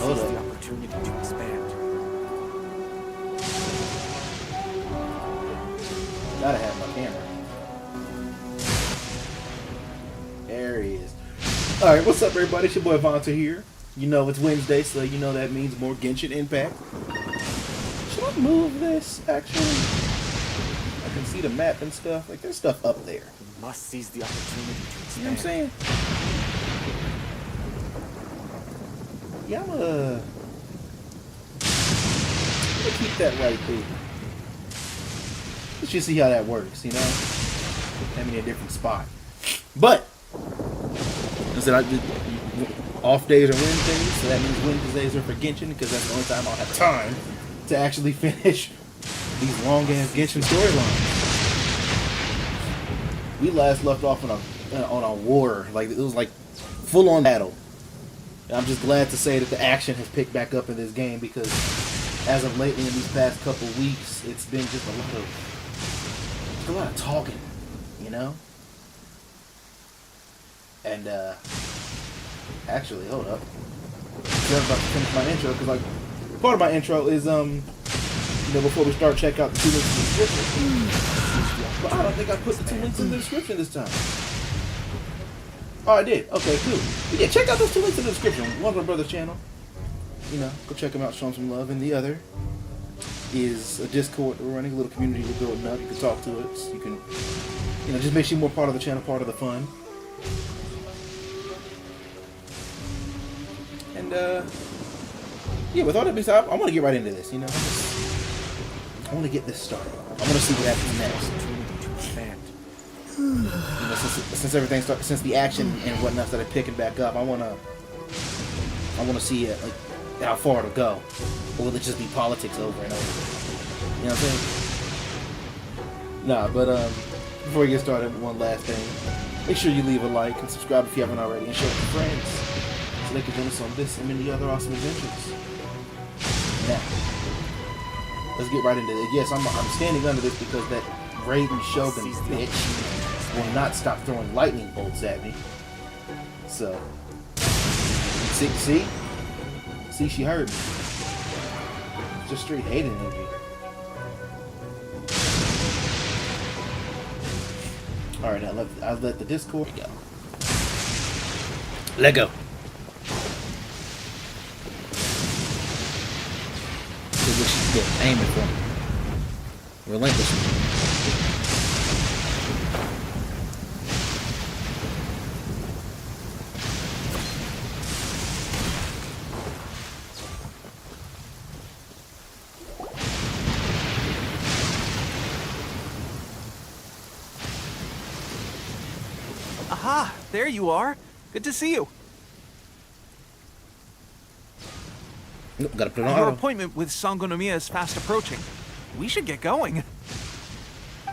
Hold seize up. the opportunity to expand. Gotta have my camera. There he is. Alright, what's up everybody? It's your boy Vonta here. You know it's Wednesday, so you know that means more Genshin Impact. Should I move this, actually? I can see the map and stuff. Like, there's stuff up there. We must seize the opportunity to expand. You know what I'm saying? Yeah, I'm gonna keep that right there. Let's just see how that works, you know? Having me a different spot. But, I said I did off days are Wednesdays, so that means Wednesdays are for Genshin, because that's the only time I'll have time to actually finish these long-ass Genshin storylines. We last left off on a war, like it was like full-on battle. And I'm just glad to say that the action has picked back up in this game, because as of lately in these past couple weeks, it's been just a lot of talking, you know? And actually, hold up. I'm about to finish my intro, because like part of my intro is before we start, check out the 2 links in the description. But I don't think I put the 2 links in the description this time. Oh, I did. Okay, cool. But yeah, check out those 2 links in the description. One of my brother's channel. You know, go check him out, show him some love. And the other is a Discord that we're running, a little community we're building up. You can talk to us. You can, just makes you more part of the channel, part of the fun. And yeah, with all that being said, I want to get right into this. I want to get this started. I want to see what happens next. Since everything starts, since the action and whatnot started picking back up, I want to see it, like how far it'll go, or will it just be politics over and over? You know what I'm saying? Nah, but before we get started, one last thing: make sure you leave a like and subscribe if you haven't already, and share with your friends so they can join us on this and many other awesome adventures. Now, let's get right into it. Yes, I'm standing under this because that Raven Shogun bitch will not stop throwing lightning bolts at me. So, see, she heard me. Just straight hating at me. All right, now I'll let the Discord go. Let go. See what she's doing, aiming for me. Relentlessly. Aha! There you are. Good to see you. Nope, gotta put it on Your auto. appointment with Sangonomiya is fast approaching. We should get going.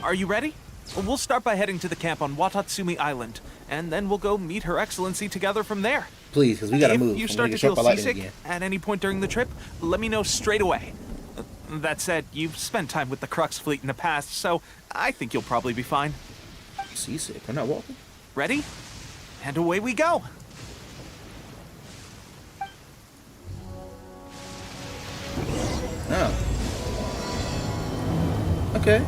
Are you ready? We'll start by heading to the camp on Watatsumi Island, and then we'll go meet Her Excellency together from there. Please, because we gotta move. If you I'm start gonna to get struck feel by lightning seasick again. at any point during the trip, let me know straight away. That said, you've spent time with the Crux fleet in the past, so I think you'll probably be fine. Seasick? I'm not walking. Ready? And away we go. Oh. Okay.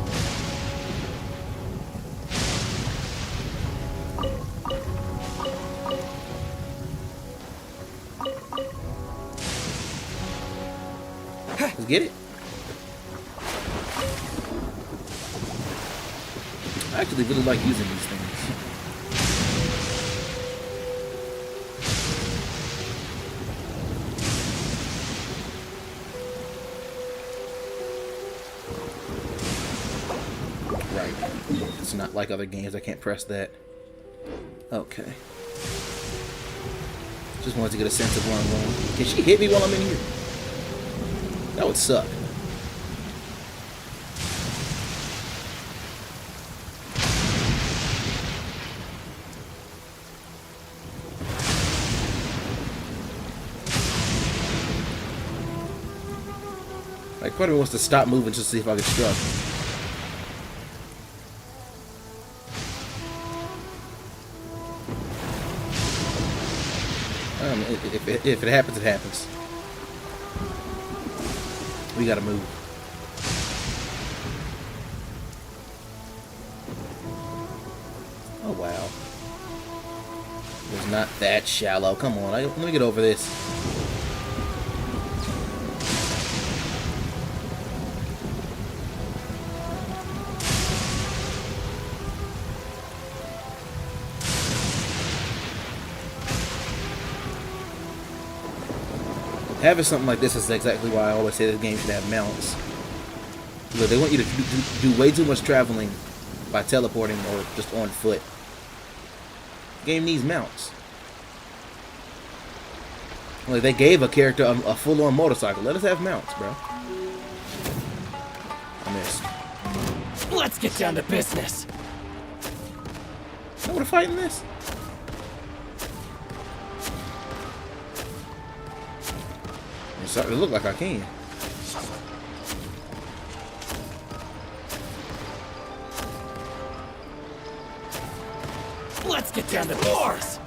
Let's get it. I actually really like using these things. Right. It's not like other games. I can't press that. Okay. Just wanted to get a sense of where I'm going. Can she hit me while I'm in here? That would suck. Like, part of me wants to stop moving just to see if I get struck. If it happens, it happens. We gotta move. Oh wow. It was not that shallow. Come on, let me get over this. Having something like this is exactly why I always say this game should have mounts. Look, they want you to do way too much traveling by teleporting or just on foot. The game needs mounts. Like, they gave a character a full-on motorcycle. Let us have mounts, bro. I missed. Let's get down to business. I want to fight in this. It's starting to look like I can. Let's get down to business.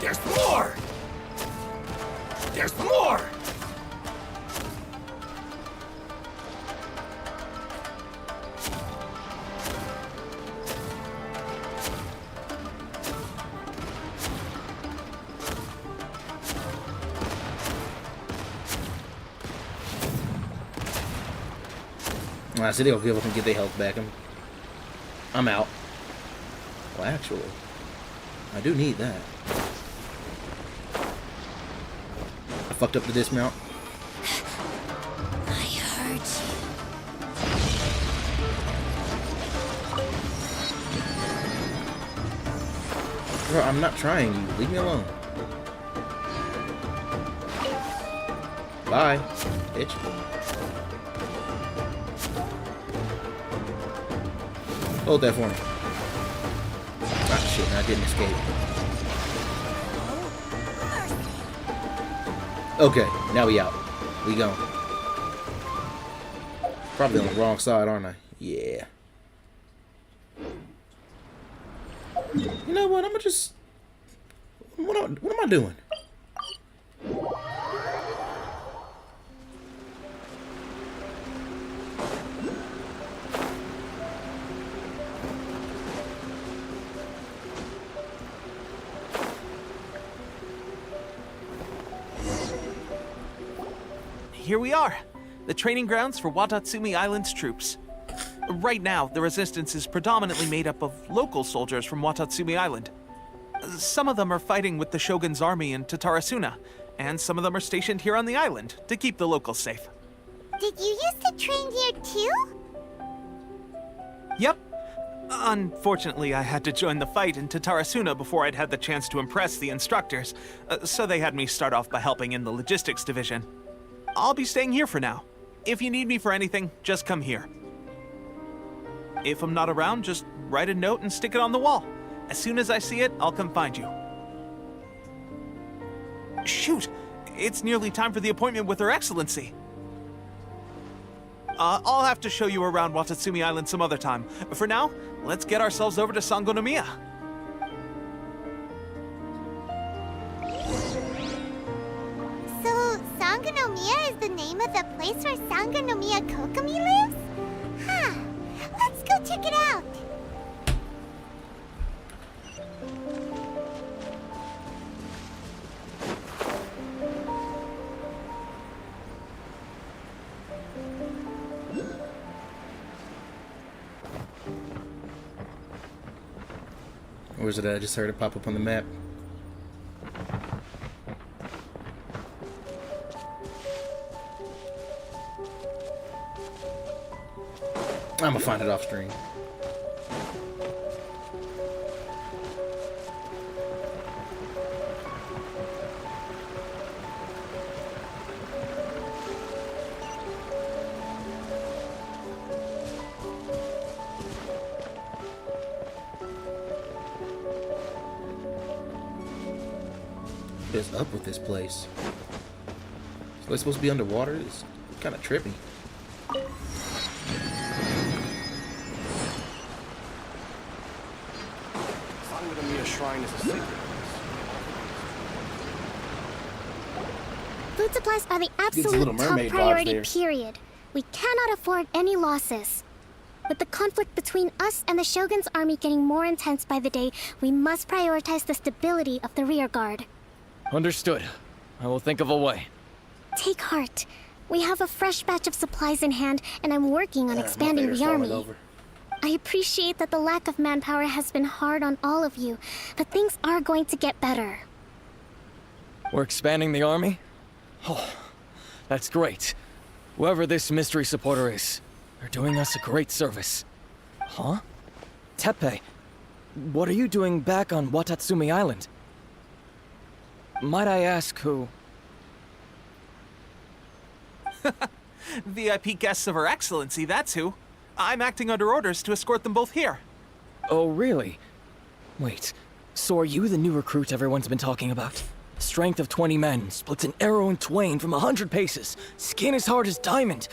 There's more. There's more. I said they'll give up and get their health back. I'm out. Well, actually, I do need that. I fucked up the dismount. I heard you. Bro, I'm not trying you. Leave me alone. Bye, bitch. Hold that for me. Ah, shit, I didn't escape. Okay, now we out. We gone. Probably on the wrong side, aren't I? Yeah. You know what? I'm gonna just... What am I doing? Here we are, the training grounds for Watatsumi Island's troops. Right now, the resistance is predominantly made up of local soldiers from Watatsumi Island. Some of them are fighting with the Shogun's army in Tatarasuna, and some of them are stationed here on the island to keep the locals safe. Did you used to train here too? Yep. Unfortunately, I had to join the fight in Tatarasuna before I'd had the chance to impress the instructors, so they had me start off by helping in the logistics division. I'll be staying here for now. If you need me for anything, just come here. If I'm not around, just write a note and stick it on the wall. As soon as I see it, I'll come find you. Shoot! It's nearly time for the appointment with Her Excellency. I'll have to show you around Watatsumi Island some other time. For now, let's get ourselves over to Sangonomiya. So, Sangonomiya is the name of the place where Sangonomiya Kokomi lives? Huh. Let's go check it out. Or is it I just heard it pop up on the map? I'm gonna find it off screen. What is up with this place? So it's supposed to be underwater? It's kind of trippy. Sangonomiya Shrine is a secret. Food supplies are the Little absolute top Mermaid vibes priority, there. period. We cannot afford any losses. With the conflict between us and the Shogun's army getting more intense by the day, we must prioritize the stability of the rear guard. Understood. I will think of a way. Take heart. We have a fresh batch of supplies in hand, and I'm working on My expanding favor's the falling army. over. I appreciate that the lack of manpower has been hard on all of you, but things are going to get better. We're expanding the army? Oh, that's great. Whoever this mystery supporter is, they're doing us a great service. Huh? Teppei, what are you doing back on Watatsumi Island? Might I ask who? VIP guests of Her Excellency, that's who. I'm acting under orders to escort them both here. Oh, really? Wait, so are you the new recruit everyone's been talking about? Strength of 20 men, splits an arrow in twain from 100 paces, skin as hard as diamond.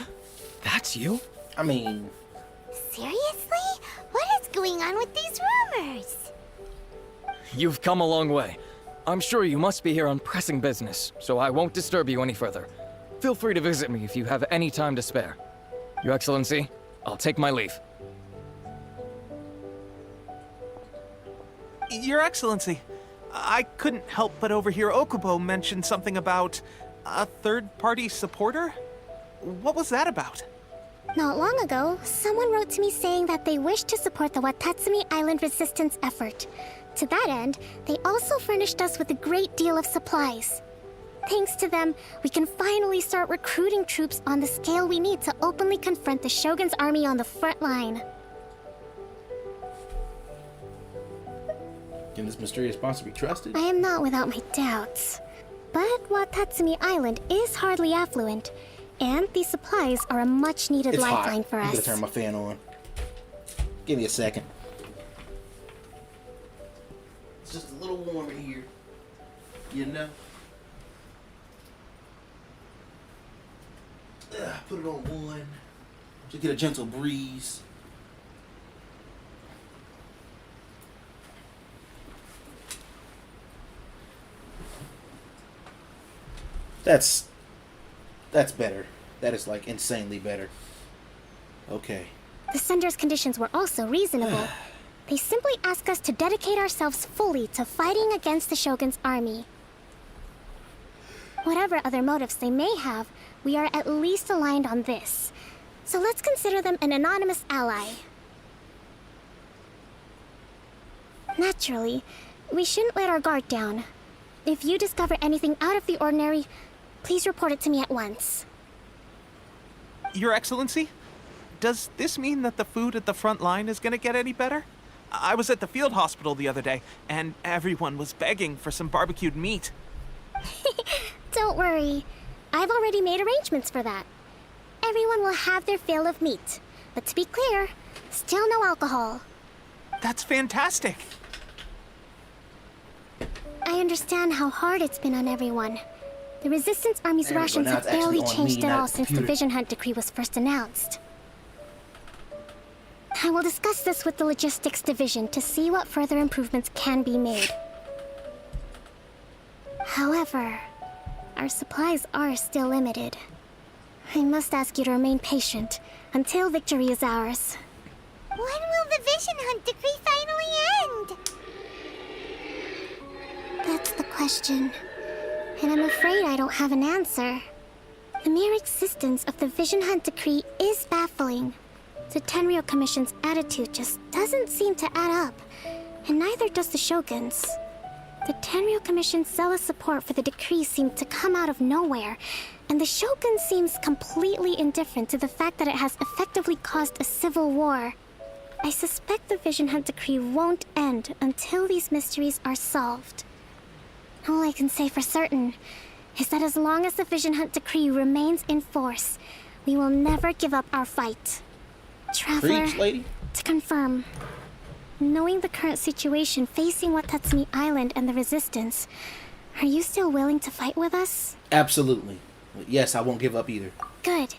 That's you? I mean, Seriously? What is going on with these rumors? You've come a long way. I'm sure you must be here on pressing business, so I won't disturb you any further. Feel free to visit me if you have any time to spare. Your Excellency, I'll take my leave. Your Excellency, I couldn't help but overhear Okubo mention something about a third-party supporter? What was that about? Not long ago, someone wrote to me saying that they wish to support the Watatsumi Island resistance effort. To that end, they also furnished us with a great deal of supplies. Thanks to them, we can finally start recruiting troops on the scale we need to openly confront the Shogun's army on the front line. can this mysterious monster be trusted? I am not without my doubts. But Watatsumi Island is hardly affluent, and these supplies are a much-needed It's hot. lifeline for I'm gonna us. turn my fan on. Give me a second. It's just a little warm in here. You know? Put it on one. Just get a gentle breeze. That's better. That is like insanely better. Okay. The sender's conditions were also reasonable. They simply ask us to dedicate ourselves fully to fighting against the Shogun's army. Whatever other motives they may have, we are at least aligned on this. So let's consider them an anonymous ally. Naturally, we shouldn't let our guard down. If you discover anything out of the ordinary, please report it to me at once. Your Excellency, does this mean that the food at the front line is gonna get any better? I was at the field hospital the other day, and everyone was begging for some barbecued meat. Don't worry. I've already made arrangements for that. Everyone will have their fill of meat. But to be clear, still no alcohol. That's fantastic. I understand how hard it's been on everyone. The Resistance Army's There we go. rations Now have it's actually barely on changed me, at not all the since the computer. Vision Hunt decree was first announced. I will discuss this with the Logistics Division to see what further improvements can be made. However, our supplies are still limited. I must ask you to remain patient until victory is ours. When will the Vision Hunt decree finally end? That's the question. And I'm afraid I don't have an answer. The mere existence of the Vision Hunt decree is baffling. The Tenryou Commission's attitude just doesn't seem to add up, and neither does the Shogun's. The Tenryou Commission's zealous support for the decree seemed to come out of nowhere, and the Shogun seems completely indifferent to the fact that it has effectively caused a civil war. I suspect the Vision Hunt decree won't end until these mysteries are solved. All I can say for certain is that as long as the Vision Hunt decree remains in force, we will never give up our fight. Traveler, Preach, lady. to confirm, knowing the current situation facing Watatsumi Island and the Resistance, are you still willing to fight with us? Absolutely. Yes, I won't give up either. Good.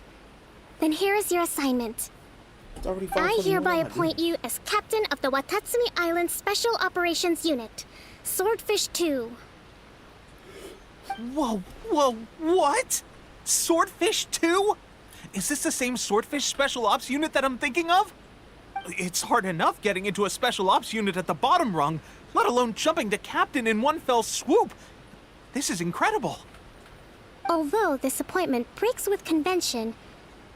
Then here is your assignment. It's already I 5:21. hereby appoint you as captain of the Watatsumi Island Special Operations Unit, Swordfish 2. Whoa, what? Swordfish 2? Is this the same Swordfish Special Ops unit that I'm thinking of? It's hard enough getting into a Special Ops unit at the bottom rung, let alone jumping to Captain in one fell swoop. This is incredible. Although this appointment breaks with convention,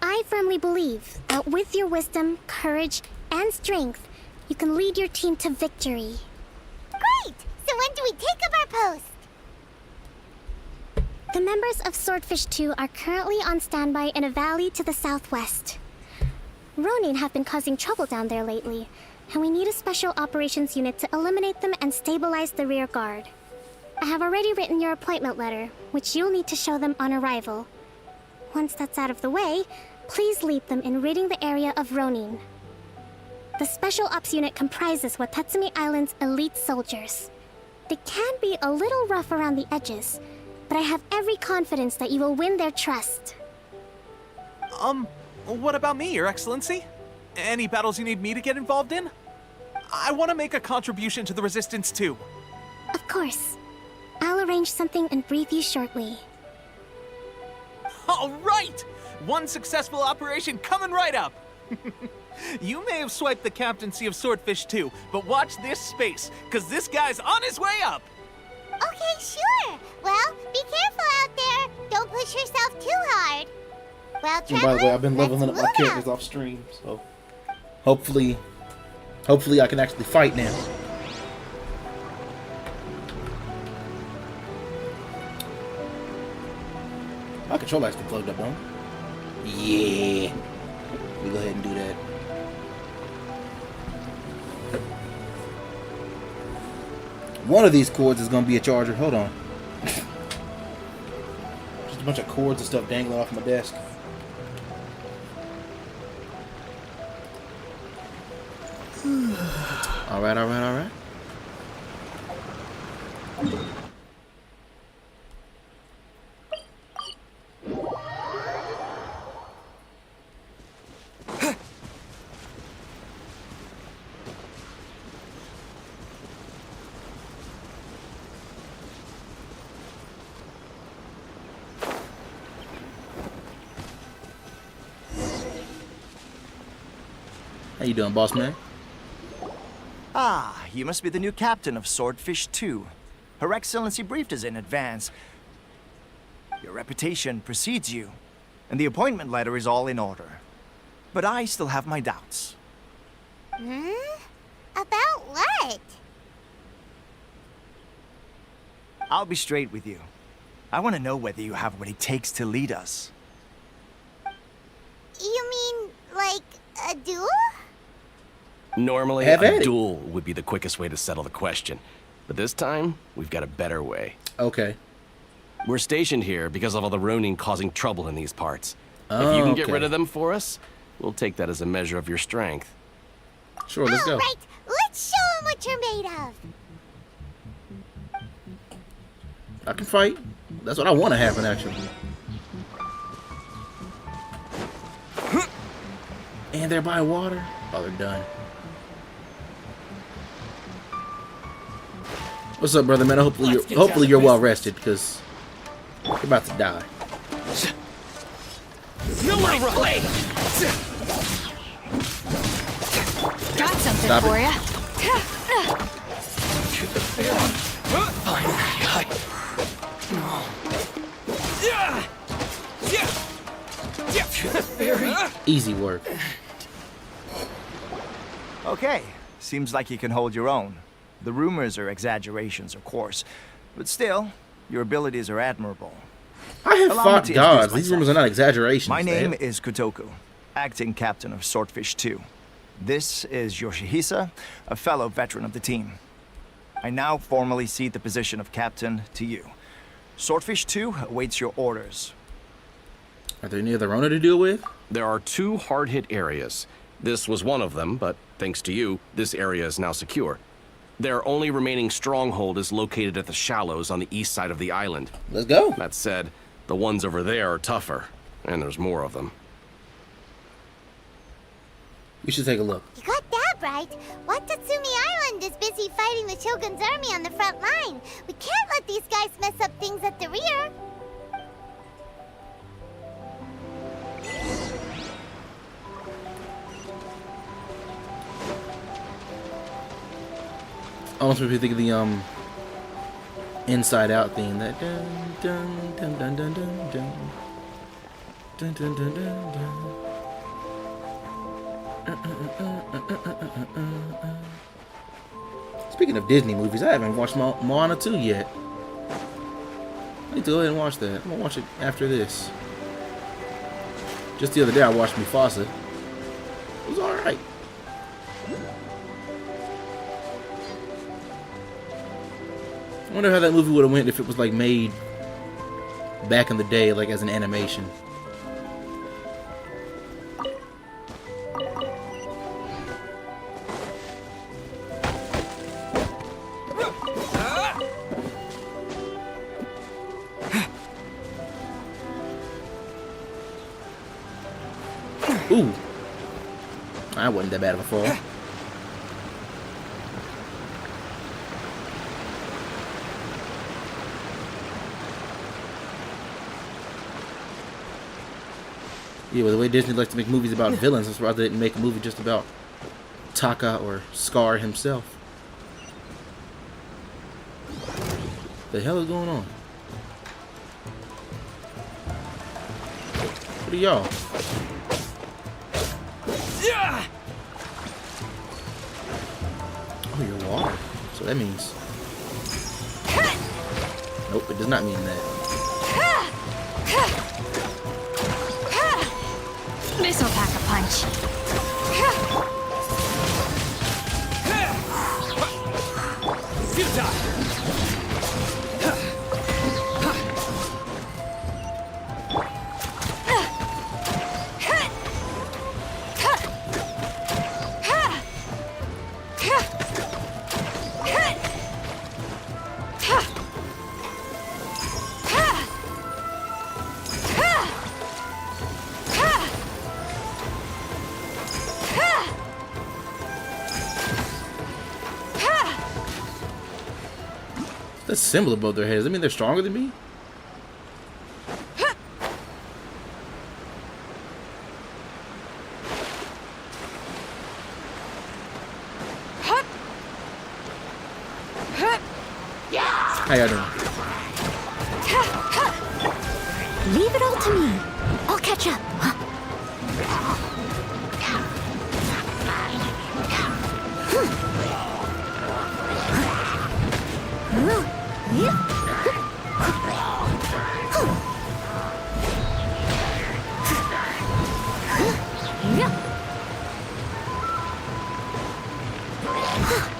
I firmly believe that with your wisdom, courage, and strength, you can lead your team to victory. Great! So when do we take up our post? The members of Swordfish 2 are currently on standby in a valley to the southwest. Ronin have been causing trouble down there lately, and we need a special operations unit to eliminate them and stabilize the rear guard. I have already written your appointment letter, which you'll need to show them on arrival. Once that's out of the way, please lead them in ridding the area of Ronin. The Special Ops unit comprises Watatsumi Island's elite soldiers. They can be a little rough around the edges, but I have every confidence that you will win their trust. What about me, Your Excellency? Any battles you need me to get involved in? I want to make a contribution to the Resistance too. Of course. I'll arrange something and brief you shortly. All right! One successful operation coming right up! You may have swiped the captaincy of Swordfish 2, but watch this space, because this guy's on his way up! Okay, sure. Well, be careful out there. Don't push yourself too hard. Well, And Trevor, by the way, I've been let's leveling up my move characters out. off stream, so hopefully I can actually fight now. My controller actually plugged up, don't it? Yeah. We go ahead and do that. One of these cords is gonna be a charger. Hold on. Just a bunch of cords and stuff dangling off my desk. All right. How you doing, boss man? Ah, you must be the new captain of Swordfish 2. Her Excellency briefed us in advance. Your reputation precedes you, and the appointment letter is all in order. But I still have my doubts. About what? I'll be straight with you. I want to know whether you have what it takes to lead us. You mean, like, a duel? Normally, Have at a it. duel would be the quickest way to settle the question. But this time, we've got a better way. Okay. We're stationed here because of all the Ronin causing trouble in these parts. Oh, If you can get okay. rid of them for us, we'll take that as a measure of your strength. Sure, let's go. All right, let's show them what you're made of. I can fight. That's what I want to happen, actually. And they're by water. Oh, they're done. What's up, brother, man? Hopefully you're well rested, because you're about to die. Nowhere to run! Got something Stop for it. ya. Easy work. Okay, seems like you can hold your own. The rumors are exaggerations, of course, but still, your abilities are admirable. I have Allow me fought to gods. introduce These myself. rumors are not exaggerations. My name man. is Kotoku, acting captain of Swordfish 2. This is Yoshihisa, a fellow veteran of the team. I now formally cede the position of captain to you. Swordfish 2 awaits your orders. Are there any other Rona to deal with? There are 2 hard-hit areas. This was one of them, but thanks to you, this area is now secure. Their only remaining stronghold is located at the shallows on the east side of the island. Let's go. That said, the ones over there are tougher, and there's more of them. We should take a look. You got that Bright. Watatsumi Island is busy fighting the Shogun's army on the front line. We can't let these guys mess up things at the rear. Almost makes me think of the Inside Out theme. That dun dun dun dun dun dun dun dun dun dun dun dun. Speaking of Disney movies, I haven't watched Moana 2 yet. I need to go ahead and watch that. I'm gonna watch it after this. Just the other day I watched Mufasa. It was alright. I wonder how that movie would have went if it was like made back in the day, like as an animation. Ooh, that wasn't that bad of a fall. Yeah, well, the way Disney likes to make movies about villains, I'm surprised they didn't make a movie just about Taka or Scar himself. The hell is going on? What are y'all? Oh, you're water. So that means... Nope, it does not mean that. This'll pack a punch. That symbol above their heads. I mean, they're stronger than me. How y'all doing? Leave it all to me. I'll catch up.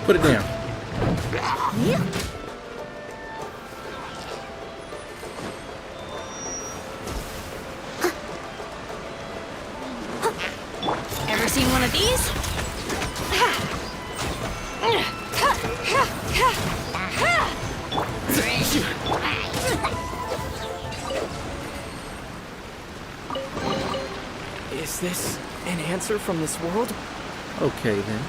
Put it down. Ever seen one of these? Is this an answer from this world? Okay then.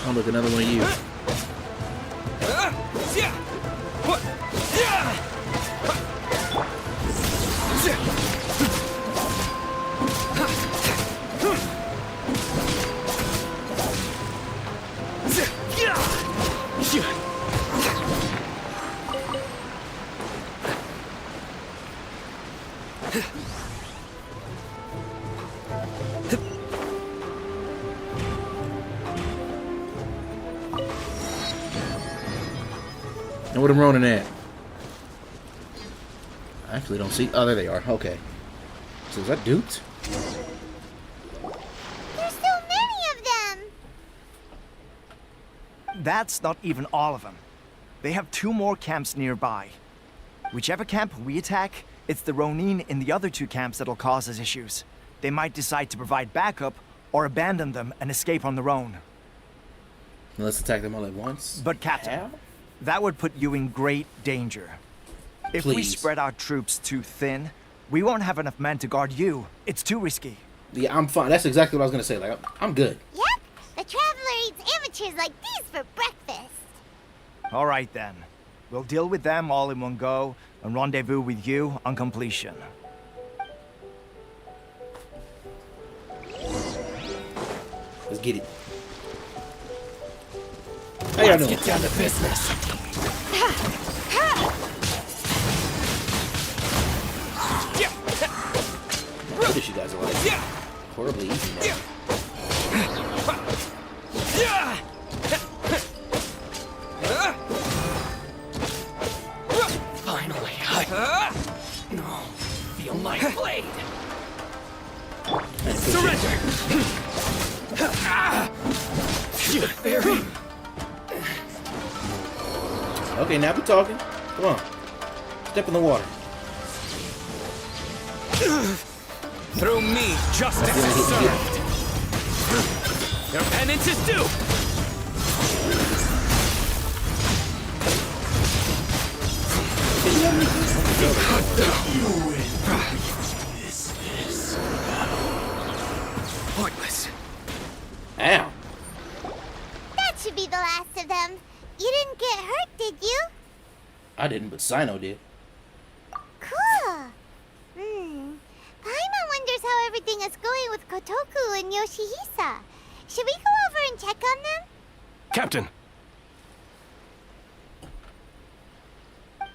Oh look, another one of you. And what am Ronan at? I actually don't see. Oh, there they are. Okay. So is that duped? There's so many of them! That's not even all of them. They have 2 more camps nearby. Whichever camp we attack, it's the Ronin in the other 2 camps that'll cause us issues. They might decide to provide backup or abandon them and escape on their own. Let's attack them all at once. But Captain, How? that would put you in great danger. If we Please. spread our troops too thin, We won't have enough men to guard you. It's too risky. Yeah, I'm fine. That's exactly what I was gonna say. Like, I'm good. Yep, the Traveler eats amateurs like these for breakfast. All right then. We'll deal with them all in one go and rendezvous with you on completion. Let's get it. How y'all Let's doing? get down to business. British, you guys are like horribly easy now. Finally, feel my blade. Surrender. Okay, now we're talking. Come on. Step in the water. Through me, justice is served. Your penance is due. Pointless. Ow. That should be the last of them. You didn't get hurt, did you? I didn't, but Sino did. Cool. Paimon wonders how everything is going with Kotoku and Yoshihisa. Should we go over and check on them? Captain!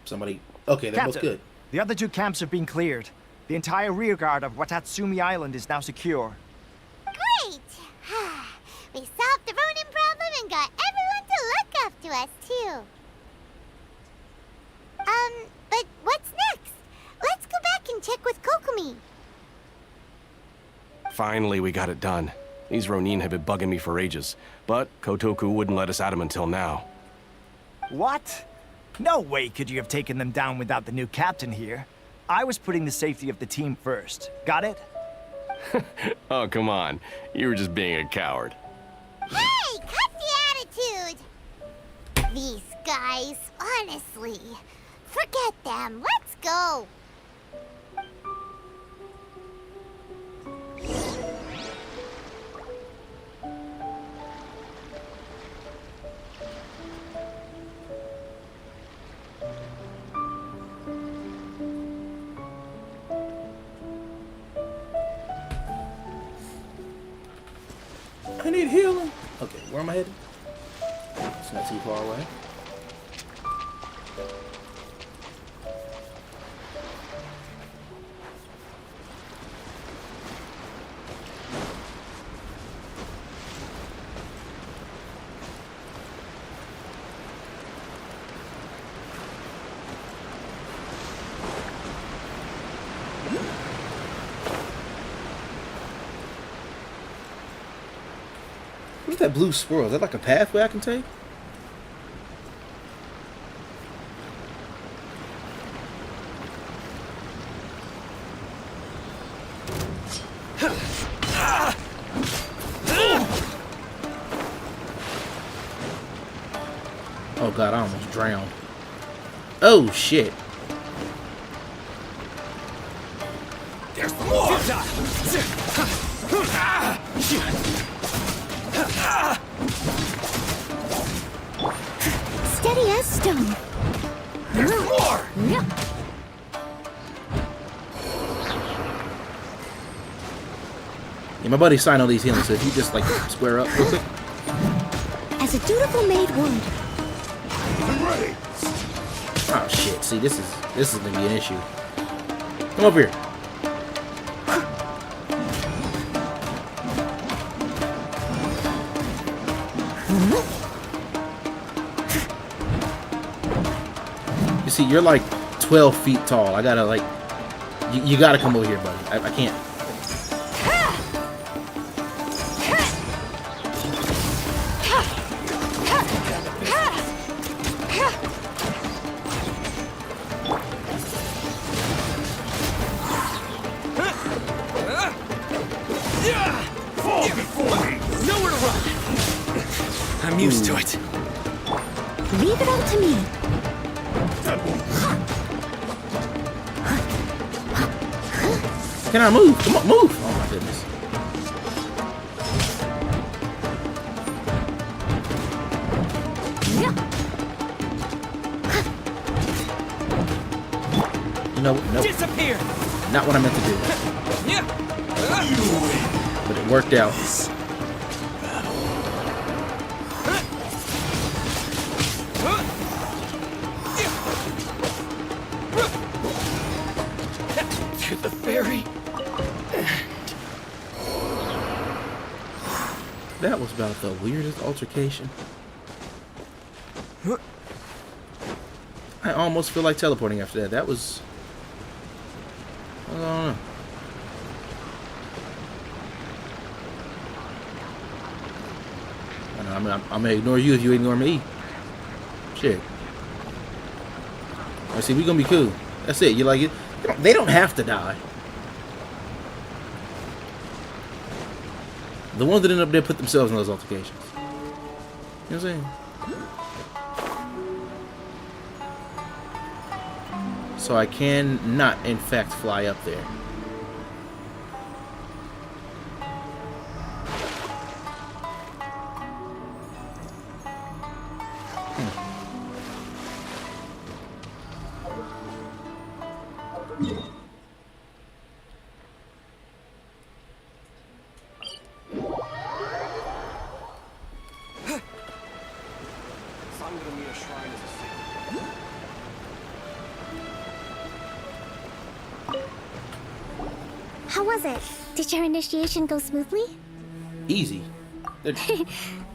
Somebody. Okay, they're both Captain, good. the other two camps have been cleared. The entire rearguard of Watatsumi Island is now secure. Great! We solved the Ronin problem and got everyone to look after us, too. But what's next? Let's go back and check with Kokumi. Finally, we got it done. These Ronin have been bugging me for ages, but Kotoku wouldn't let us at them until now. What? No way could you have taken them down without the new captain here. I was putting the safety of the team first. Got it? Oh, come on. You were just being a coward. Hey, cut the attitude! These guys, honestly. Forget them. Let's go. I need healing. Okay, where am I headed? It's not too far away. What's that blue swirl? Is that like a pathway I can take? Oh god, I almost drowned. Oh shit. There's more. Steady as stone. There's more. Yeah, my buddy signed all these healing, so if you just like square up real quick. As a dutiful maid would. Oh shit, see this is gonna be an issue. Come over here. You see, you're like 12 feet tall. I gotta like, you gotta come over here, buddy. I can't. Nowhere to run. I'm used to it. Leave it all to me. Can I move? Come on, move! Oh my goodness. No, no. Disappear! Not what I meant to do. But it worked out. To the ferry. That was about the weirdest altercation. I almost feel like teleporting after that. That was... I don't know. I know, I'm gonna ignore you if you ignore me. Shit. I see, we gonna be cool. That's it. You like it? They don't have to die. The ones that end up there put themselves in those altercations. You know what I'm saying? So I can not, in fact, fly up there. How was it? Did your initiation go smoothly? Easy. The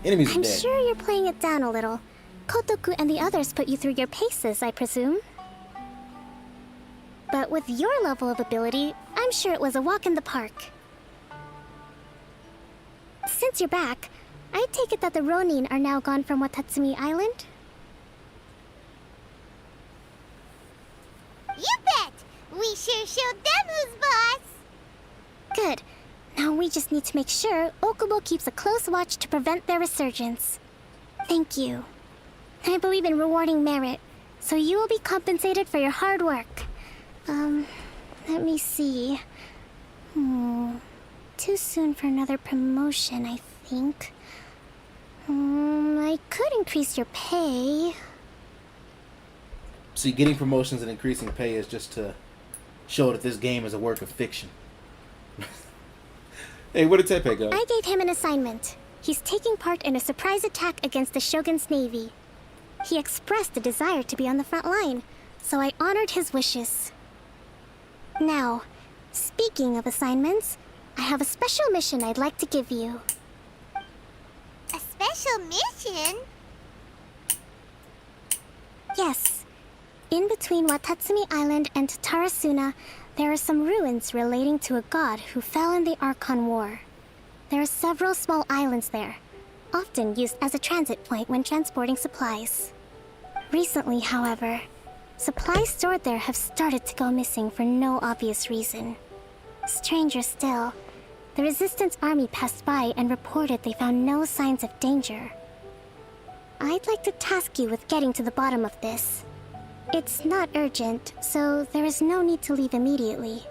enemies are I'm dead. sure you're playing it down a little. Kotoku and the others put you through your paces, I presume. But with your level of ability, I'm sure it was a walk in the park. Since you're back, I take it that the Ronin are now gone from Watatsumi Island? You bet! We sure showed them who's boss! Good. Now we just need to make sure Okubo keeps a close watch to prevent their resurgence. Thank you. I believe in rewarding merit, so you will be compensated for your hard work. Let me see. Too soon for another promotion, I think. I could increase your pay. See, getting promotions and increasing pay is just to show that this game is a work of fiction. Hey, where did Tepe go? I gave him an assignment. He's taking part in a surprise attack against the Shogun's navy. He expressed a desire to be on the front line, so I honored his wishes. Now, speaking of assignments, I have a special mission I'd like to give you. A special mission? Yes. In between Watatsumi Island and Tarasuna, there are some ruins relating to a god who fell in the Archon War. There are several small islands there, often used as a transit point when transporting supplies. Recently, however, supplies stored there have started to go missing for no obvious reason. Stranger still, the Resistance army passed by and reported they found no signs of danger. I'd like to task you with getting to the bottom of this. It's not urgent, so there is no need to leave immediately.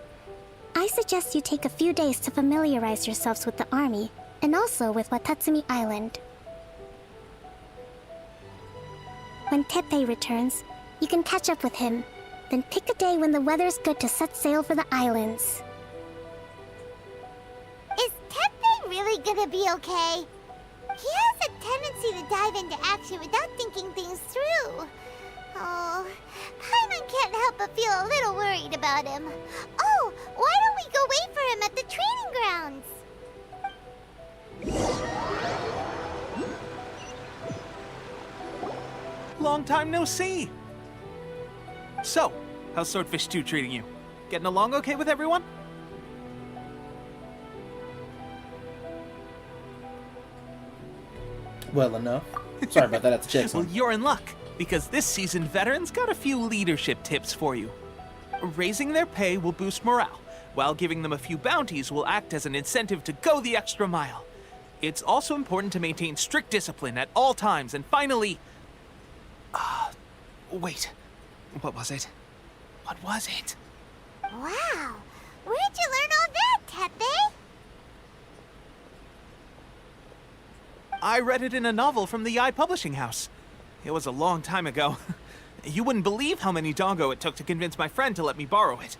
I suggest you take a few days to familiarize yourselves with the army, and also with Watatsumi Island. When Tepe returns, you can catch up with him, then pick a day when the weather's good to set sail for the islands. Is Tepe really gonna be okay? He has a tendency to dive into action without thinking things through. Oh, Paimon can't help but feel a little worried about him. Oh, why don't we go wait for him at the training grounds? Long time no see. So, how's Swordfish 2 treating you? Getting along okay with everyone? Well enough. Sorry about that. I have to check Well, something. you're in luck, because this seasoned veteran's got a few leadership tips for you. Raising their pay will boost morale, while giving them a few bounties will act as an incentive to go the extra mile. It's also important to maintain strict discipline at all times, and finally... wait. What was it? What was it? Wow, Where'd you learn all that, Tepe? I read it in a novel from the Yai Publishing House. It was a long time ago. You wouldn't believe how many Dongo it took to convince my friend to let me borrow it.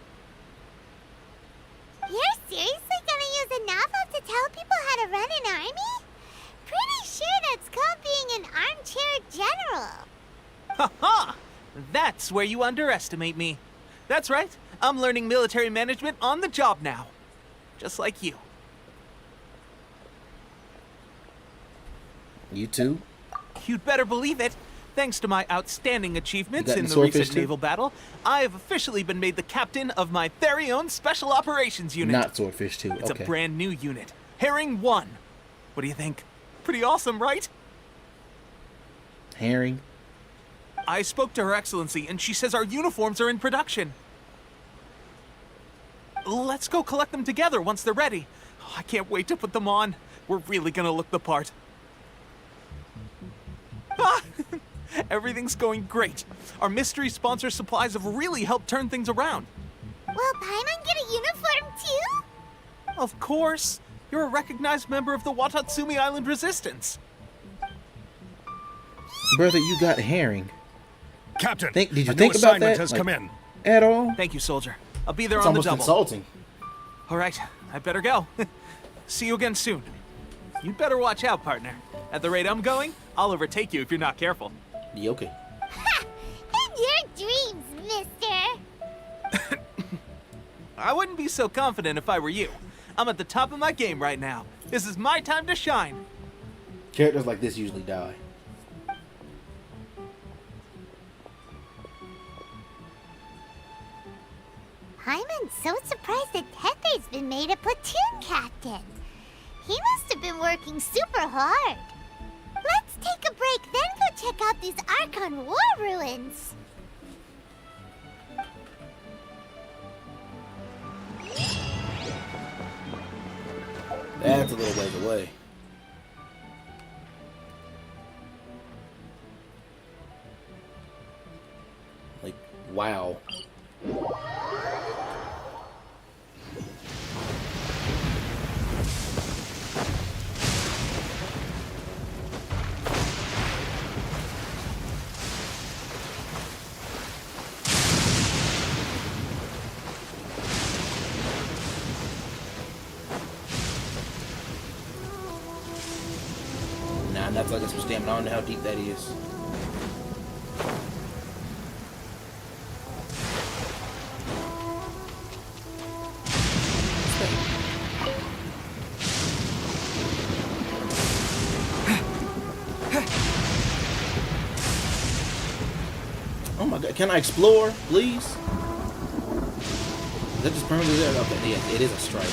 You're seriously gonna use a novel to tell people how to run an army? Pretty sure that's called being an armchair general. Ha ha! That's where you underestimate me. That's right. I'm learning military management on the job now. Just like you. You too? You'd better believe it. Thanks to my outstanding achievements You got in any the swordfish recent too? naval battle, I have officially been made the captain of my very own Special Operations Unit. Not swordfish too. It's Okay. a brand new unit. Herring 1. What do you think? Pretty awesome, right? Herring. I spoke to Her Excellency, and she says our uniforms are in production. Let's go collect them together once they're ready. Oh, I can't wait to put them on. We're really gonna look the part. Ah! Everything's going great. Our mystery sponsor supplies have really helped turn things around. Will Paimon get a uniform too? Of course. You're a recognized member of the Watatsumi Island Resistance. Brother, you got herring. Captain, Did you a new think about assignment that? has come in. At all? Thank you, soldier. I'll be there It's on the almost double. insulting. All right, I better go. See you again soon. You'd better watch out, partner. At the rate I'm going, I'll overtake you if you're not careful. Yeah, okay. Ha! In your dreams, mister! I wouldn't be so confident if I were you. I'm at the top of my game right now. This is my time to shine. Characters like this usually die. Paimon's so surprised that Tepe's been made a platoon captain. He must have been working super hard. Let's take a break, then go check out these Archon War ruins. That's a little ways away. Like, wow. Nah, that's like some stamina. I don't know how deep that is. Oh my god, can I explore, please? Is that just permanently there? Okay, yeah, it is a strike.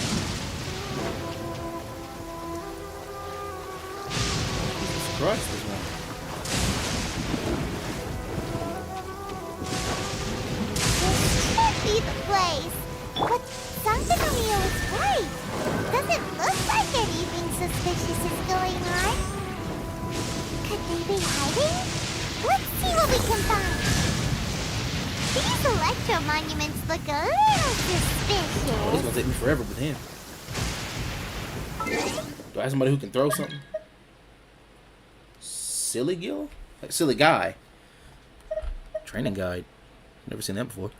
Jesus Christ, this one. This should be the place. But Santanomio is right. Doesn't look like anything suspicious is going on. Could they be hiding? Let's see what we can find. These electro monuments look a little It's suspicious. gonna take me forever with him. Do I have somebody who can throw something? Silly Gill? Like silly guy. Training guide. Never seen that before.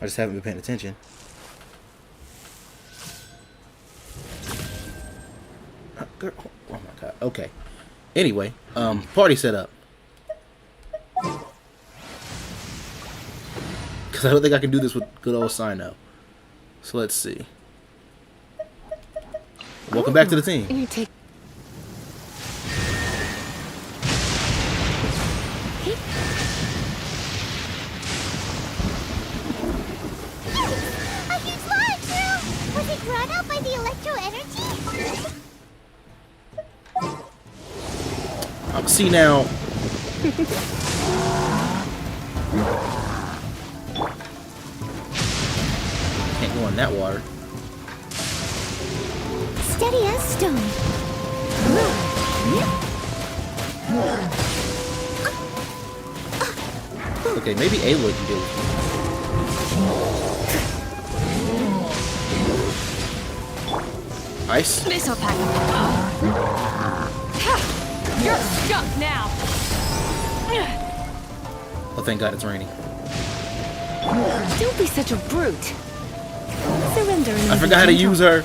I just haven't been paying attention. Girl, oh my god. Okay. Anyway, party set up. Because I don't think I can do this with good old Sino. So let's see. Welcome back to the team. You take. A huge launcher! Was it drawn out by the electro energy? See now. Can't go in that water. Steady as stone. Okay, maybe Aloy can do it. Ice. This'll pack a punch. You're stuck now. Oh, thank God it's raining. Don't be such a brute. Surrender. I forgot how to use her.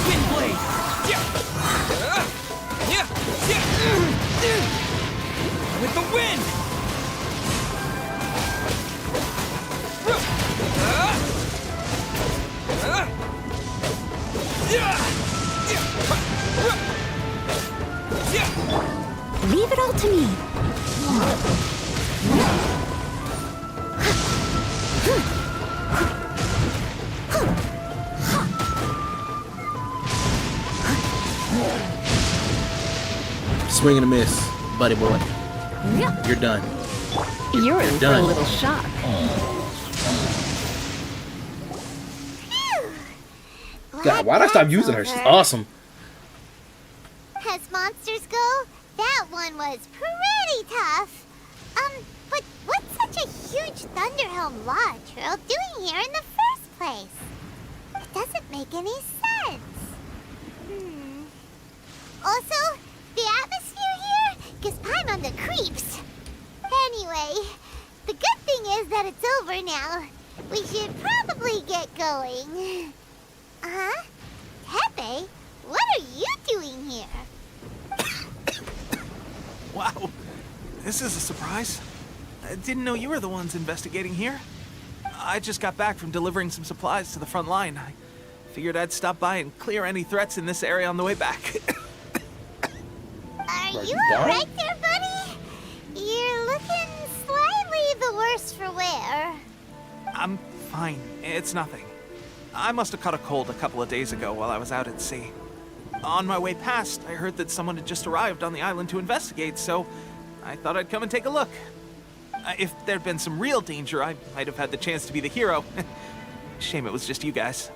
Windblade! Yeah! With the wind! Leave it all to me. Swing and a miss, buddy boy. You're done. You're in for a done. little shock. God, why'd I stop using her? She's awesome. As monsters go, that one was pretty tough. But what's such a huge Thunderhelm Lodge Earl doing here in the first place? It doesn't make any sense. Also, the atmosphere here gives Paimon the creeps. Anyway, the good thing is that it's over now. We should probably get going. Huh? Tepe, what are you doing here? Wow, this is a surprise. I didn't know you were the ones investigating here. I just got back from delivering some supplies to the front line. I figured I'd stop by and clear any threats in this area on the way back. Are you alright there, buddy? You're looking slightly the worse for wear. I'm fine. It's nothing. I must have caught a cold a couple of days ago while I was out at sea. On my way past, I heard that someone had just arrived on the island to investigate, so I thought I'd come and take a look. If there'd been some real danger, I might have had the chance to be the hero. Shame it was just you guys.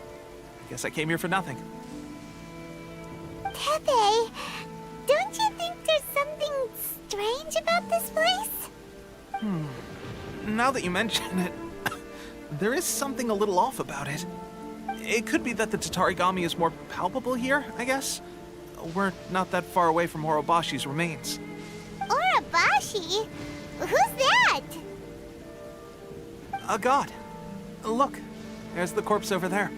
I guess I came here for nothing. Tepe, don't you think there's something strange about this place? Now that you mention it, there is something a little off about it. It could be that the Tatarigami is more palpable here, I guess. We're not that far away from Orobashi's remains. Orobashi? Who's that? A god. Look, there's the corpse over there.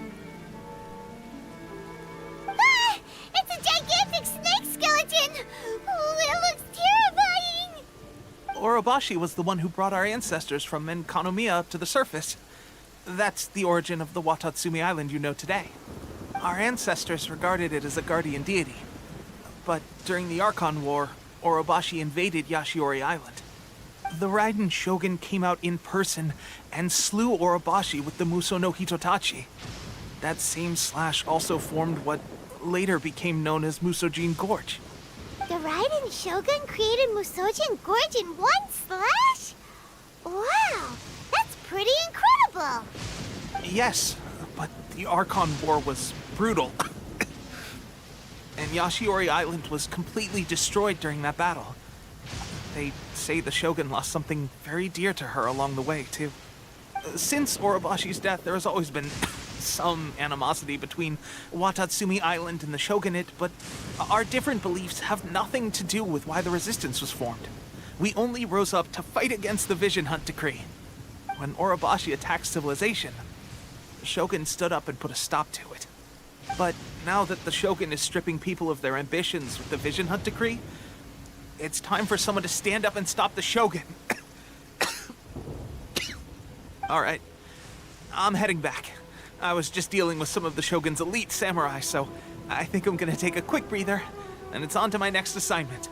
Ah! It's a gigantic snake skeleton! Oh, it looks terrifying! Orobashi was the one who brought our ancestors from Enkanomiya up to the surface. That's the origin of the Watatsumi Island you know today. Our ancestors regarded it as a guardian deity. But during the Archon War, Orobashi invaded Yashiori Island. The Raiden Shogun came out in person and slew Orobashi with the Muso no Hitotachi. That same slash also formed what later became known as Musojin Gorge. The Raiden Shogun created Musojin Gorge in one slash? Wow, that's pretty incredible! Yes, but the Archon War was brutal. And Yashiori Island was completely destroyed during that battle. They say the Shogun lost something very dear to her along the way, too. Since Orobashi's death, there has always been some animosity between Watatsumi Island and the Shogunate, but our different beliefs have nothing to do with why the resistance was formed. We only rose up to fight against the Vision Hunt Decree. When Orobashi attacked civilization, the Shogun stood up and put a stop to it. But now that the Shogun is stripping people of their ambitions with the Vision Hunt Decree, it's time for someone to stand up and stop the Shogun. Alright, I'm heading back. I was just dealing with some of the Shogun's elite samurai, so I think I'm gonna take a quick breather, and it's on to my next assignment.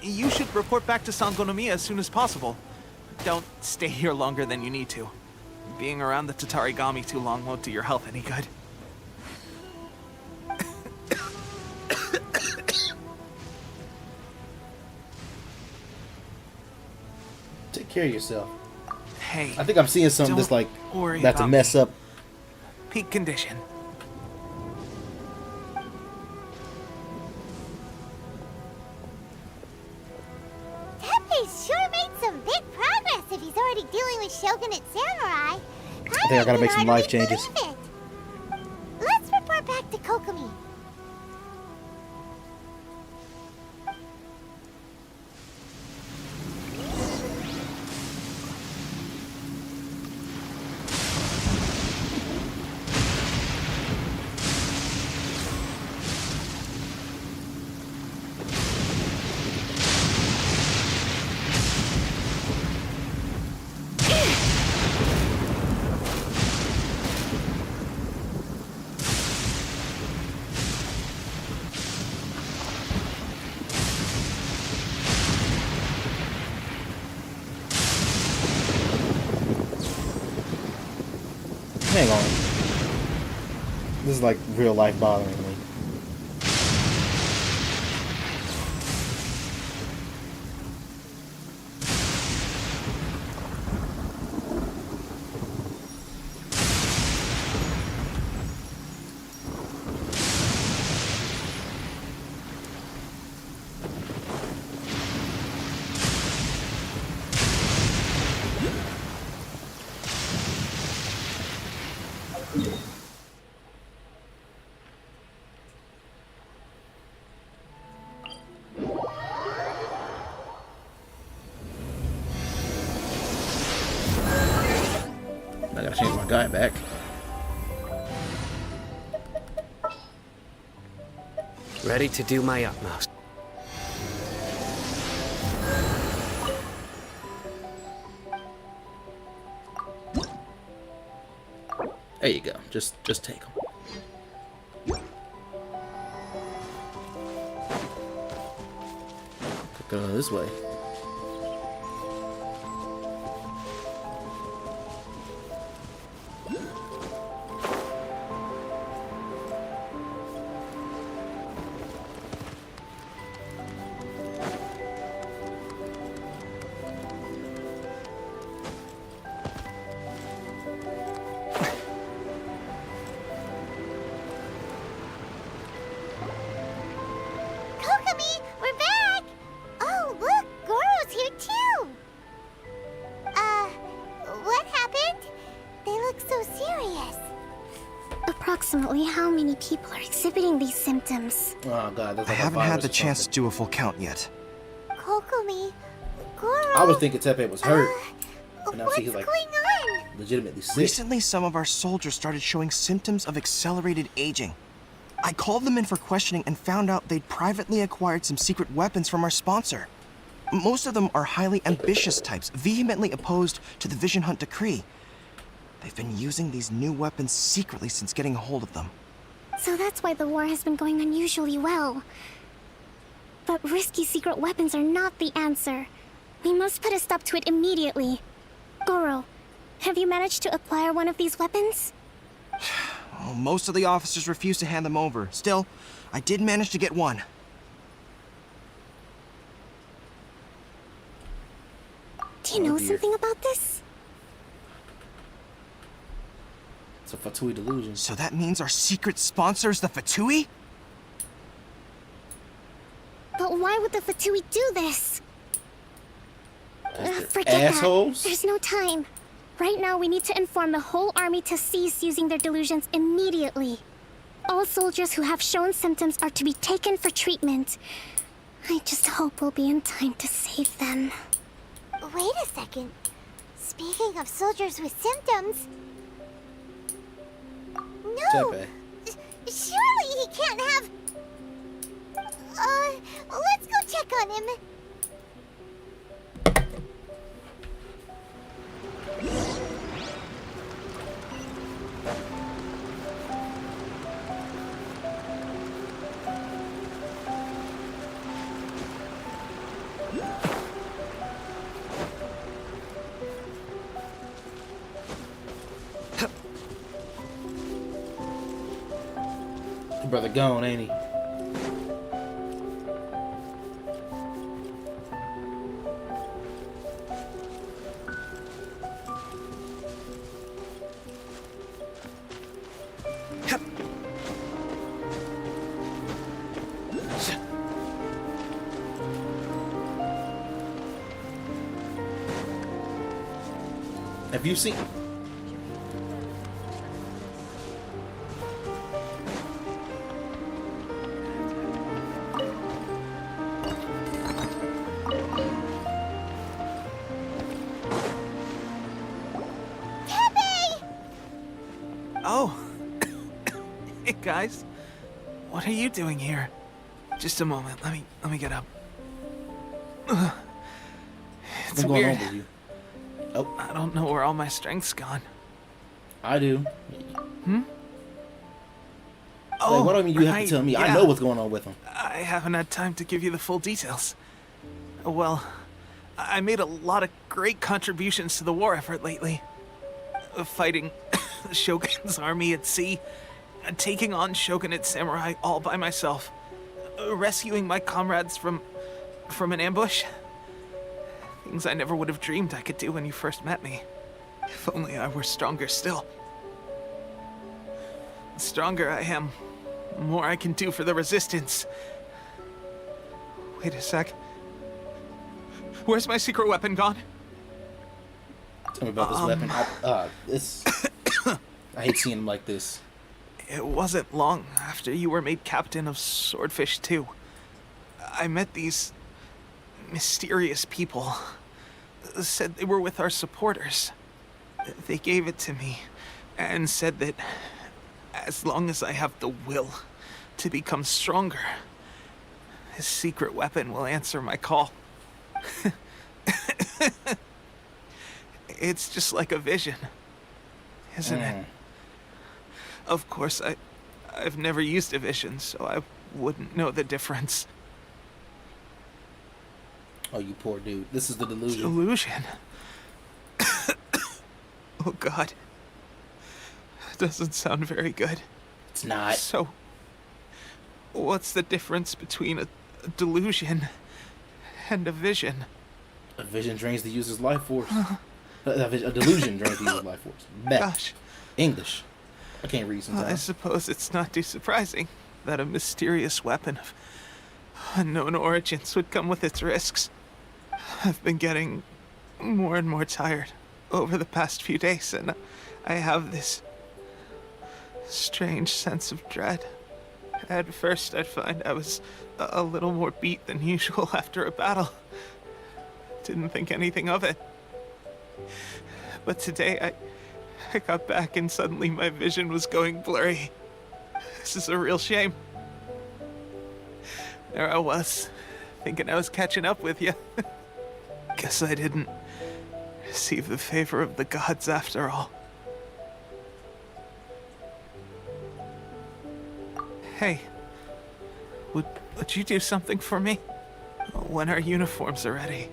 You should report back to Sangonomiya as soon as possible. Don't stay here longer than you need to. Being around the Tatarigami too long won't do your health any good. Take care of yourself. Hey, I think I'm seeing something that's like worry that's a about mess me. up. Peak condition. Tepe sure made some big progress he's already dealing with shogunate samurai, I think I gotta make some life changes. Let's report back to Kokomi. Hang on. This is like real life bothering me. I gotta change my guy back. Ready to do my utmost. There you go. Just take them. Go this way. Kokomi, we're back! Oh, look, Goro's here too! What happened? They look so serious. Approximately how many people are exhibiting these symptoms? Oh god, that's I like a haven't had virus the or chance to something. do a full count yet. Kokomi, Goro... I was thinking Tepe was hurt. And now what's she's like going on? legitimately sick. Recently, some of our soldiers started showing symptoms of accelerated aging. I called them in for questioning and found out they'd privately acquired some secret weapons from our sponsor. Most of them are highly ambitious types, vehemently opposed to the Vision Hunt decree. They've been using these new weapons secretly since getting a hold of them. So that's why the war has been going unusually well. But risky secret weapons are not the answer. We must put a stop to it immediately. Goro, have you managed to acquire one of these weapons? Well, most of the officers refused to hand them over. Still, I did manage to get one. Do you know dear. something about this? It's a Fatui delusion. So that means our secret sponsor is the Fatui? But why would the Fatui do this? They're Forget assholes. that. There's no time. Right now, we need to inform the whole army to cease using their delusions immediately. All soldiers who have shown symptoms are to be taken for treatment. I just hope we'll be in time to save them. Wait a second. Speaking of soldiers with symptoms... No! Tepe. Surely he can't have... let's go check on him. Your brother gone, ain't he? Have you seen? Oh. Hey guys. What are you doing here? Just a moment. Let me get up. It's What's going weird. on with you? Oh, I don't know where all my strength's gone. I do. Oh, Like, what do you mean you have right, to tell me? I yeah. know what's going on with him. I haven't had time to give you the full details. Well, I made a lot of great contributions to the war effort lately. Fighting the Shogun's army at sea, taking on Shogunate samurai all by myself, rescuing my comrades from an ambush. Things I never would have dreamed I could do when you first met me. If only I were stronger still. The stronger I am, the more I can do for the Resistance. Wait a sec. Where's my secret weapon gone? Tell me about this weapon. This. I hate seeing him like this. It wasn't long after you were made captain of Swordfish 2. I met these mysterious people. Said they were with our supporters. They gave it to me and said that as long as I have the will to become stronger, his secret weapon will answer my call. It's just like a vision, isn't it? Of course, I've never used a vision, so I wouldn't know the difference. Oh, you poor dude. This is the delusion. Delusion? Oh, God. Doesn't sound very good. It's not. So, what's the difference between a delusion and a vision? A vision drains the user's life force. A delusion drains the user's life force. Mech. Gosh. English. I can't read I sometimes. suppose it's not too surprising that a mysterious weapon of unknown origins would come with its risks. I've been getting more and more tired over the past few days, and I have this strange sense of dread. At first, I'd find I was a little more beat than usual after a battle. Didn't think anything of it. But today, I got back and suddenly my vision was going blurry. This is a real shame. There I was, thinking I was catching up with you. Guess I didn't receive the favor of the gods after all. Hey, would you do something for me? When our uniforms are ready,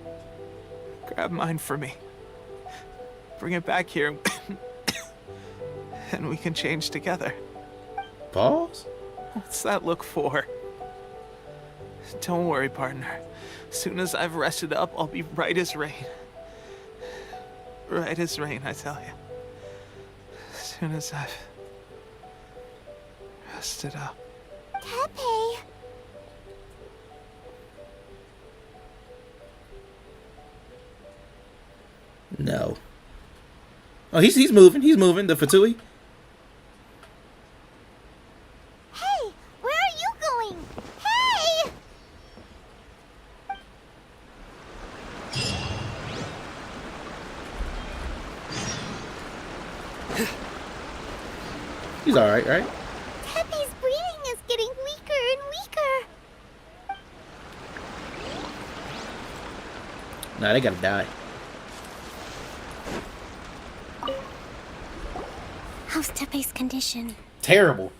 grab mine for me. Bring it back here, and we can change together. Pause? What's that look for? Don't worry, partner. As soon as I've rested up, I'll be right as rain. Right as rain, I tell you. As soon as I've rested up. Tepe. No. Oh, he's moving. He's moving. The Fatui. Hey, where are you going? Hey! He's all right, right? Tepe's breathing is getting weaker and weaker. Nah, they gotta die. How's Tepe's condition? Terrible.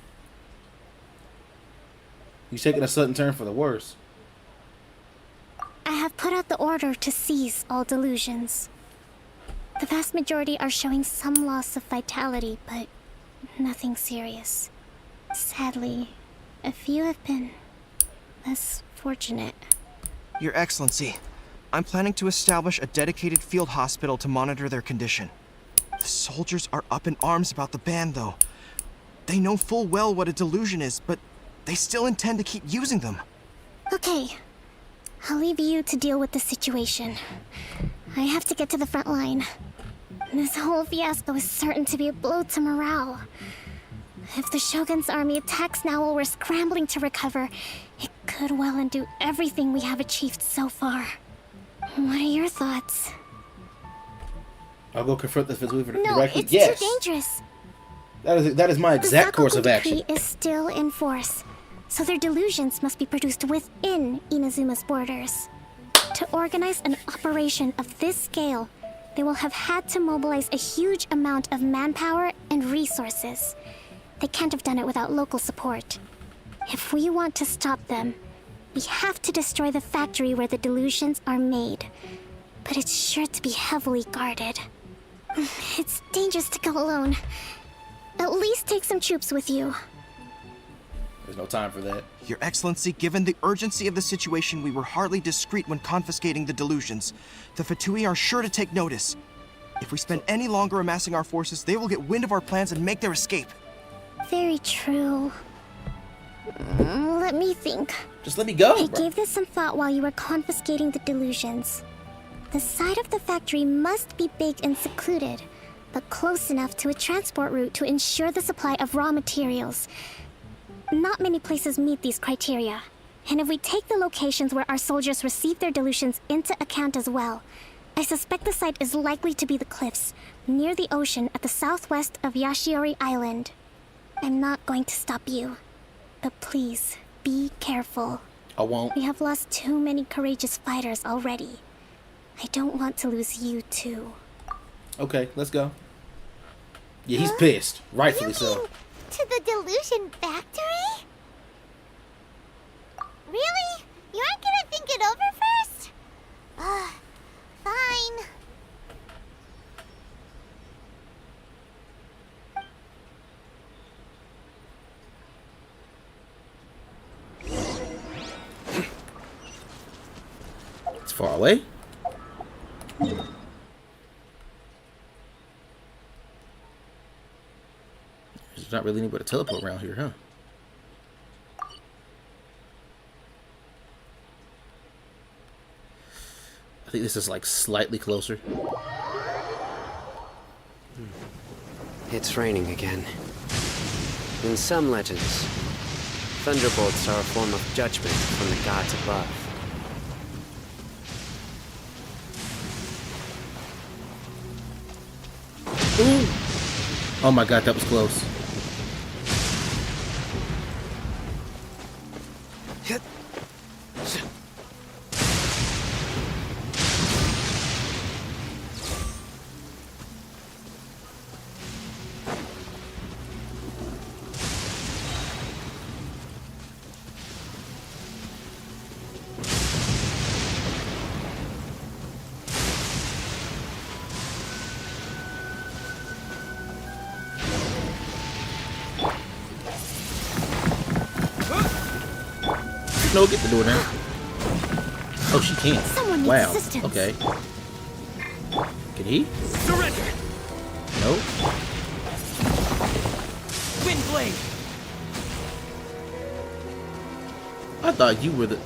He's taking a sudden turn for the worse. I have put out the order to seize all delusions. The vast majority are showing some loss of vitality, but nothing serious. Sadly, a few have been less fortunate. Your Excellency, I'm planning to establish a dedicated field hospital to monitor their condition. The soldiers are up in arms about the ban, though. They know full well what a delusion is, but they still intend to keep using them. Okay, I'll leave you to deal with the situation. I have to get to the front line. This whole fiasco is certain to be a blow to morale. If the Shogun's army attacks now while we're scrambling to recover, it could well undo everything we have achieved so far. What are your thoughts? I'll go confront this with No, directly. it's Yes. too dangerous. That is my exact course of The action. decree is still in force, so their delusions must be produced within Inazuma's borders. To organize an operation of this scale, they will have had to mobilize a huge amount of manpower and resources. They can't have done it without local support. If we want to stop them, we have to destroy the factory where the delusions are made. But it's sure to be heavily guarded. It's dangerous to go alone. At least take some troops with you. There's no time for that. Your Excellency, given the urgency of the situation, we were hardly discreet when confiscating the delusions. The Fatui are sure to take notice. If we spend any longer amassing our forces, they will get wind of our plans and make their escape. Very true. Let me think. Just let me go. I bro. gave this some thought while you were confiscating the delusions. The side of the factory must be big and secluded, but close enough to a transport route to ensure the supply of raw materials. Not many places meet these criteria. And if we take the locations where our soldiers receive their delusions into account as well, I suspect the site is likely to be the cliffs, near the ocean at the southwest of Yashiori Island. I'm not going to stop you, but please, be careful. I won't. We have lost too many courageous fighters already. I don't want to lose you too. Okay, let's go. Yeah, he's pissed. Rightfully You so. mean to the delusion factory? Really? You aren't gonna think it over first? Fine. It's far away. There's not really anywhere to teleport around here, huh? I think this is like slightly closer. It's raining again. In some legends, thunderbolts are a form of judgment from the gods above. Ooh. Oh my god, that was close. No, get the door now. Oh, she can't. Someone needs Wow. assistance. Okay. Can he? Surrender! No. Windblade! I thought you were the.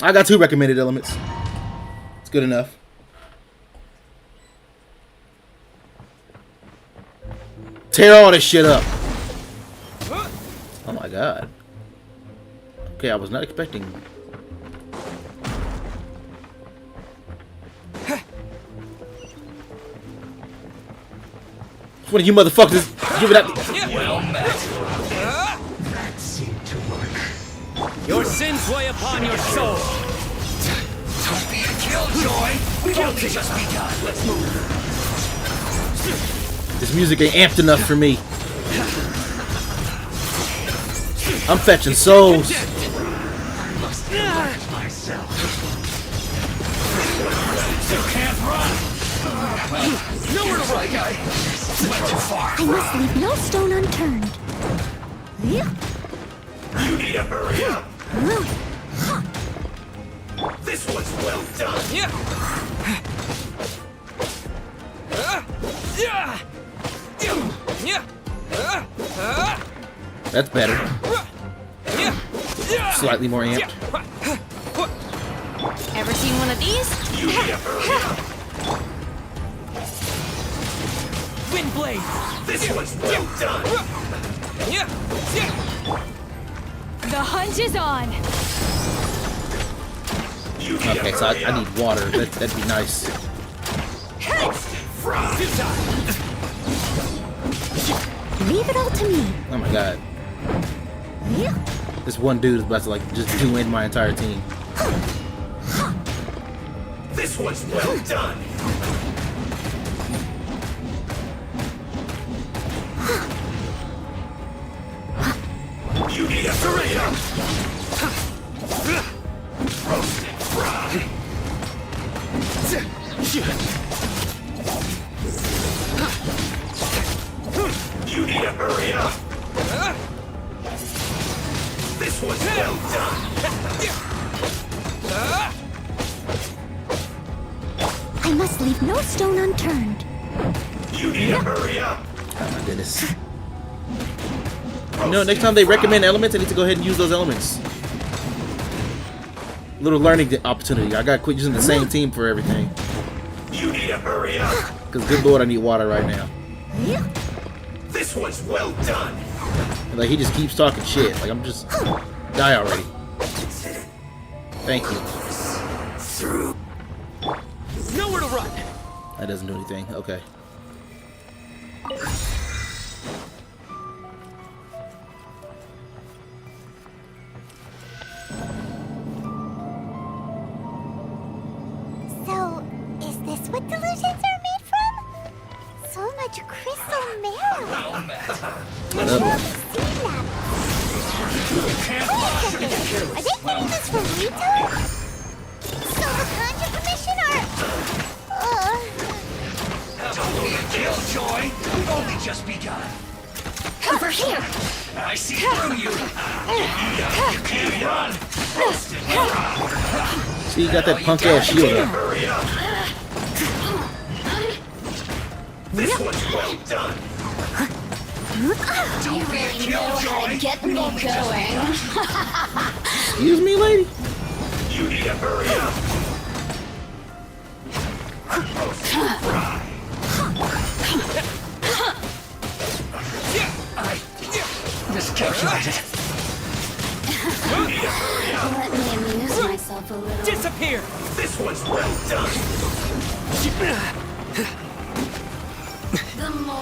I got 2 recommended elements. It's good enough. Tear all this shit up. Oh my god. Okay, I was not expecting. It's one of you motherfuckers. Give it up. Your sins weigh upon your soul! Don't be a killjoy! Kill can just be done. Let's move. This music ain't amped enough for me. I'm fetching souls. I must collect myself. You can't run! Nowhere to run! Went too far. I must leave no stone unturned. You need to hurry up. This one's well done. That's better. Slightly more amped. Ever seen one of these? You need to hurry up. Wind blade. This one's well done. The hunt is on. You need Okay, to so hurry I up. need water. That'd be nice. Leave it all to me. Oh my god. This one dude is about to like just do in my entire team. This one's well done. You need to hurry up. Roast and fry. You need to hurry up. This one's well done. I must leave no stone unturned. You need to hurry up. Oh my goodness. You know, next time they recommend elements, I need to go ahead and use those elements. Little learning opportunity. I gotta quit using the same team for everything. You need to hurry up. Cause good lord, I need water right now. This one's well done. Like he just keeps talking shit. Like I'm just die already. Thank you. Through. Nowhere to run. That doesn't do anything. Okay. So, is this what delusions are made from? So much crystal marrow. What up? Are they getting this from Rito? So the Conjure Commission are... Don't be a killjoy. We've only just begun. Over here. I see through you. You can't run. Roast and fry. See, you got that punk ass shield up. Hurry up. This one's well done. Don't be a killjoy. Get me going. Excuse me, lady. You need to hurry up. Roast and fry. I miscalculated. You need to hurry up. Let me amuse myself a little. Disappear. This one's well done.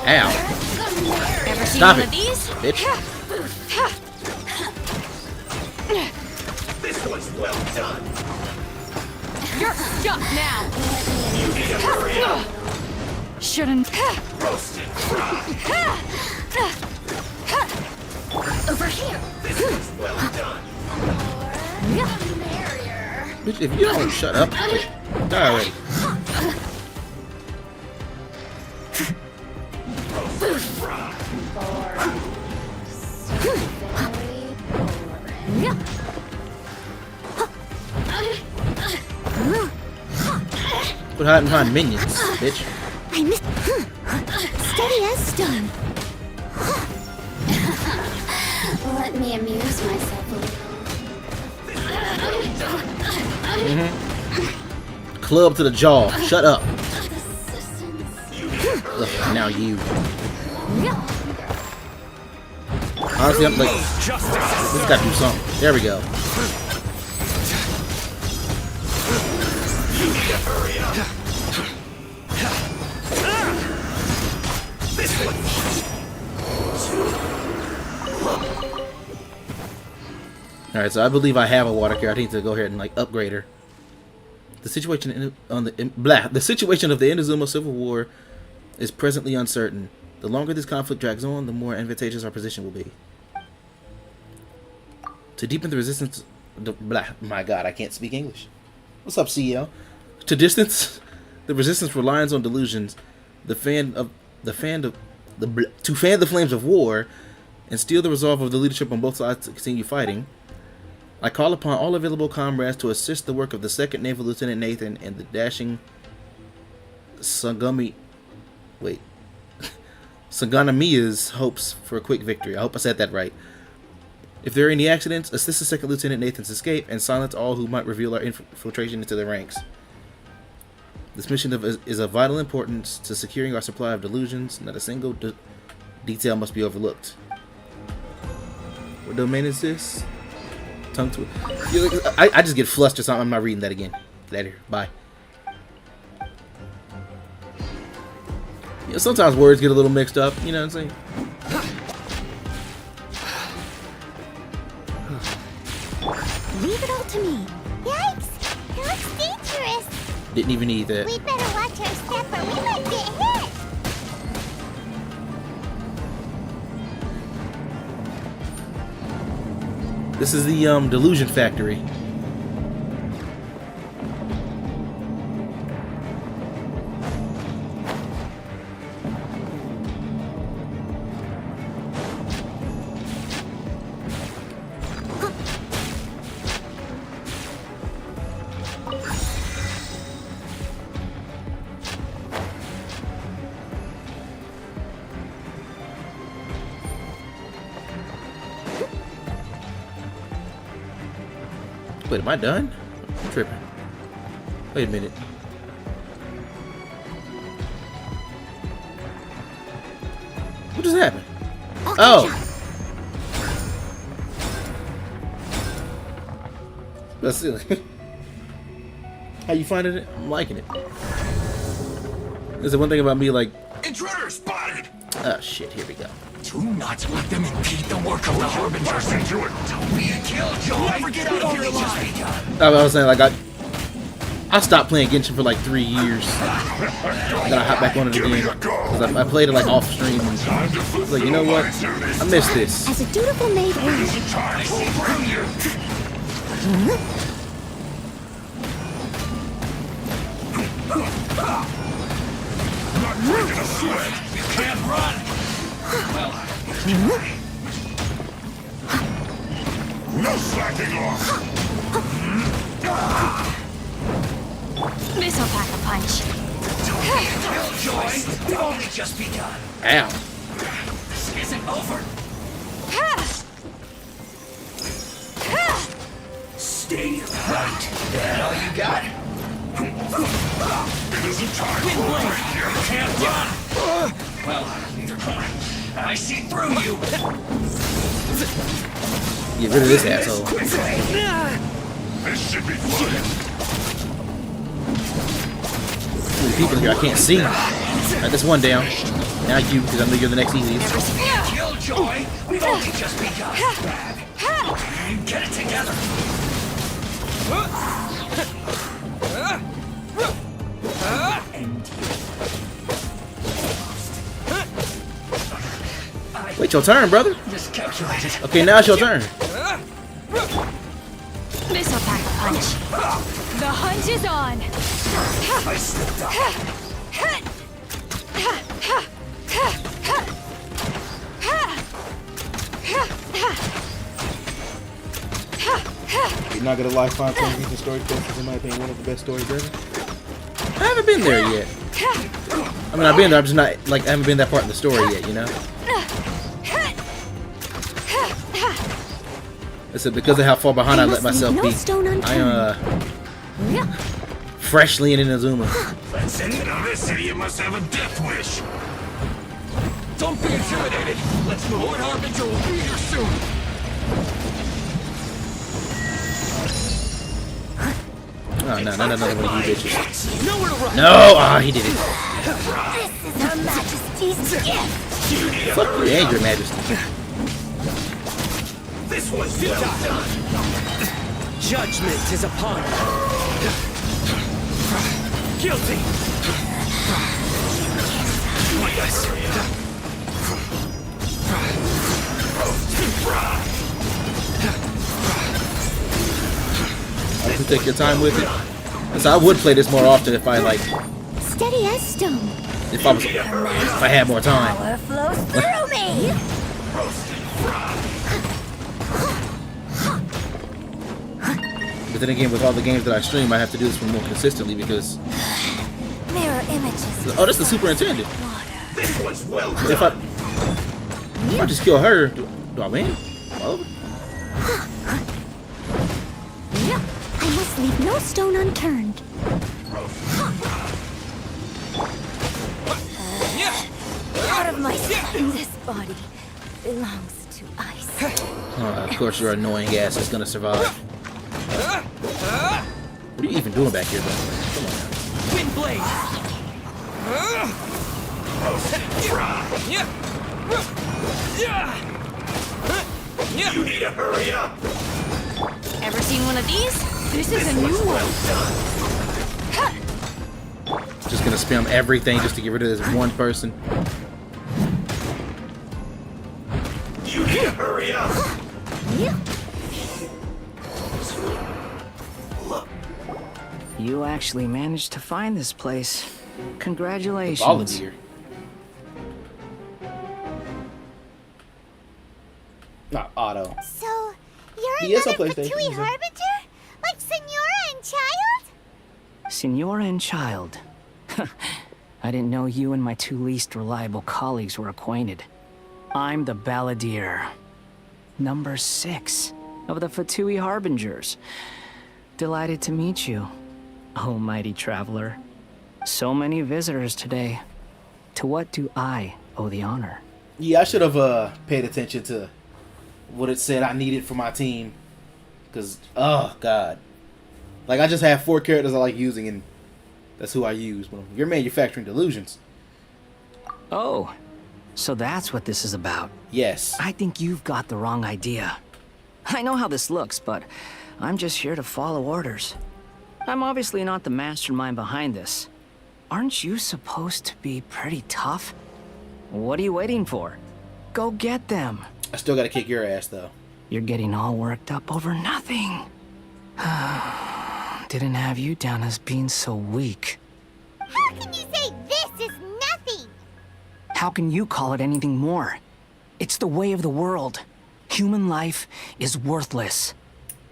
Ow. Ever seen Stop one it, of these? bitch. This one's well done. You're stuck now. You need to hurry up. Shouldn't. Roast and fry. Over here. This one's well done. Bitch, if you don't shut up, die already. Roast and fry. Quit hiding behind minions, bitch. I missed. Steady as stone. Let me amuse myself a little. Club to the jaw. Shut up. Ugh, now you. Honestly, I'm like, this gotta do something. There we go. You need to hurry up. This one. All right, so I believe I have a water carrier. I need to go ahead and like upgrade her. The situation the situation of the Inazuma Civil War is presently uncertain. The longer this conflict drags on, the more advantageous our position will be. To deepen the resistance, my God, I can't speak English. What's up, CEO? To distance the resistance reliance on delusions, to fan the flames of war, and steal the resolve of the leadership on both sides to continue fighting. I call upon all available comrades to assist the work of the 2nd Naval Lieutenant Nathan and the dashing Sanganamiya's hopes for a quick victory. I hope I said that right. If there are any accidents, assist the 2nd Lieutenant Nathan's escape and silence all who might reveal our infiltration into the ranks. This mission is of vital importance to securing our supply of delusions. Not a single detail must be overlooked. What domain is this? Tongue to I just get flustered, so I'm not reading that again. Later. Bye. You know, sometimes words get a little mixed up, you know what I'm saying? Leave it all to me. Yikes! It looks dangerous. Didn't even need that. We'd better watch our step or we might get hit. This is the delusion factory. Wait, am I done? I'm tripping. Wait a minute. What just happened? Oh! That's silly. How you finding it? I'm liking it. There's the one thing about me, like... Intruder spotted! Oh shit, here we go. Do not let them impede the work of the Harbingers. Don't be a killjoy! Never get out of here alive! I was saying, like, I stopped playing Genshin for like 3 years. Then I hop back on it again. Because I played it like off stream. And I was like, you know what? I missed this. As a dutiful maid would. You can't run! Well, no slacking off! This'll pack a punch. Don't be a killjoy! We've only just begun. Ow. This isn't over. Stay right. That all you got? It isn't time for over here. You can't run! Well, neither can I. I see through you! Get rid of this asshole. This should be fun. Too many people in here I can't see. Alright, this one down. Now you, because I know you're the next easiest. Killjoy! We've only just begun. Get it together. Wait your turn, brother. Miscalculated. Okay, now it's your turn. This'll pack a punch. The hunt is on. I slipped up. You're not gonna lie, Final Fantasy story quest is, in my opinion, one of the best stories ever. I haven't been there yet. I mean, I've been there. I'm just not like I haven't been that part in the story yet. You know. I said because of how far behind I let myself be. I freshly in Inazuma. That's it. Now this idiot must have a death wish. Don't be intimidated. Let's move. Lord Harbinger will be here soon. Oh no, not another one of you bitches. Nowhere to run. No, he did it. This is Her Majesty's gift. Fuck you and your Majesty. This one's well done. Judgment is upon you. Guilty. Yes. I have to take your time with it. So I would play this more often if I like. Steady as stone. If I had more time. Power flows through me. But then again, with all the games that I stream, I have to do this one more consistently because. Mirror images. Oh, that's the superintendent. This was well done. If I just kill her, do I win? Well, I must leave no stone unturned. Out of my sight. This body belongs to ice. of course, your annoying ass is gonna survive. What are you even doing back here, bro? Come on now. Wind blade. You need to hurry up. Ever seen one of these? This is a new one. Just gonna spam everything just to get rid of this one person. You need to hurry up. You actually managed to find this place. Congratulations. Volunteer. Not Otto. So, you're He is on another PlayStation, Fatui he's a- Harbinger? Like Senora and Child? Senora and Child. I didn't know you and my two least reliable colleagues were acquainted. I'm the Balladeer. Number 6 of the Fatui Harbingers. Delighted to meet you, oh mighty traveler. So many visitors today. To what do I owe the honor? Yeah, I should have paid attention to what it said I needed for my team. Cause oh god, like I just have 4 characters I like using, and that's who I use. But you're manufacturing delusions. Oh, so that's what this is about. Yes. I think you've got the wrong idea. I know how this looks, but I'm just here to follow orders. I'm obviously not the mastermind behind this. Aren't you supposed to be pretty tough? What are you waiting for? Go get them. I still gotta kick your ass though. You're getting all worked up over nothing. Didn't have you down as being so weak. How can you say this is nothing? How can you call it anything more? It's the way of the world. Human life is worthless.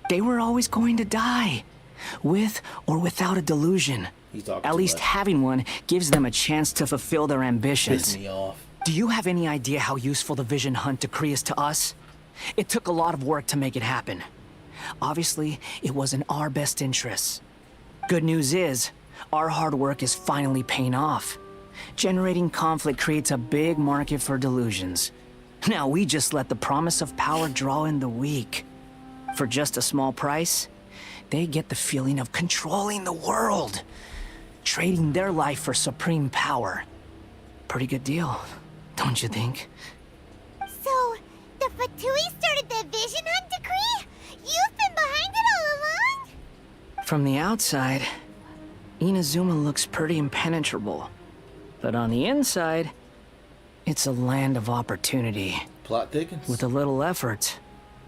They were always going to die, with or without a delusion. He's talking At too least much. having one gives them a chance to fulfill their ambitions. Piss me off. Do you have any idea how useful the Vision Hunt decree is to us? It took a lot of work to make it happen. Obviously, it was in our best interests. Good news is, our hard work is finally paying off. Generating conflict creates a big market for delusions. Now we just let the promise of power draw in the weak. For just a small price, they get the feeling of controlling the world. Trading their life for supreme power. Pretty good deal, don't you think? So, the Fatui started the Vision Hunt decree? You've been behind it all along? From the outside, Inazuma looks pretty impenetrable. But on the inside, it's a land of opportunity. Plot thickens. With a little effort,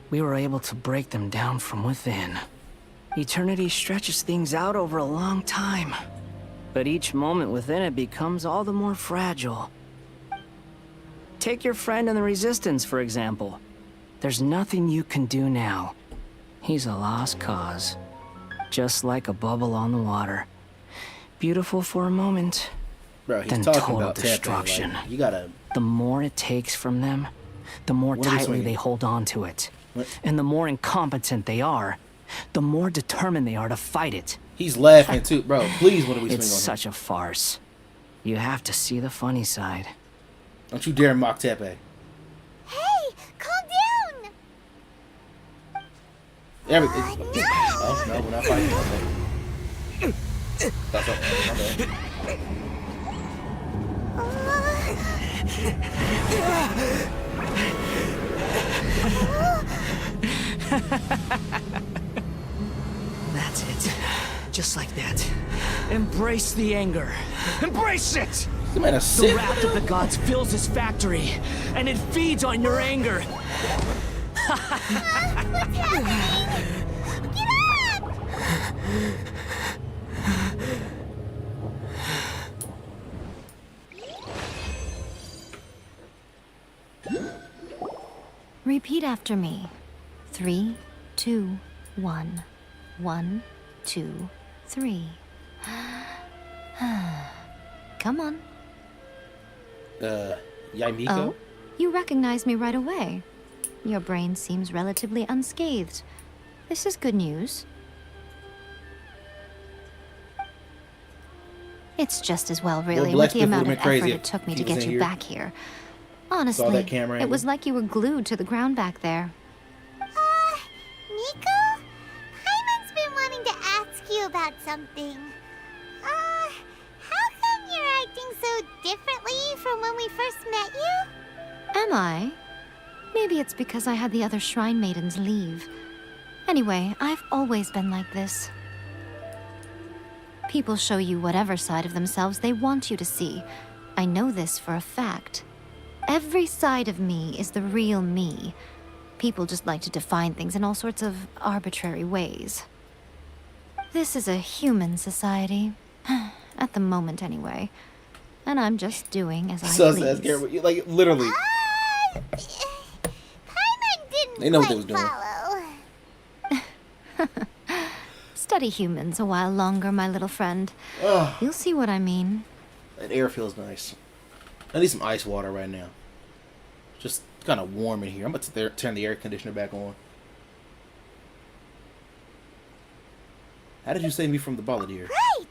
we were able to break them down from within. Eternity stretches things out over a long time. But each moment within it becomes all the more fragile. Take your friend in the Resistance, for example. There's nothing you can do now. He's a lost cause. Just like a bubble on the water. Beautiful for a moment, Bro, he's then talking total about destruction. Like, you gotta. The more it takes from them, the more What are we tightly swinging? they hold on to it. What? And the more incompetent they are, the more determined they are to fight it. He's laughing too, bro. Please, what are we swinging It's on? such a farce. You have to see the funny side. Don't you dare mock Tepe. Hey, calm down! Everything. No! Oh no, we're not fighting. Okay. That's all. My bad. That's it. Just like that. Embrace the anger. Embrace it! You man a The sick. wrath of the gods fills his factory, and it feeds on your anger. What's happening? Get up! Repeat after me. 3, 2, 1. 1, 2, 3. Come on. Yaimiko? Oh, you recognize me right away. Your brain seems relatively unscathed. This is good news. It's just as well, really, with the amount of effort it took me to get you back here. Honestly, it was like you were glued to the ground back there. Nico? Paimon's been wanting to ask you about something. How come you're acting so differently from when we first met you? Am I? Maybe it's because I had the other Shrine Maidens leave. Anyway, I've always been like this. People show you whatever side of themselves they want you to see. I know this for a fact. Every side of me is the real me. People just like to define things in all sorts of arbitrary ways. This is a human society. At the moment, anyway. And I'm just doing as I please. Like, literally. Paimon didn't They know what they was doing. Study humans a while longer, my little friend. You'll see what I mean. That air feels nice. I need some ice water right now. Just kind of warm in here. I'm about to turn the air conditioner back on. How did you save me from the balladeer? Right!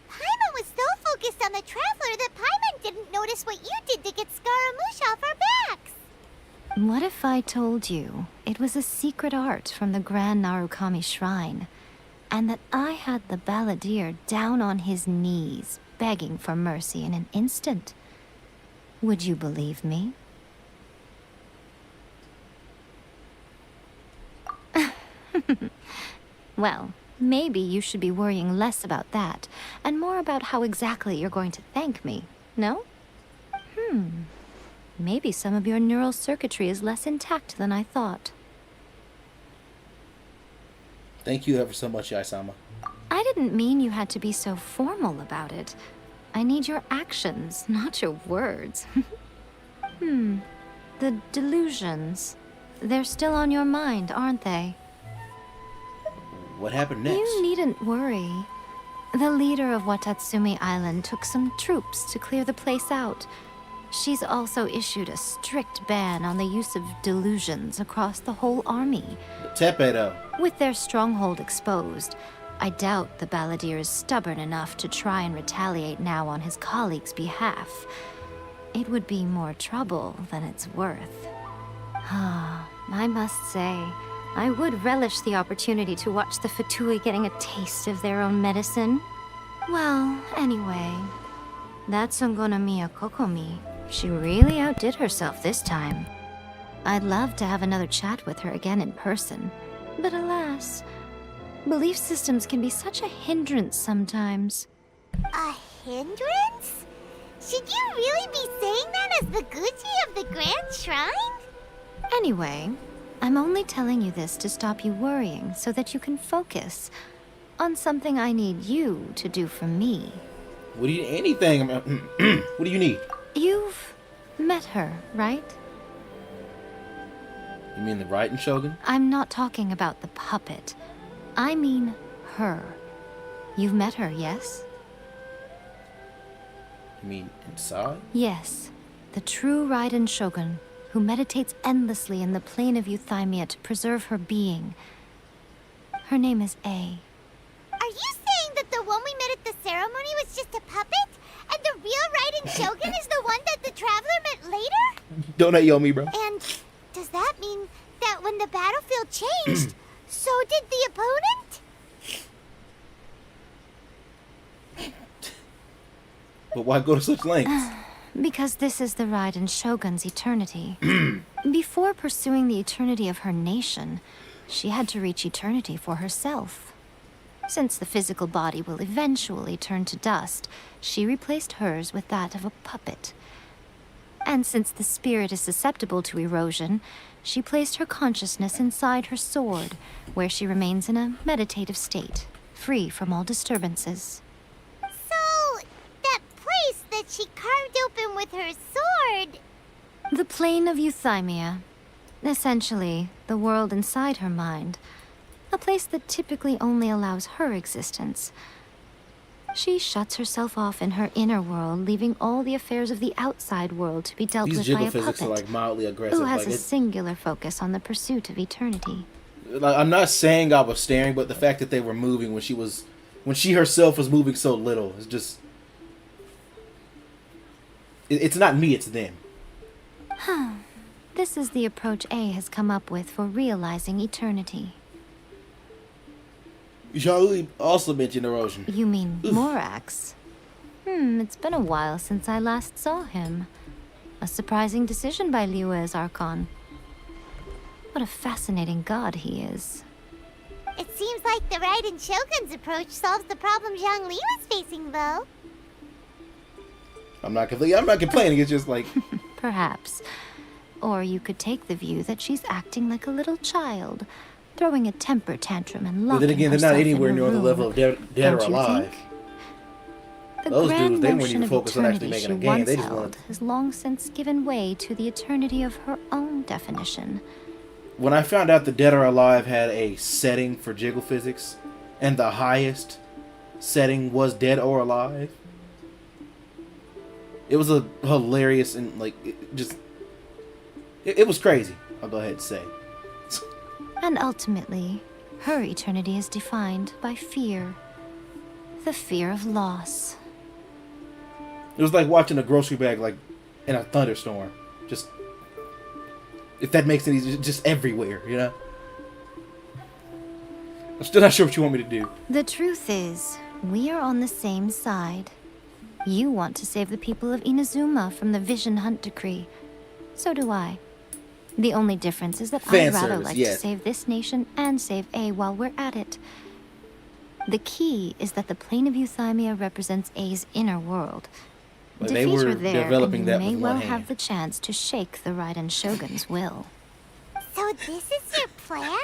Paimon was so focused on the Traveler that Paimon didn't notice what you did to get Scaramouche off our backs. What if I told you it was a secret art from the Grand Narukami Shrine, and that I had the balladeer down on his knees, begging for mercy in an instant? Would you believe me? Well, maybe you should be worrying less about that, and more about how exactly you're going to thank me, no? Maybe some of your neural circuitry is less intact than I thought. Thank you ever so much, Yaisama. I didn't mean you had to be so formal about it. I need your actions, not your words. The delusions. They're still on your mind, aren't they? What happened next? You needn't worry. The leader of Watatsumi Island took some troops to clear the place out. She's also issued a strict ban on the use of delusions across the whole army. Tepe, though. With their stronghold exposed, I doubt the balladeer is stubborn enough to try and retaliate now on his colleagues' behalf. It would be more trouble than it's worth. I must say, I would relish the opportunity to watch the Fatui getting a taste of their own medicine. Well, anyway, that Songonamiya Kokomi, she really outdid herself this time. I'd love to have another chat with her again in person, but alas, belief systems can be such a hindrance sometimes. A hindrance? Should you really be saying that as the Gucci of the Grand Shrine? Anyway, I'm only telling you this to stop you worrying so that you can focus on something I need you to do for me. What do you anything? What do you need? You've met her, right? You mean the Raiden Shogun? I'm not talking about the puppet. I mean her. You've met her, yes? You mean inside? Yes. The true Raiden Shogun, who meditates endlessly in the plane of Euthymia to preserve her being. Her name is A. Are you saying that the one we met at the ceremony was just a puppet? And the real Raiden Shogun is the one that the Traveler met later? Don't hate on me, bro. And does that mean that when the battlefield changed, so did the opponent? But why go to such lengths? Because this is the Raiden Shogun's eternity. Before pursuing the eternity of her nation, she had to reach eternity for herself. Since the physical body will eventually turn to dust, she replaced hers with that of a puppet. And since the spirit is susceptible to erosion, she placed her consciousness inside her sword, where she remains in a meditative state, free from all disturbances. So, that place that she carved open with her sword... The plane of Euthymia. Essentially, the world inside her mind. A place that typically only allows her existence. She shuts herself off in her inner world, leaving all the affairs of the outside world to be dealt These with by jiggle a physics are puppet like mildly aggressive. who has Like a singular focus on the pursuit of eternity. like, I'm not saying I was staring, but the fact that they were moving when she herself was moving so little, is just. It's not me, it's them. This is the approach A has come up with for realizing eternity. Jean-Louis also mentioned erosion. You mean Morax? It's been a while since I last saw him. A surprising decision by Liyue's Archon. What a fascinating god he is. It seems like the Raiden Shogun's approach solves the problem Zhongli was facing, though. I'm not complaining, it's just like... Perhaps. Or you could take the view that she's acting like a little child, throwing a temper tantrum and But locking then again, they're not herself in anywhere her near the room. level of dead or Don't you alive. think? The Those grand dudes, they weren't notion even of focused on actually eternity making she a game. They once just held wanted... has long since given way to the eternity of her own definition. When I found out the Dead or Alive had a setting for jiggle physics, and the highest setting was Dead or Alive, it was a hilarious and like it was crazy. I'll go ahead and say. And ultimately, her eternity is defined by fear. The fear of loss. It was like watching a grocery bag like in a thunderstorm. Just if that makes any just everywhere, you know? I'm still not sure what you want me to do. The truth is, we are on the same side. You want to save the people of Inazuma from the Vision Hunt decree. So do I. The only difference is that I'd rather like to save this nation and save A while we're at it. The key is that the plane of Euthymia represents A's inner world. But Defeat they were her there, developing and you that may with well one have hand. the chance to shake the Raiden Shogun's will. So this is your plan?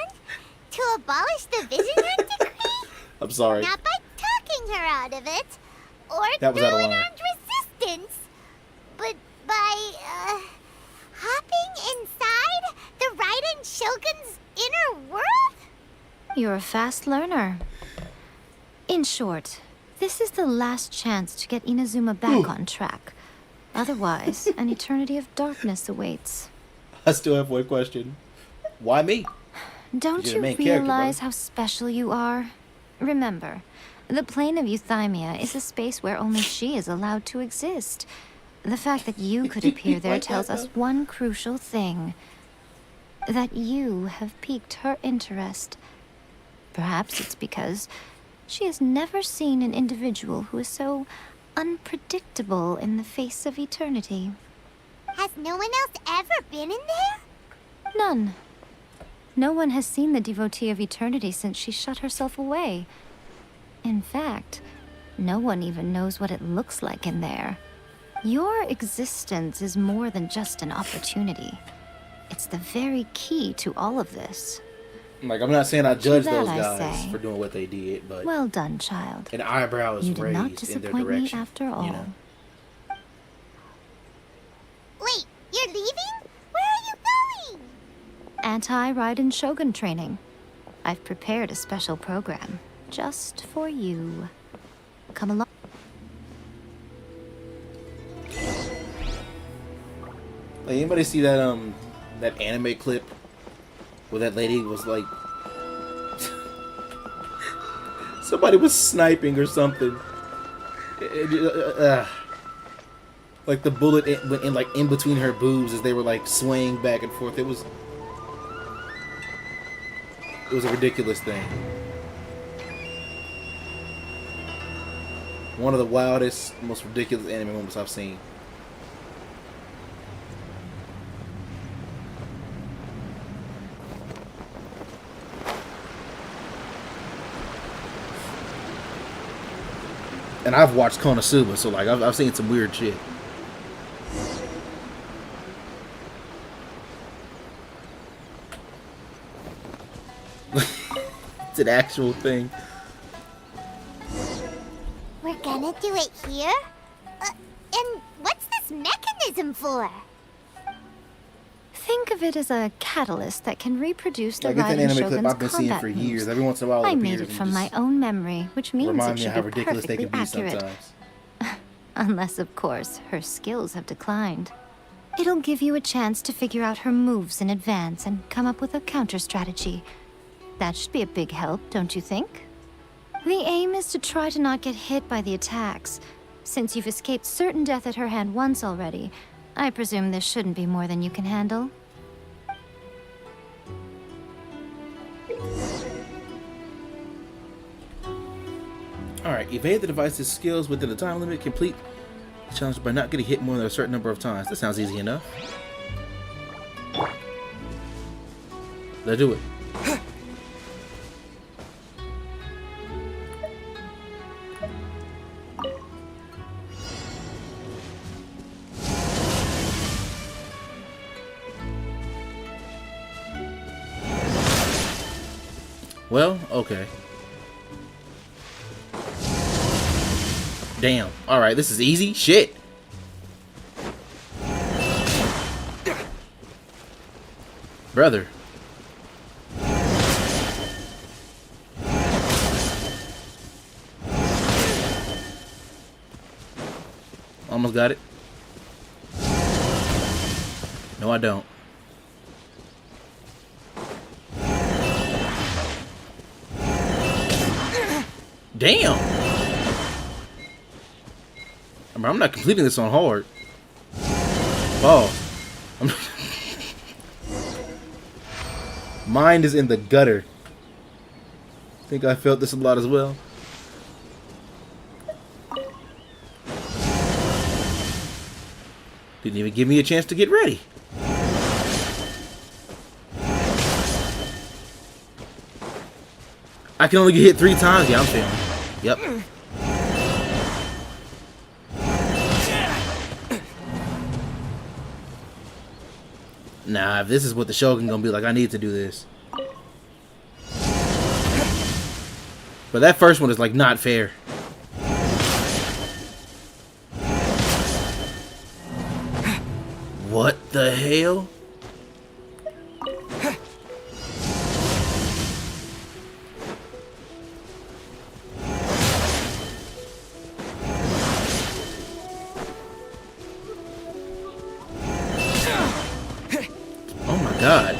To abolish the Vision Hunt decree? I'm sorry. Not by talking her out of it, or That was through out of an line. armed resistance, but by, hopping inside the Raiden Shogun's inner world? You're a fast learner. In short, this is the last chance to get Inazuma back on track. Otherwise, an eternity of darkness awaits. I still have one question. Why me? Don't You're the you main character, realize brother. how special you are? Remember, the plane of Euthymia is a space where only she is allowed to exist. The fact that you could appear there Like tells that, us one crucial thing. That you have piqued her interest. Perhaps it's because she has never seen an individual who is so unpredictable in the face of eternity. Has no one else ever been in there? None. No one has seen the devotee of eternity since she shut herself away. In fact, no one even knows what it looks like in there. Your existence is more than just an opportunity. It's the very key to all of this. Like, I'm not saying I judge that those I guys say. for doing what they did, but Well done, child. an eyebrow is You did raised not in their disappoint me direction. after all. You know? Wait, you're leaving? Where are you going? Anti-Raiden Shogun training. I've prepared a special program just for you. Come along. Like, anybody see that that anime clip where that lady was like somebody was sniping or something? Like the bullet went in like in between her boobs as they were like swaying back and forth. It was a ridiculous thing. One of the wildest, most ridiculous anime moments I've seen. And I've watched Konosuba, so like I've seen some weird shit. It's an actual thing. We're gonna do it here? And what's this mechanism for? Think of it as a catalyst that can reproduce the Like, it's an Raiden anime clip Shogun's I've been seeing combat for moves. years. Every once in a while, it I made appears it and from my just own memory, which means remind it me of should how be ridiculous they perfectly can be accurate. sometimes. Unless, of course, her skills have declined. It'll give you a chance to figure out her moves in advance and come up with a counter strategy. That should be a big help, don't you think? The aim is to try to not get hit by the attacks. Since you've escaped certain death at her hand once already, I presume this shouldn't be more than you can handle. Alright, evade the device's skills within the time limit. Complete the challenge by not getting hit more than a certain number of times. That sounds easy enough. Let's do it. Well, okay. Damn. Alright, this is easy? Shit. Brother. Almost got it. No, I don't. Damn. I'm not completing this on hard. Oh. Mind is in the gutter. I think I felt this a lot as well. Didn't even give me a chance to get ready. I can only get hit 3 times. Yeah, I'm failing. Yep. Nah, if this is what the Shogun gonna be like, I need to do this. But that first one is like not fair. What the hell? Oh my god.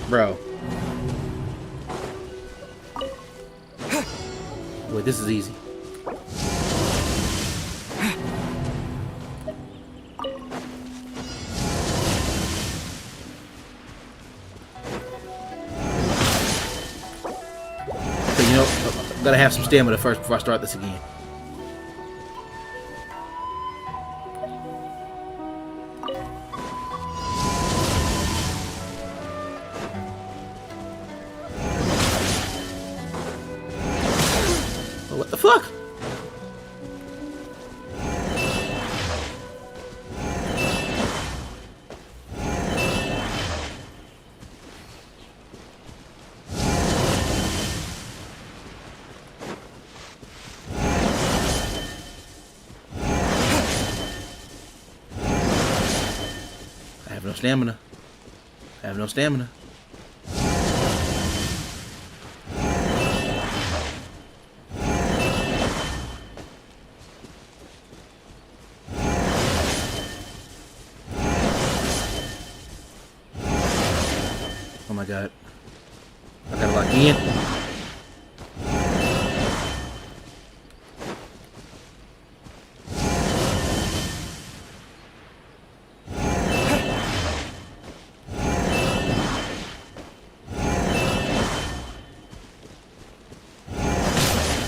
Bro. Wait, this is easy. Okay, you know, I gotta have some stamina first before I start this again. What the fuck? I have no stamina. I have no stamina. Oh my god. I gotta lock in.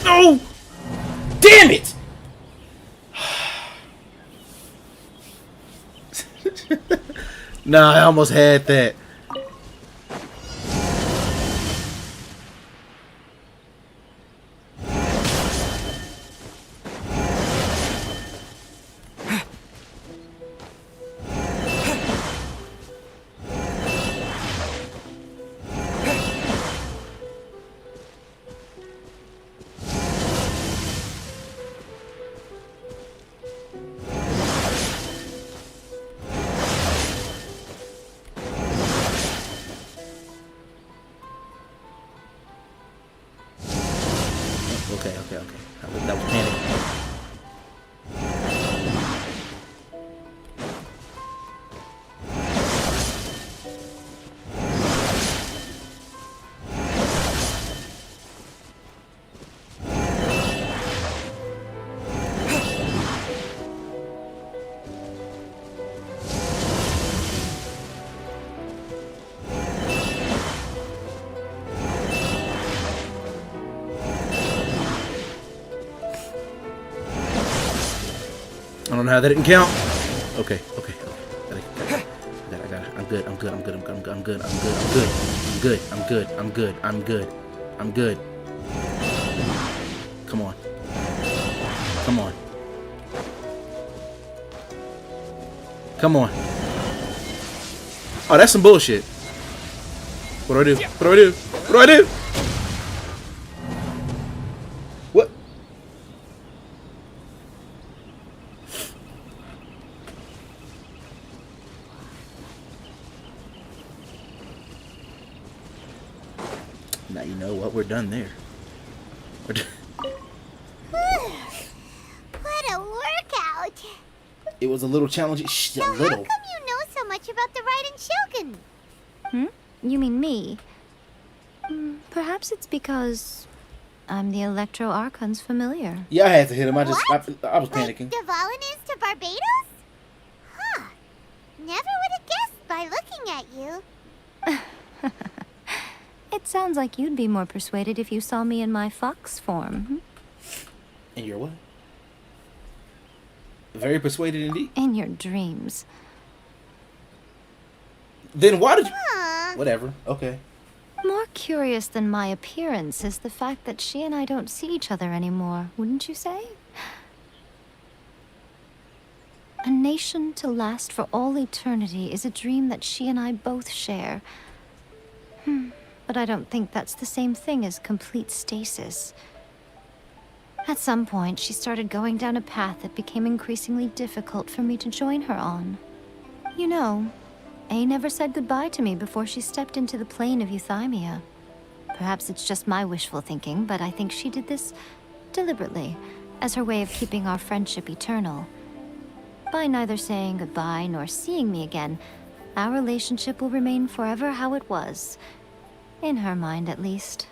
No! Damn it! Nah, I almost had that. Okay. That was panic. I don't know how that didn't count. Okay. I got it. I'm good. Come on. Oh, that's some bullshit. What do I do? What? Now you know what, we're done there. What a workout! It was a little challenging. So how come you know so much about the Raiden Shogun? You mean me? Perhaps it's because I'm the Electro Archon's familiar. Yeah, I had to hit him. I was Like panicking. Dvalin is to Barbados? Huh. Never would have guessed by looking at you. It sounds like you'd be more persuaded if you saw me in my fox form. And you're what? Very persuaded indeed. In your dreams. Then why did you... Huh. Whatever. Okay. More curious than my appearance is the fact that she and I don't see each other anymore, wouldn't you say? A nation to last for all eternity is a dream that she and I both share. But I don't think that's the same thing as complete stasis. At some point, she started going down a path that became increasingly difficult for me to join her on. You know, A never said goodbye to me before she stepped into the plane of Euthymia. Perhaps it's just my wishful thinking, but I think she did this deliberately, as her way of keeping our friendship eternal. By neither saying goodbye nor seeing me again, our relationship will remain forever how it was. In her mind, at least.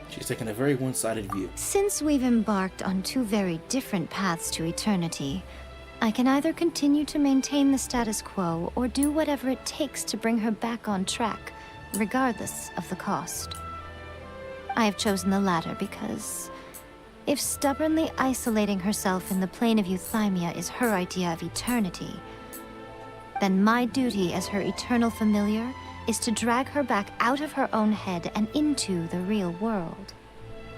She's taken a very one-sided view. Since we've embarked on two very different paths to eternity, I can either continue to maintain the status quo or do whatever it takes to bring her back on track, regardless of the cost. I have chosen the latter because if stubbornly isolating herself in the plane of Euthymia is her idea of eternity, then my duty as her eternal familiar is to drag her back out of her own head and into the real world.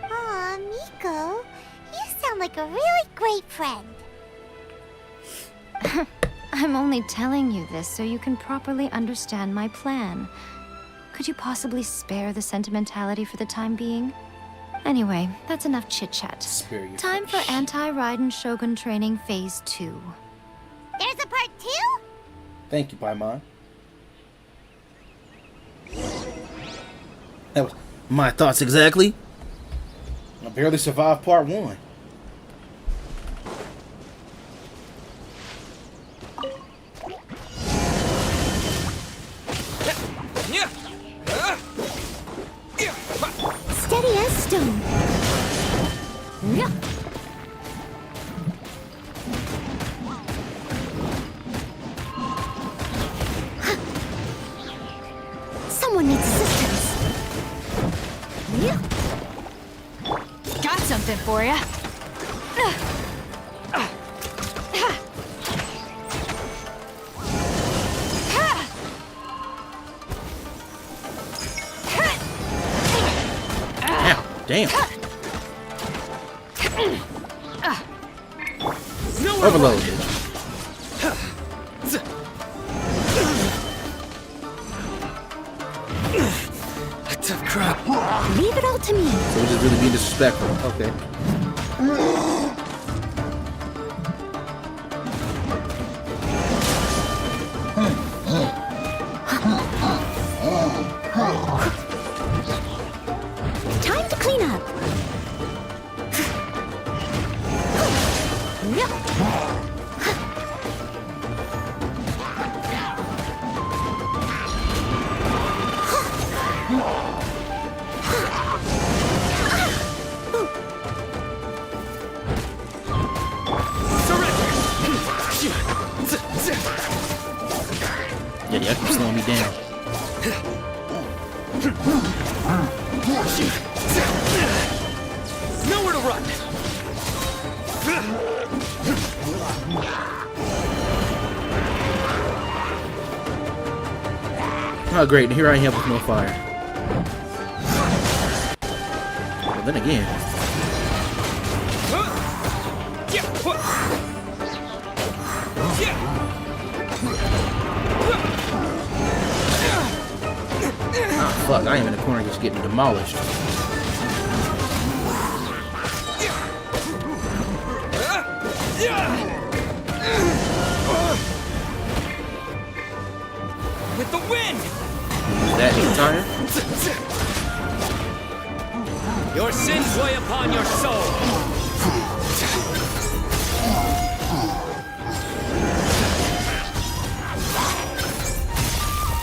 Aw, Miko, you sound like a really great friend. I'm only telling you this so you can properly understand my plan. Could you possibly spare the sentimentality for the time being? Anyway, that's enough chit-chat. Spare your Time for Anti-Raiden Shogun Training Phase 2. There's a part 2? Thank you, Paimon. That was my thoughts exactly. I barely survived part 1. Steady as stone. Someone needs assistance. Got something for ya. Damn. Overload. Tough crap. Leave it all to me. So we're just really being disrespectful. Okay. Clean up. Yeah, y'all keep slowing me down. Nowhere to run. Oh, great. Here I am with no fire. But then again. Ah, fuck. I am in the corner just getting demolished. With the wind! That entire? Your sins weigh upon your soul.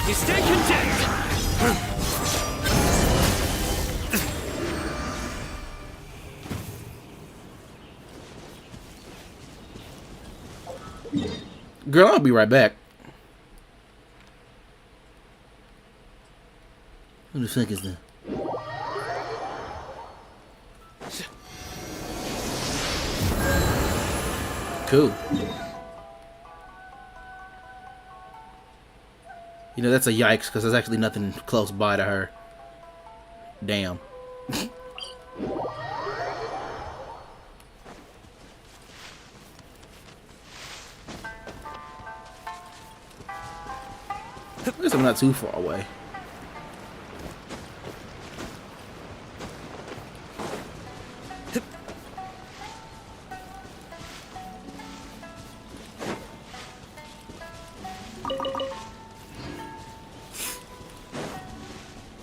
You stay content. Girl, I'll be right back. Who the fuck is that? Cool. You know, that's a yikes, because there's actually nothing close by to her. Damn. At least I'm not too far away.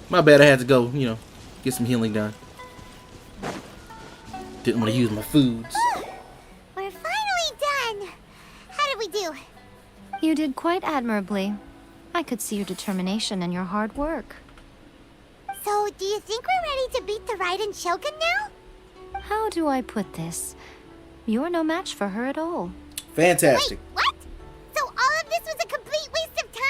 My bad, I had to go, you know, get some healing done. Didn't want to use my foods. We're finally done. How did we do? You did quite admirably. I could see your determination and your hard work. So, do you think we're ready to beat the Raiden Shogun now? How do I put this? You're no match for her at all. Fantastic. Wait, what? So all of this was a complete waste of time?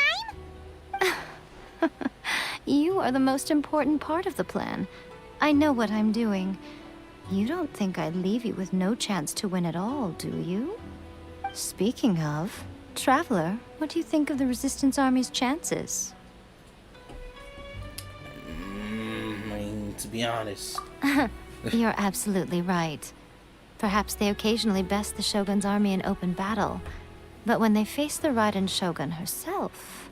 You are the most important part of the plan. I know what I'm doing. You don't think I'd leave you with no chance to win at all, do you? Speaking of, Traveler, what do you think of the Resistance Army's chances? I mean, to be honest. You're absolutely right. Perhaps they occasionally best the Shogun's army in open battle, but when they face the Raiden Shogun herself,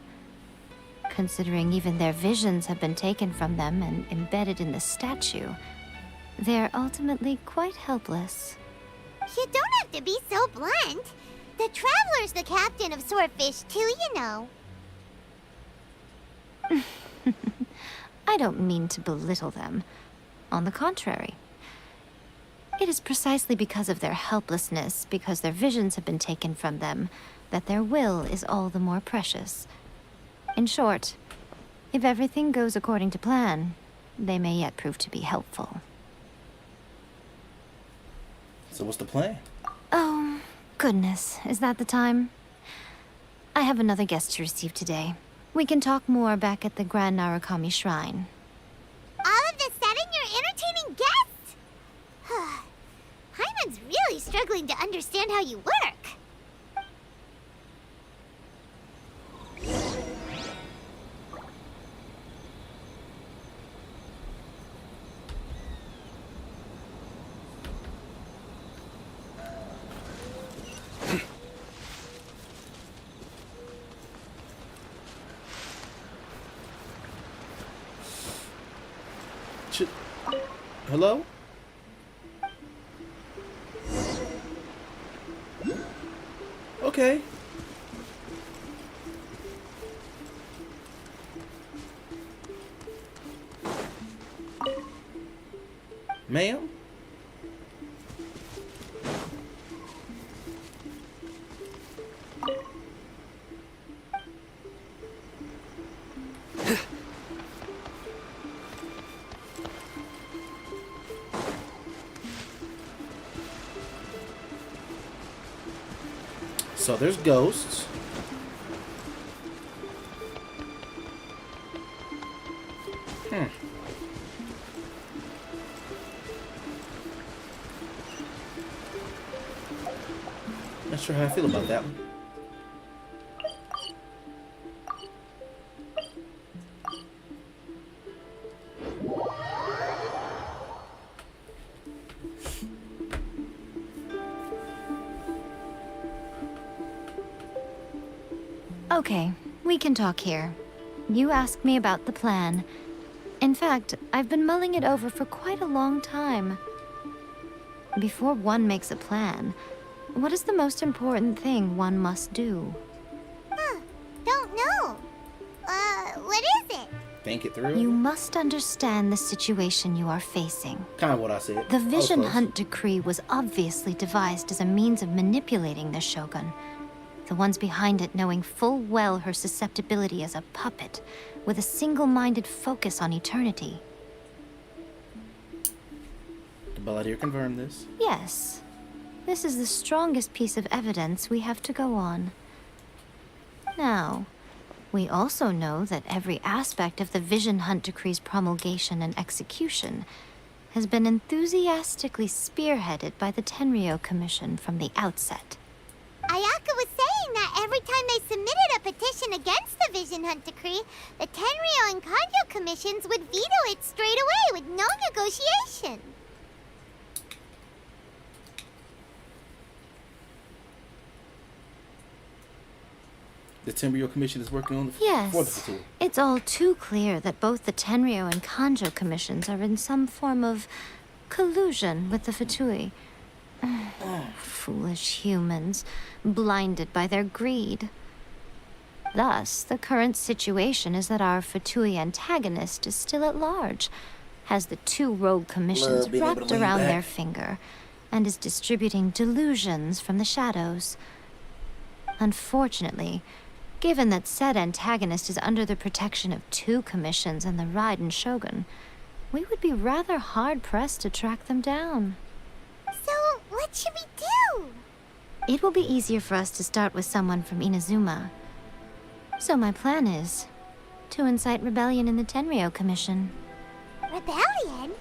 considering even their visions have been taken from them and embedded in the statue, they're ultimately quite helpless. You don't have to be so blunt. The Traveler's the captain of Swordfish too, you know. I don't mean to belittle them. On the contrary. It is precisely because of their helplessness, because their visions have been taken from them, that their will is all the more precious. In short, if everything goes according to plan, they may yet prove to be helpful. So what's the plan? Oh, goodness. Is that the time? I have another guest to receive today. We can talk more back at the Grand Narukami Shrine. All of a sudden, you're entertaining guests? Hyman's really struggling to understand how you work. Hello? Okay. Ma'am? So there's ghosts. Not sure how I feel about that one. Okay, we can talk here. You asked me about the plan. In fact, I've been mulling it over for quite a long time. Before one makes a plan, what is the most important thing one must do? Don't know. What is it? Think it through. You must understand the situation you are facing. Kind of what I said. The I was Vision close. Hunt Decree was obviously devised as a means of manipulating the Shogun. The ones behind it knowing full well her susceptibility as a puppet, with a single-minded focus on eternity. The Balladeer confirmed this. Yes. This is the strongest piece of evidence we have to go on. Now, we also know that every aspect of the Vision Hunt Decree's promulgation and execution has been enthusiastically spearheaded by the Tenryou Commission from the outset. Ayaka was saying that every time they submitted a petition against the Vision Hunt Decree, the Tenryou and Kanjo commissions would veto it straight away with no negotiation. The Tenryou Commission is working on the for the Yes, Fatui. it's all too clear that both the Tenryou and Kanjo commissions are in some form of collusion with the Fatui. Foolish humans, blinded by their greed. Thus, the current situation is that our Fatui antagonist is still at large, has the two rogue commissions Love being able to wrapped lean around back. their finger, and is distributing delusions from the shadows. Unfortunately, given that said antagonist is under the protection of two commissions and the Raiden Shogun, we would be rather hard-pressed to track them down. So, what should we do? It will be easier for us to start with someone from Inazuma. So my plan is to incite rebellion in the Tenryou Commission. Rebellion?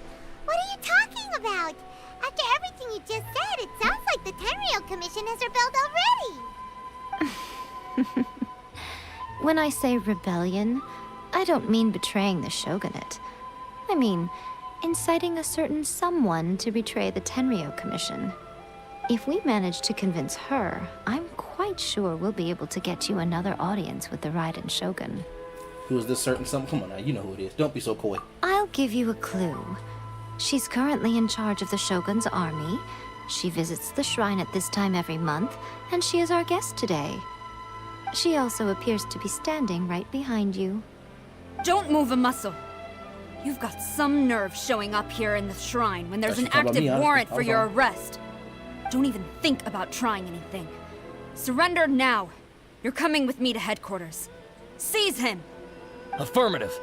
What are you talking about? After everything you just said, it sounds like the Tenryou Commission has rebelled already. When I say rebellion, I don't mean betraying the shogunate. I mean inciting a certain someone to betray the Tenryou Commission. If we manage to convince her, I'm quite sure we'll be able to get you another audience with the Raiden Shogun. Who is this certain something? Come on now, you know who it is. Don't be so coy. I'll give you a clue. She's currently in charge of the Shogun's army. She visits the shrine at this time every month, and she is our guest today. She also appears to be standing right behind you. Don't move a muscle. You've got some nerve showing up here in the shrine when there's She an talking about active me, honestly. warrant I for was your wrong. arrest. Don't even think about trying anything. Surrender now. You're coming with me to headquarters. Seize him! Affirmative.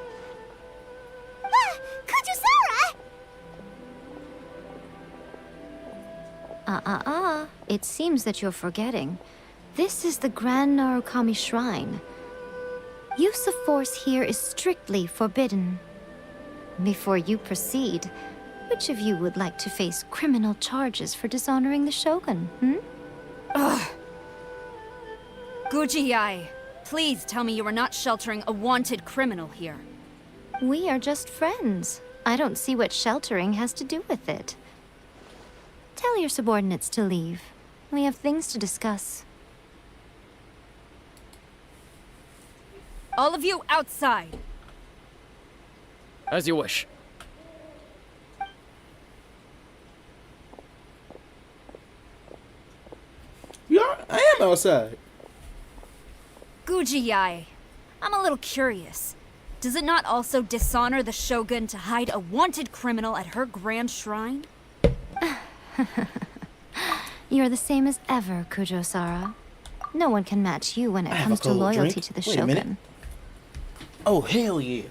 Kujusara! It seems that you're forgetting. This is the Grand Narukami Shrine. Use of force here is strictly forbidden. Before you proceed, which of you would like to face criminal charges for dishonoring the Shogun, Guji-ai, please tell me you are not sheltering a wanted criminal here. We are just friends. I don't see what sheltering has to do with it. Tell your subordinates to leave. We have things to discuss. All of you outside. As you wish. I am outside. Guji-ai, I'm a little curious. Does it not also dishonor the Shogun to hide a wanted criminal at her grand shrine? You're the same as ever, Kujo-Sara. No one can match you when it have comes a to cold loyalty drink. to the Wait a minute. Shogun. Oh, hell yeah.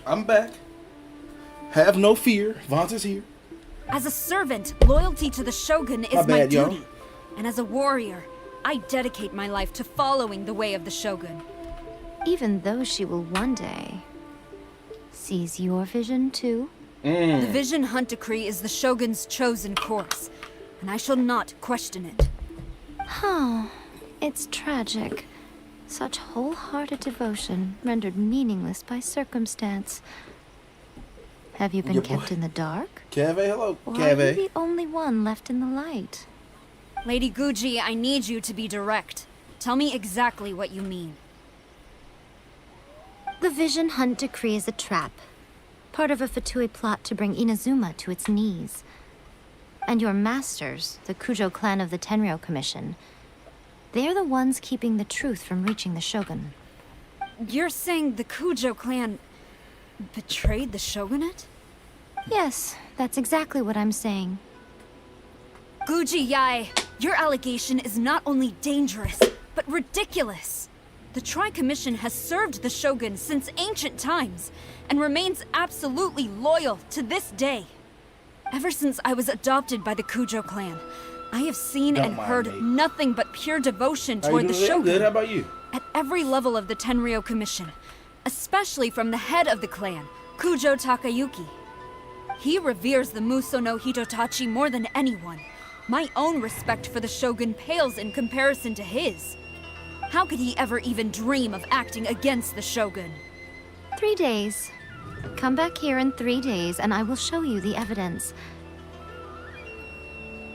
I'm back. Have no fear. Vance is here. As a servant, loyalty to the Shogun is my bad, yo. duty. And as a warrior, I dedicate my life to following the way of the Shogun. Even though she will one day seize your vision too? The Vision Hunt Decree is the Shogun's chosen course, and I shall not question it. Oh, it's tragic. Such wholehearted devotion rendered meaningless by circumstance. Have you been Your kept boy. in the dark? Cave, hello. Or are you Cave. the only one left in the light? Lady Guji, I need you to be direct. Tell me exactly what you mean. The Vision Hunt Decree is a trap. Part of a Fatui plot to bring Inazuma to its knees. And your masters, the Kujo clan of the Tenryou Commission, they're the ones keeping the truth from reaching the Shogun. You're saying the Kujo clan betrayed the Shogunate? Yes, that's exactly what I'm saying. Guji Yae, your allegation is not only dangerous, but ridiculous. The Tri-Commission has served the Shogun since ancient times, and remains absolutely loyal to this day. Ever since I was adopted by the Kujo clan, I have seen Don't and mind heard me. nothing but pure devotion How you toward the doing? Shogun. Good. How about you? At every level of the Tenryou Commission, especially from the head of the clan, Kujo Takayuki. He reveres the Muso no Hitotachi more than anyone. My own respect for the Shogun pales in comparison to his. How could he ever even dream of acting against the Shogun? 3 days. Come back here in 3 days and I will show you the evidence.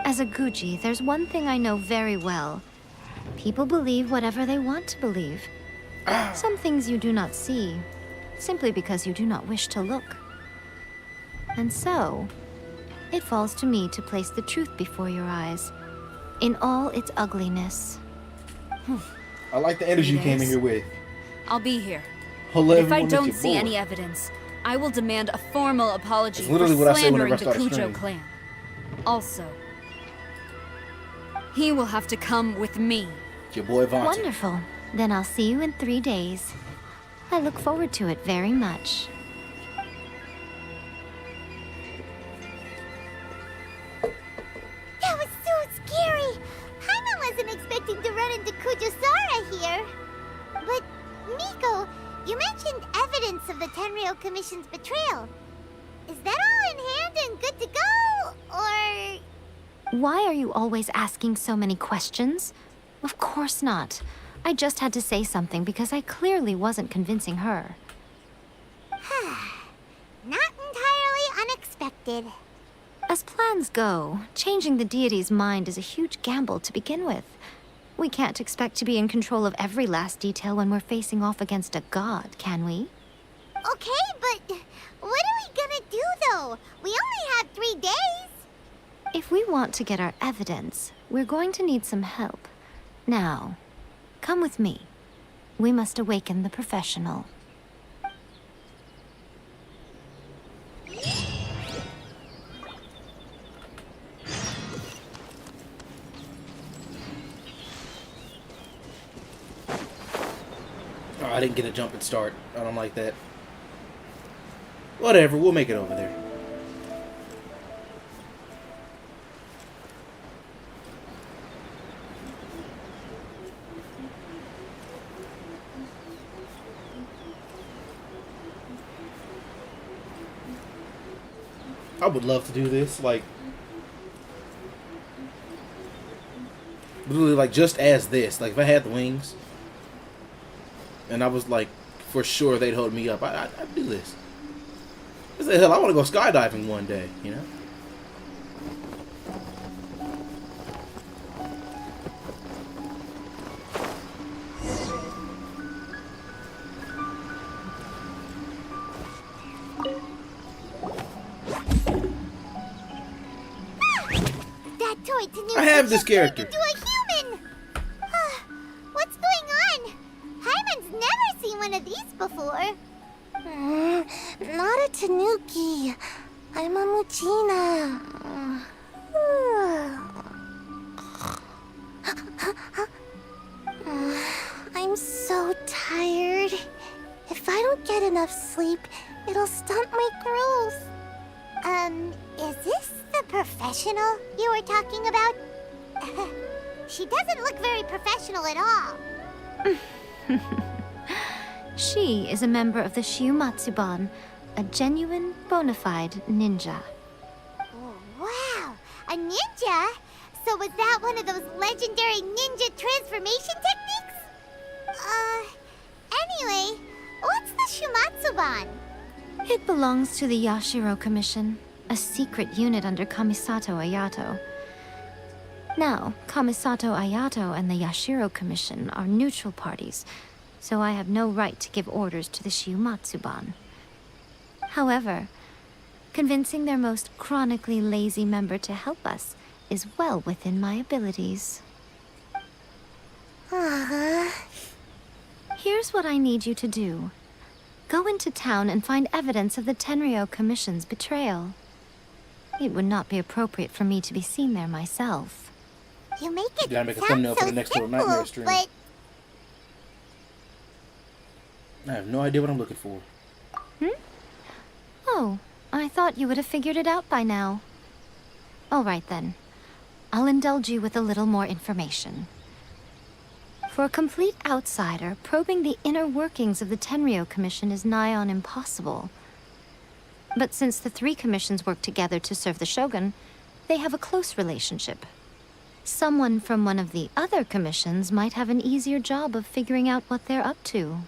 As a Guji, there's one thing I know very well. People believe whatever they want to believe. Some things you do not see, simply because you do not wish to look. And so, it falls to me to place the truth before your eyes, in all its ugliness. I like the energy you came in here with. I'll be here. Hello, If I everyone, it's don't your see boy. any evidence, I will demand a formal apology It's for literally what I say slandering whenever I the start a Kujo stream. clan. Also, he will have to come with me. It's your boy Vance. Wonderful. Then I'll see you in 3 days. I look forward to it very much. That was so scary! Paimon wasn't expecting to run into Kujo-Sara here. But, Miko, you mentioned evidence of the Tenryou Commission's betrayal. Is that all in hand in I'm good to go, or... Why are you always asking so many questions? Of course not. I just had to say something because I clearly wasn't convincing her. Not entirely unexpected. As plans go, changing the deity's mind is a huge gamble to begin with. We can't expect to be in control of every last detail when we're facing off against a god, can we? Okay, but what are we gonna do, though? We only have 3 days. If we want to get our evidence, we're going to need some help. Now, come with me. We must awaken the professional. Oh, I didn't get a jump and start. I don't like that. Whatever, we'll make it over there. I would love to do this, like, literally, like, just as this. Like, if I had the wings, and I was like, for sure they'd hold me up, I'd do this. I said, hell, I want to go skydiving one day, you know? I have this character. Into a human. What's going on? Hyman's never seen one of these before. Not a Tanuki. I'm a Muchina. I'm so tired. If I don't get enough sleep, it'll stunt my growth. Is this the professional you were talking about? She doesn't look very professional at all. She is a member of the Shiumatsuban, a genuine, bona fide ninja. Oh, wow, a ninja? So was that one of those legendary ninja transformation techniques? Anyway, what's the Shiumatsuban? It belongs to the Yashiro Commission, a secret unit under Kamisato Ayato. Now, Kamisato Ayato and the Yashiro Commission are neutral parties, so I have no right to give orders to the Shiumatsuban. However, convincing their most chronically lazy member to help us is well within my abilities. Here's what I need you to do. Go into town and find evidence of the Tenryou Commission's betrayal. It would not be appropriate for me to be seen there myself. You make it gotta make a sound thumbnail so for the next little simple, nightmare stream. but I have no idea what I'm looking for. Oh, I thought you would have figured it out by now. All right then. I'll indulge you with a little more information. For a complete outsider, probing the inner workings of the Tenryou Commission is nigh on impossible. But since the 3 commissions work together to serve the Shogun, they have a close relationship. Someone from one of the other commissions might have an easier job of figuring out what they're up to.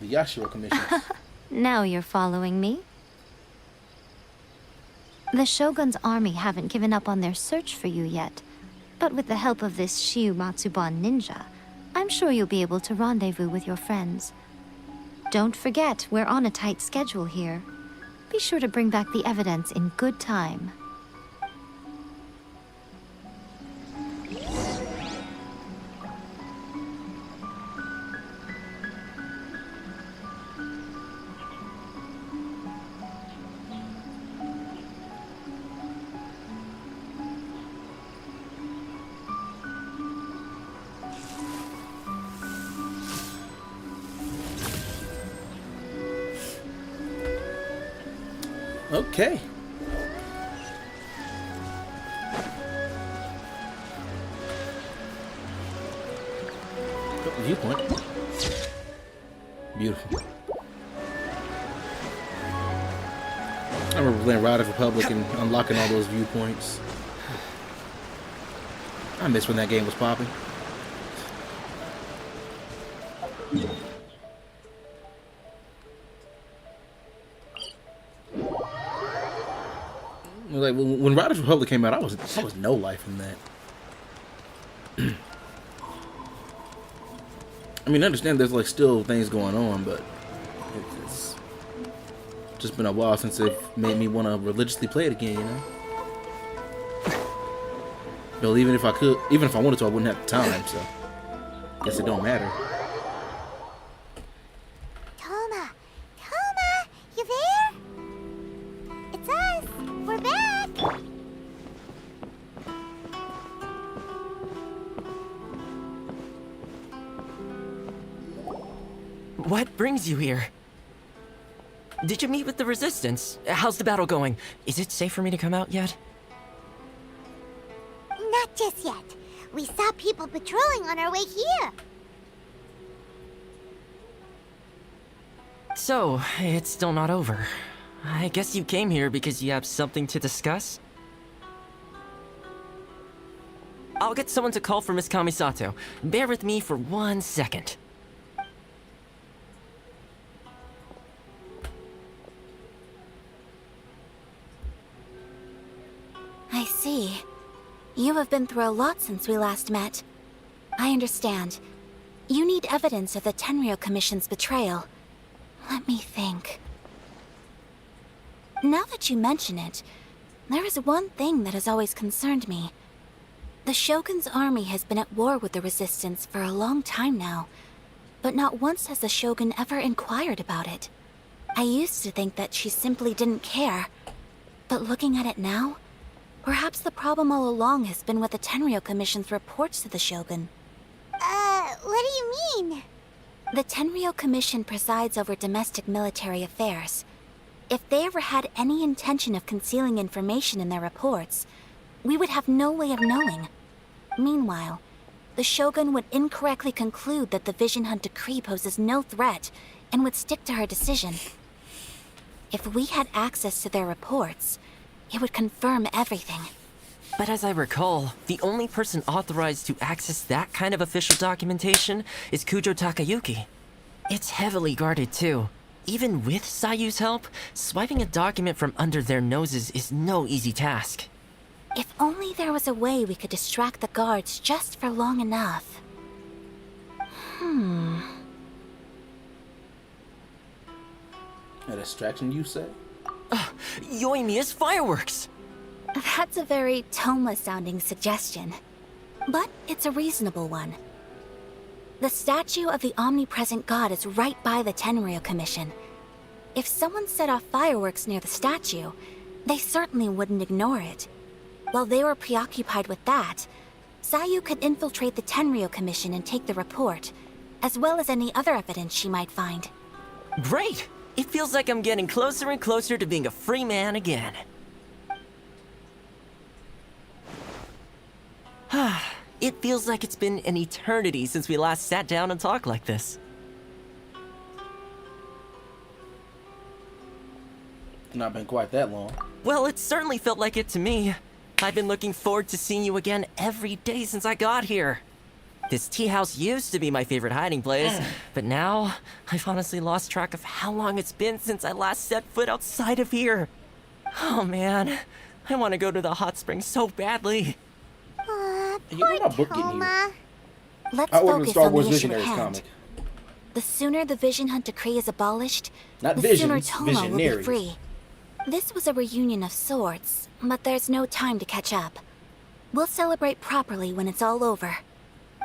The Yashiro Commission. Now you're following me. The Shogun's army haven't given up on their search for you yet, but with the help of this Shiumatsuban ninja, I'm sure you'll be able to rendezvous with your friends. Don't forget, we're on a tight schedule here. Be sure to bring back the evidence in good time. Okay. Viewpoint. Beautiful. I remember playing Riders Republic and unlocking all those viewpoints. I miss when that game was popping. Like when Riders Republic came out, I was no life in that. I mean, I understand there's like still things going on, but it's just been a while since it made me want to religiously play it again, you know? But even if I wanted to, I wouldn't have the time, so I guess it don't matter. Toma! Toma! You there? It's us! We're back! What brings you here? Did you meet with the Resistance? How's the battle going? Is it safe for me to come out yet? Not just yet. We saw people patrolling on our way here. So, it's still not over. I guess you came here because you have something to discuss? I'll get someone to call for Miss Kamisato. Bear with me for 1 second. I see. You have been through a lot since we last met. I understand. You need evidence of the Tenryou Commission's betrayal. Let me think. Now that you mention it, there is one thing that has always concerned me. The Shogun's army has been at war with the Resistance for a long time now, but not once has the Shogun ever inquired about it. I used to think that she simply didn't care, but looking at it now, perhaps the problem all along has been with the Tenryou Commission's reports to the Shogun. What do you mean? The Tenryou Commission presides over domestic military affairs. If they ever had any intention of concealing information in their reports, we would have no way of knowing. Meanwhile, the Shogun would incorrectly conclude that the Vision Hunt decree poses no threat and would stick to her decision. If we had access to their reports, it would confirm everything. But as I recall, the only person authorized to access that kind of official documentation is Kujo Takayuki. It's heavily guarded too. Even with Sayu's help, swiping a document from under their noses is no easy task. If only there was a way we could distract the guards just for long enough. A distraction, you say? Yoimiya's fireworks! That's a very Toma-sounding suggestion. But it's a reasonable one. The statue of the omnipresent god is right by the Tenryou Commission. If someone set off fireworks near the statue, they certainly wouldn't ignore it. While they were preoccupied with that, Sayu could infiltrate the Tenryou Commission and take the report, as well as any other evidence she might find. Great! It feels like I'm getting closer and closer to being a free man again. It feels like it's been an eternity since we last sat down and talked like this. Not been quite that long. Well, it certainly felt like it to me. I've been looking forward to seeing you again every day since I got here. This tea house used to be my favorite hiding place, but now I've honestly lost track of how long it's been since I last set foot outside of here. Oh man, I want to go to the hot springs so badly. Poor Toma. Let's I ordered the focus Star on Wars the issue at Visionaries hand. comic. The sooner the Vision Hunt decree is abolished, Not the visions, sooner Toma will be visionaries. free. This was a reunion of sorts, but there's no time to catch up. We'll celebrate properly when it's all over.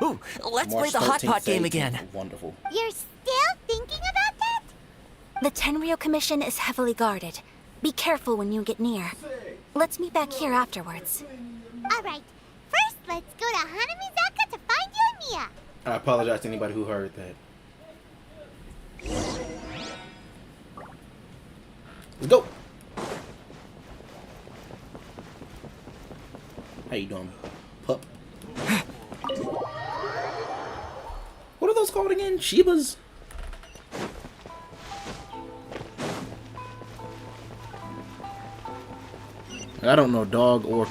Ooh, let's March play the hot 13th, pot game 18th. again. Wonderful. You're still thinking about that? The Tenryou Commission is heavily guarded. Be careful when you get near. Let's meet back here afterwards. Alright, first let's go to Hanamizaka to find Yoimiya. I apologize to anybody who heard that. Let's go. How you doing, pup? What are those called again? Shibas? I don't know dog or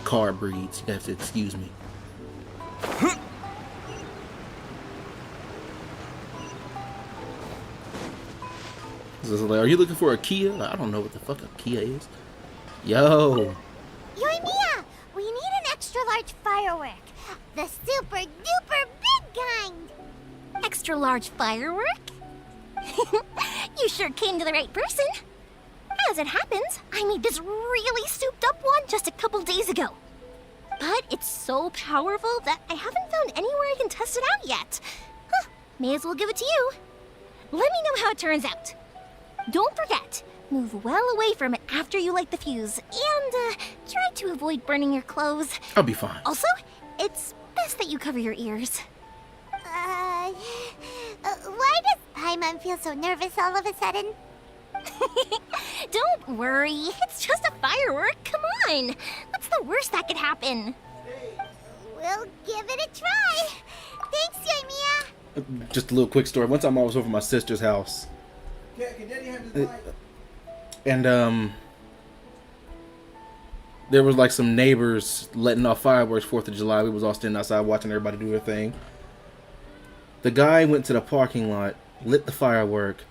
car breeds. You have to excuse me. Like, are you looking for a Kia? I don't know what the fuck a Kia is. Yo. Yoimiya, we need an extra large firework. The super duper big kind. Extra large firework? You sure came to the right person. As it happens, I made this really souped up one just a couple days ago. But it's so powerful that I haven't found anywhere I can test it out yet. Huh, may as well give it to you. Let me know how it turns out. Don't forget, move well away from it after you light the fuse, and try to avoid burning your clothes. I'll be fine. Also, it's best that you cover your ears. Why does Paimon feel so nervous all of a sudden? Don't worry, it's just a firework, come on. What's the worst that could happen? We'll give it a try. Thanks, Yoimiya. Just a little quick story. One time I was over at my sister's house. And there was like some neighbors letting off fireworks 4th of July. We was all standing outside watching everybody do their thing. The guy went to the parking lot, lit the firework,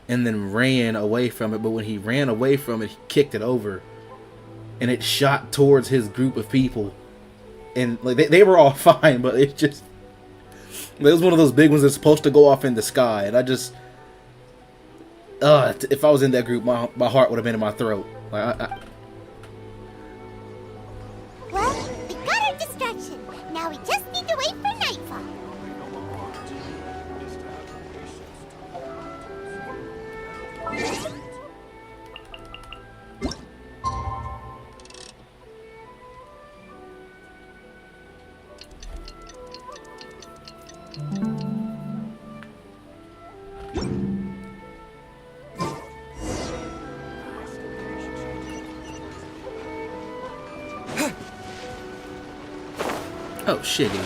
and then ran away from it. But when he ran away from it, he kicked it over, and it shot towards his group of people. And like they were all fine, but it just, it was one of those big ones that's supposed to go off in the sky, and I just, if I was in that group, my heart would have been in my throat. Like Well, we got our distraction. Now we just need to wait for nightfall. oh shitty.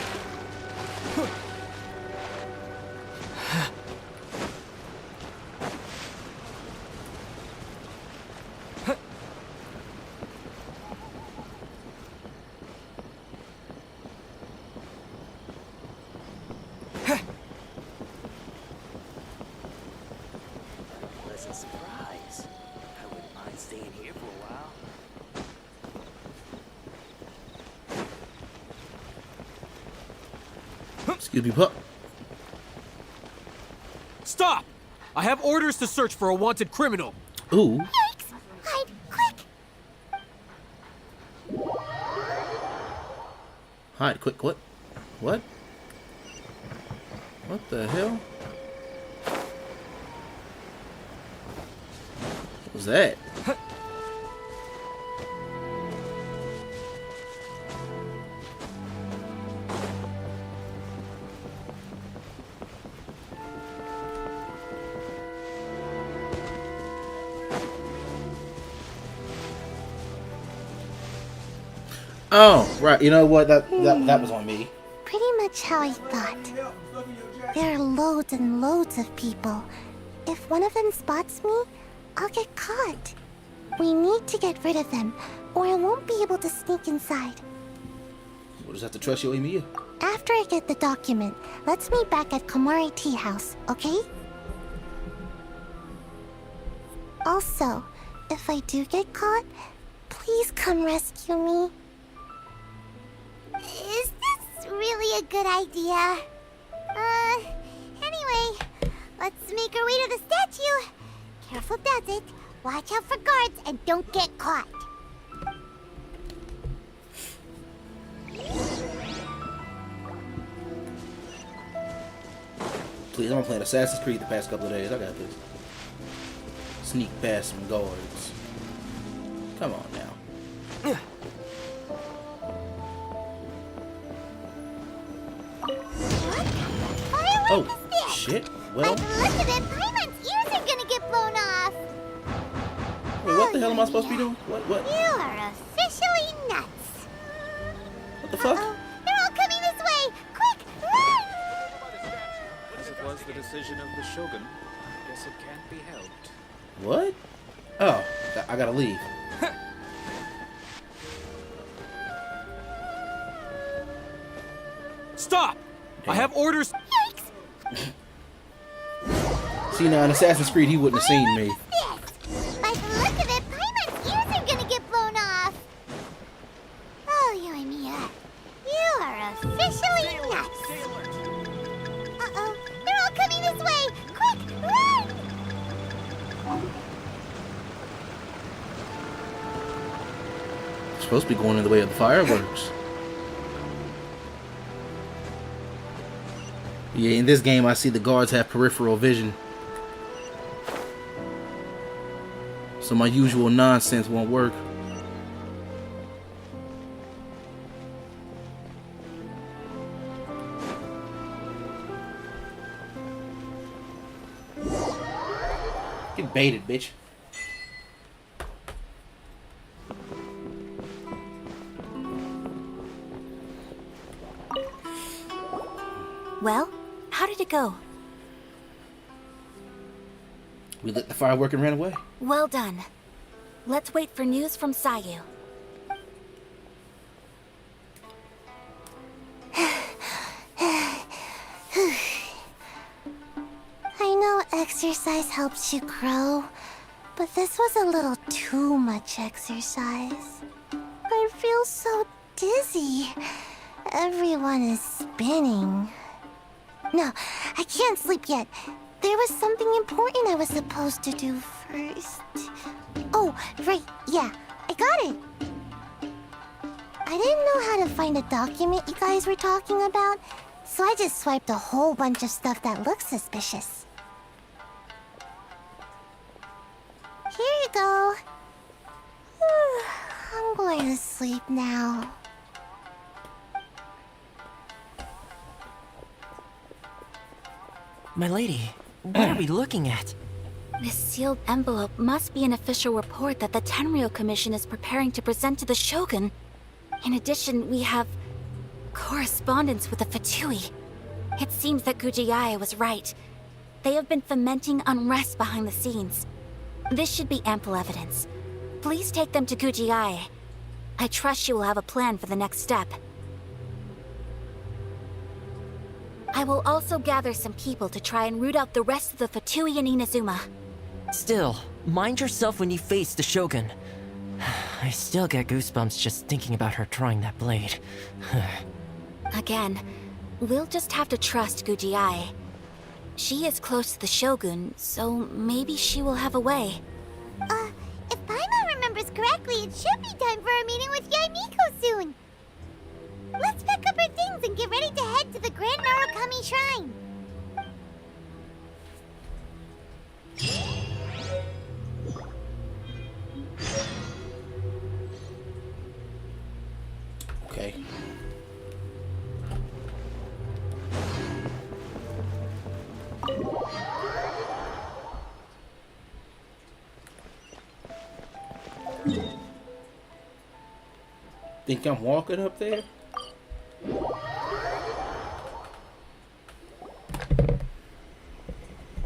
Pleasant surprise. I wouldn't mind staying here for a while. Excuse me, pup. Stop! I have orders to search for a wanted criminal. Ooh. Yikes! Hide, quick! Hide, quick, what? What? What the hell? What was that? Oh, right. You know what? That was on me. Pretty much how I thought. There are loads and loads of people. If one of them spots me, I'll get caught. We need to get rid of them, or I won't be able to sneak inside. We'll just have to trust your Emiya. After I get the document, let's meet back at Komari Tea House, okay? Also, if I do get caught, please come rescue me. Is this really a good idea? Anyway, let's make our way to the statue. Careful does it. Watch out for guards and don't get caught. Please, I'm playing Assassin's Creed the past couple of days. I got this. Sneak past some guards. Come on now. Oh, shit. Well. By the look of it, Paimon's ears are gonna get blown off. Wait, what the hell am I supposed to be doing? What? You are officially nuts. What the fuck? They're all coming this way. Quick, run! As it was the decision of the Shogun, I guess it can't be helped. What? Oh, I gotta leave. Stop! I have orders. See, now in Assassin's Creed, he wouldn't have seen me. By the look of it, Paimon's ears are gonna get blown off. Oh, you and Mia. You are officially nuts. Uh-oh. They're all coming this way. Quick, run! Supposed to be going in the way of the fireworks. Yeah, in this game, I see the guards have peripheral vision. So my usual nonsense won't work. Get baited, bitch. Well, how did it go? We lit the firework and ran away. Well done. Let's wait for news from Sayu. I know exercise helps you grow, but this was a little too much exercise. I feel so dizzy. Everyone is spinning. No, I can't sleep yet. There was something important I was supposed to do first. Oh, right, yeah, I got it. I didn't know how to find a document you guys were talking about, so I just swiped a whole bunch of stuff that looks suspicious. Here you go. I'm going to sleep now. My lady, what are we looking at? This sealed envelope must be an official report that the Tenryou Commission is preparing to present to the Shogun. In addition, we have correspondence with the Fatui. It seems that Gujiai was right. They have been fomenting unrest behind the scenes. This should be ample evidence. Please take them to Gujiai. I trust you will have a plan for the next step. I will also gather some people to try and root out the rest of the Fatui in Inazuma. Still, mind yourself when you face the Shogun. I still get goosebumps just thinking about her drawing that blade. Again, we'll just have to trust Gujiai. She is close to the Shogun, so maybe she will have a way. If Paimon remembers correctly, it should be time for our meeting with Yaimiko soon. Let's pack up our things and get ready to head to the Grand Narukami Shrine. Okay. Think I'm walking up there?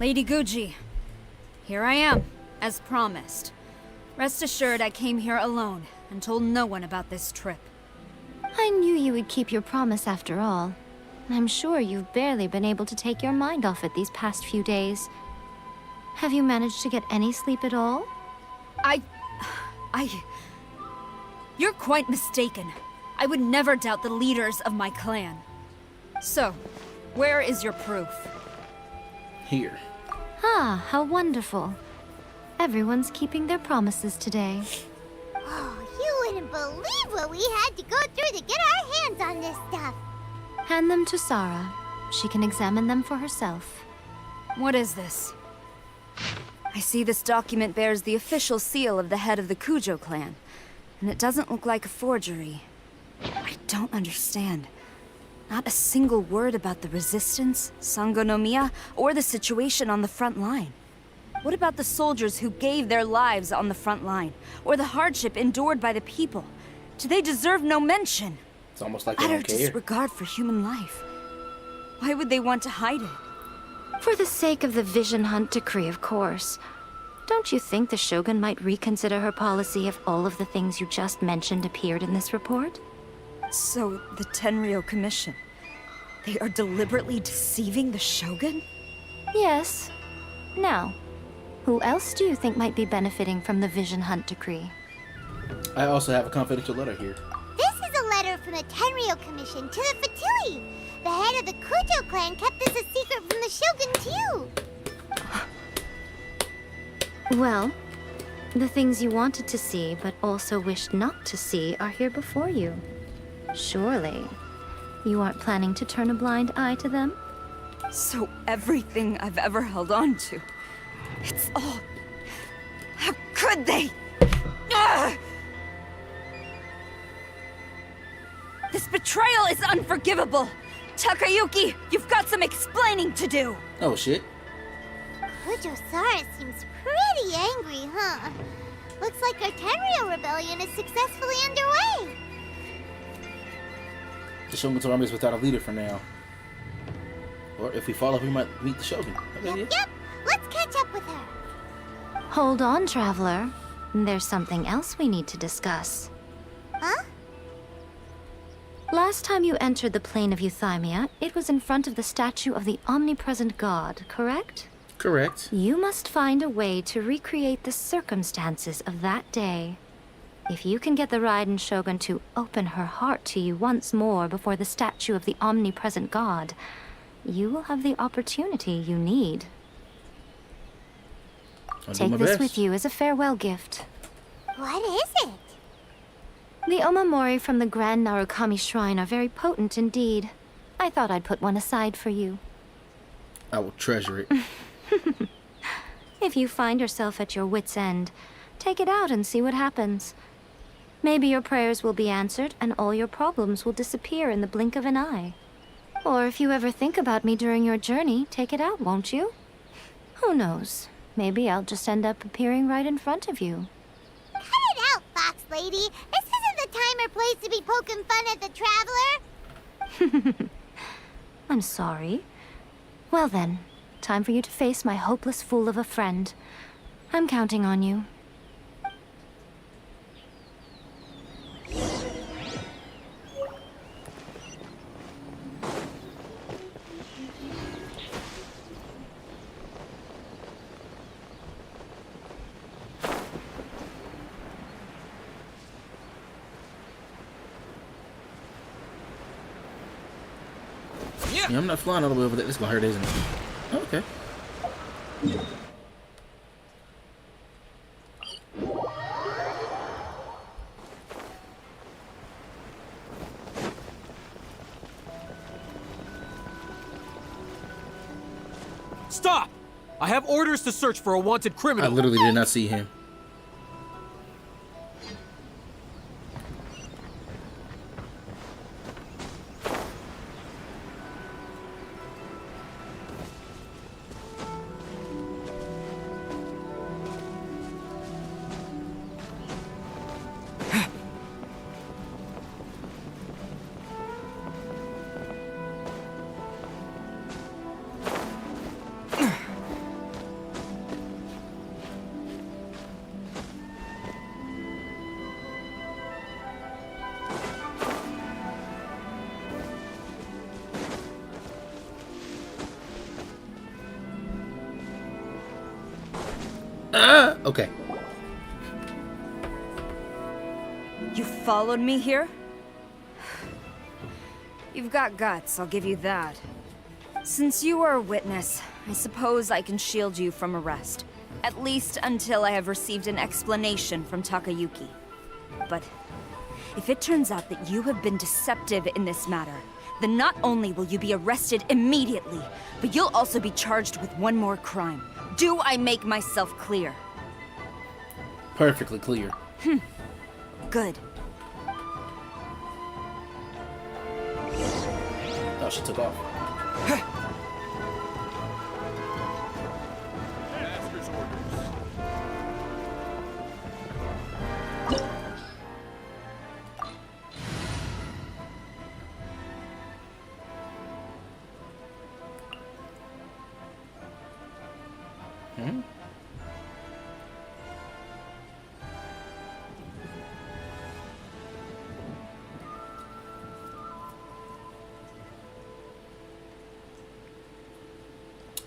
Lady Guji, here I am, as promised. Rest assured I came here alone and told no one about this trip. I knew you would keep your promise after all. I'm sure you've barely been able to take your mind off it these past few days. Have you managed to get any sleep at all? You're quite mistaken. I would never doubt the leaders of my clan. So, where is your proof? Here. Ah, how wonderful. Everyone's keeping their promises today. Oh, you wouldn't believe what we had to go through to get our hands on this stuff. Hand them to Sarah. She can examine them for herself. What is this? I see this document bears the official seal of the head of the Kujo clan, and it doesn't look like a forgery. I don't understand. Not a single word about the resistance, Sango no Miya, or the situation on the front line. What about the soldiers who gave their lives on the front line, or the hardship endured by the people? Do they deserve no mention? It's almost like they Utter don't care. disregard for human life. Why would they want to hide it? For the sake of the Vision Hunt decree, of course. Don't you think the Shogun might reconsider her policy if all of the things you just mentioned appeared in this report? So, the Tenryou Commission. They are deliberately deceiving the Shogun? Yes. Now, who else do you think might be benefiting from the Vision Hunt decree? I also have a confidential letter here. This is a letter from the Tenryo Commission to the Fatui. The head of the Kujo clan kept this a secret from the Shogun, too. Well, the things you wanted to see but also wished not to see are here before you. Surely, you aren't planning to turn a blind eye to them? So everything I've ever held on to, it's all... How could they? Ugh! This betrayal is unforgivable! Takayuki, you've got some explaining to do! Oh, shit. Kujo-Sara seems pretty angry, huh? Looks like our Tenryo rebellion is successfully underway. The Shogun's army is without a leader for now. Or if we follow, we might meet the Shogun. Okay, Yep, let's catch up with her. Hold on, Traveler. There's something else we need to discuss. Huh? Last time you entered the plane of Euthymia, it was in front of the statue of the Omnipresent God, correct? Correct. You must find a way to recreate the circumstances of that day. If you can get the Raiden Shogun to open her heart to you once more before the statue of the Omnipresent God, you will have the opportunity you need. Take this with you as a farewell gift. What is it? The omamori from the Grand Narukami Shrine are very potent indeed. I thought I'd put one aside for you. I will treasure it. If you find yourself at your wit's end, take it out and see what happens. Maybe your prayers will be answered and all your problems will disappear in the blink of an eye. Or if you ever think about me during your journey, take it out, won't you? Who knows? Maybe I'll just end up appearing right in front of you. Cut it out, Fox Lady. This isn't the time or place to be poking fun at the Traveler. I'm sorry. Well then, time for you to face my hopeless fool of a friend. I'm counting on you. Yeah, I'm not flying all the way over there. This is gonna hurt, isn't it? Oh, okay. Stop! I have orders to search for a wanted I criminal. literally did not see him. Okay. You followed me here? You've got guts, I'll give you that. Since you are a witness, I suppose I can shield you from arrest. At least until I have received an explanation from Takayuki. But if it turns out that you have been deceptive in this matter, then not only will you be arrested immediately, but you'll also be charged with one more crime. Do I make myself clear? Perfectly clear. Good. Oh, she took off.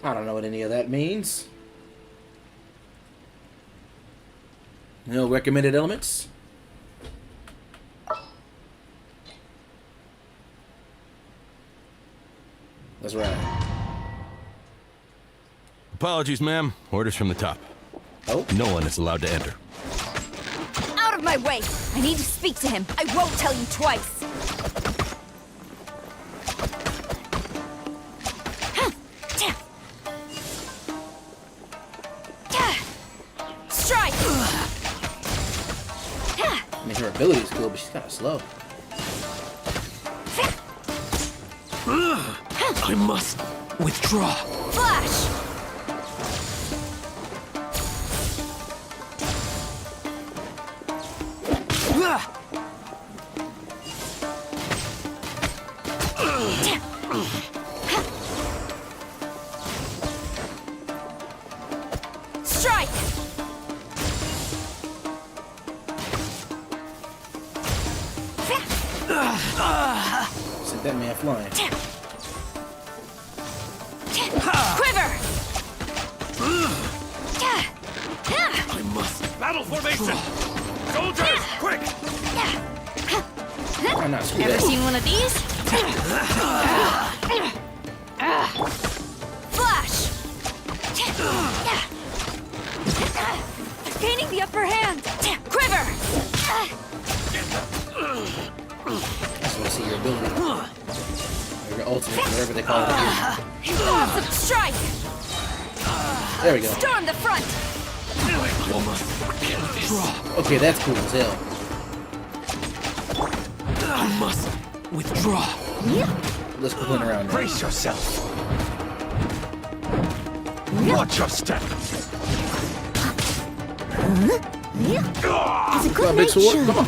I don't know what any of that means. No recommended elements? That's right. Apologies, ma'am. Orders from the top. Oh? No one is allowed to enter. Out of my way! I need to speak to him. I won't tell you twice. Strike! I mean, her ability is cool, but she's kind of slow. I must withdraw. Flash! Strike! Sent that man flying. Quiver! I must. Battle formation! Soldiers, quick! Oh, no, screw Ever that. seen one of these? Flash! Gaining the upper hand! Quiver! I just want to see your ability. Or your ultimate, whatever they call it. Awesome strike! There we go. Storm the front! Okay, that's cool as hell. I must withdraw. Let's quit playing around now. Brace yourself! Watch your step! As a Come good on, big knight sword. should. Come on.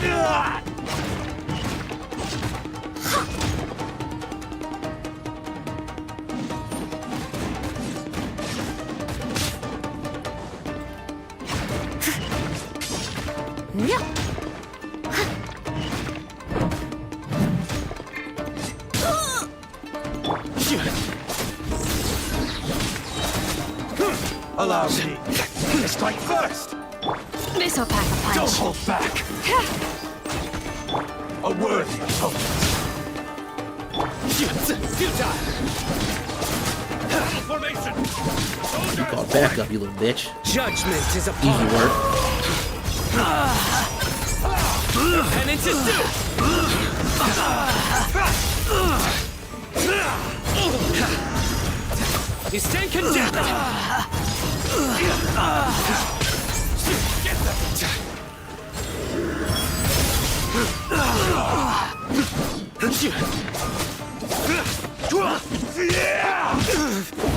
Allow me to strike first! This'll pack a punch. Don't hold back! A worthy opponent! Formation! You call back up, you little bitch. Judgment is upon Easy work. penance is due. You stand condemned.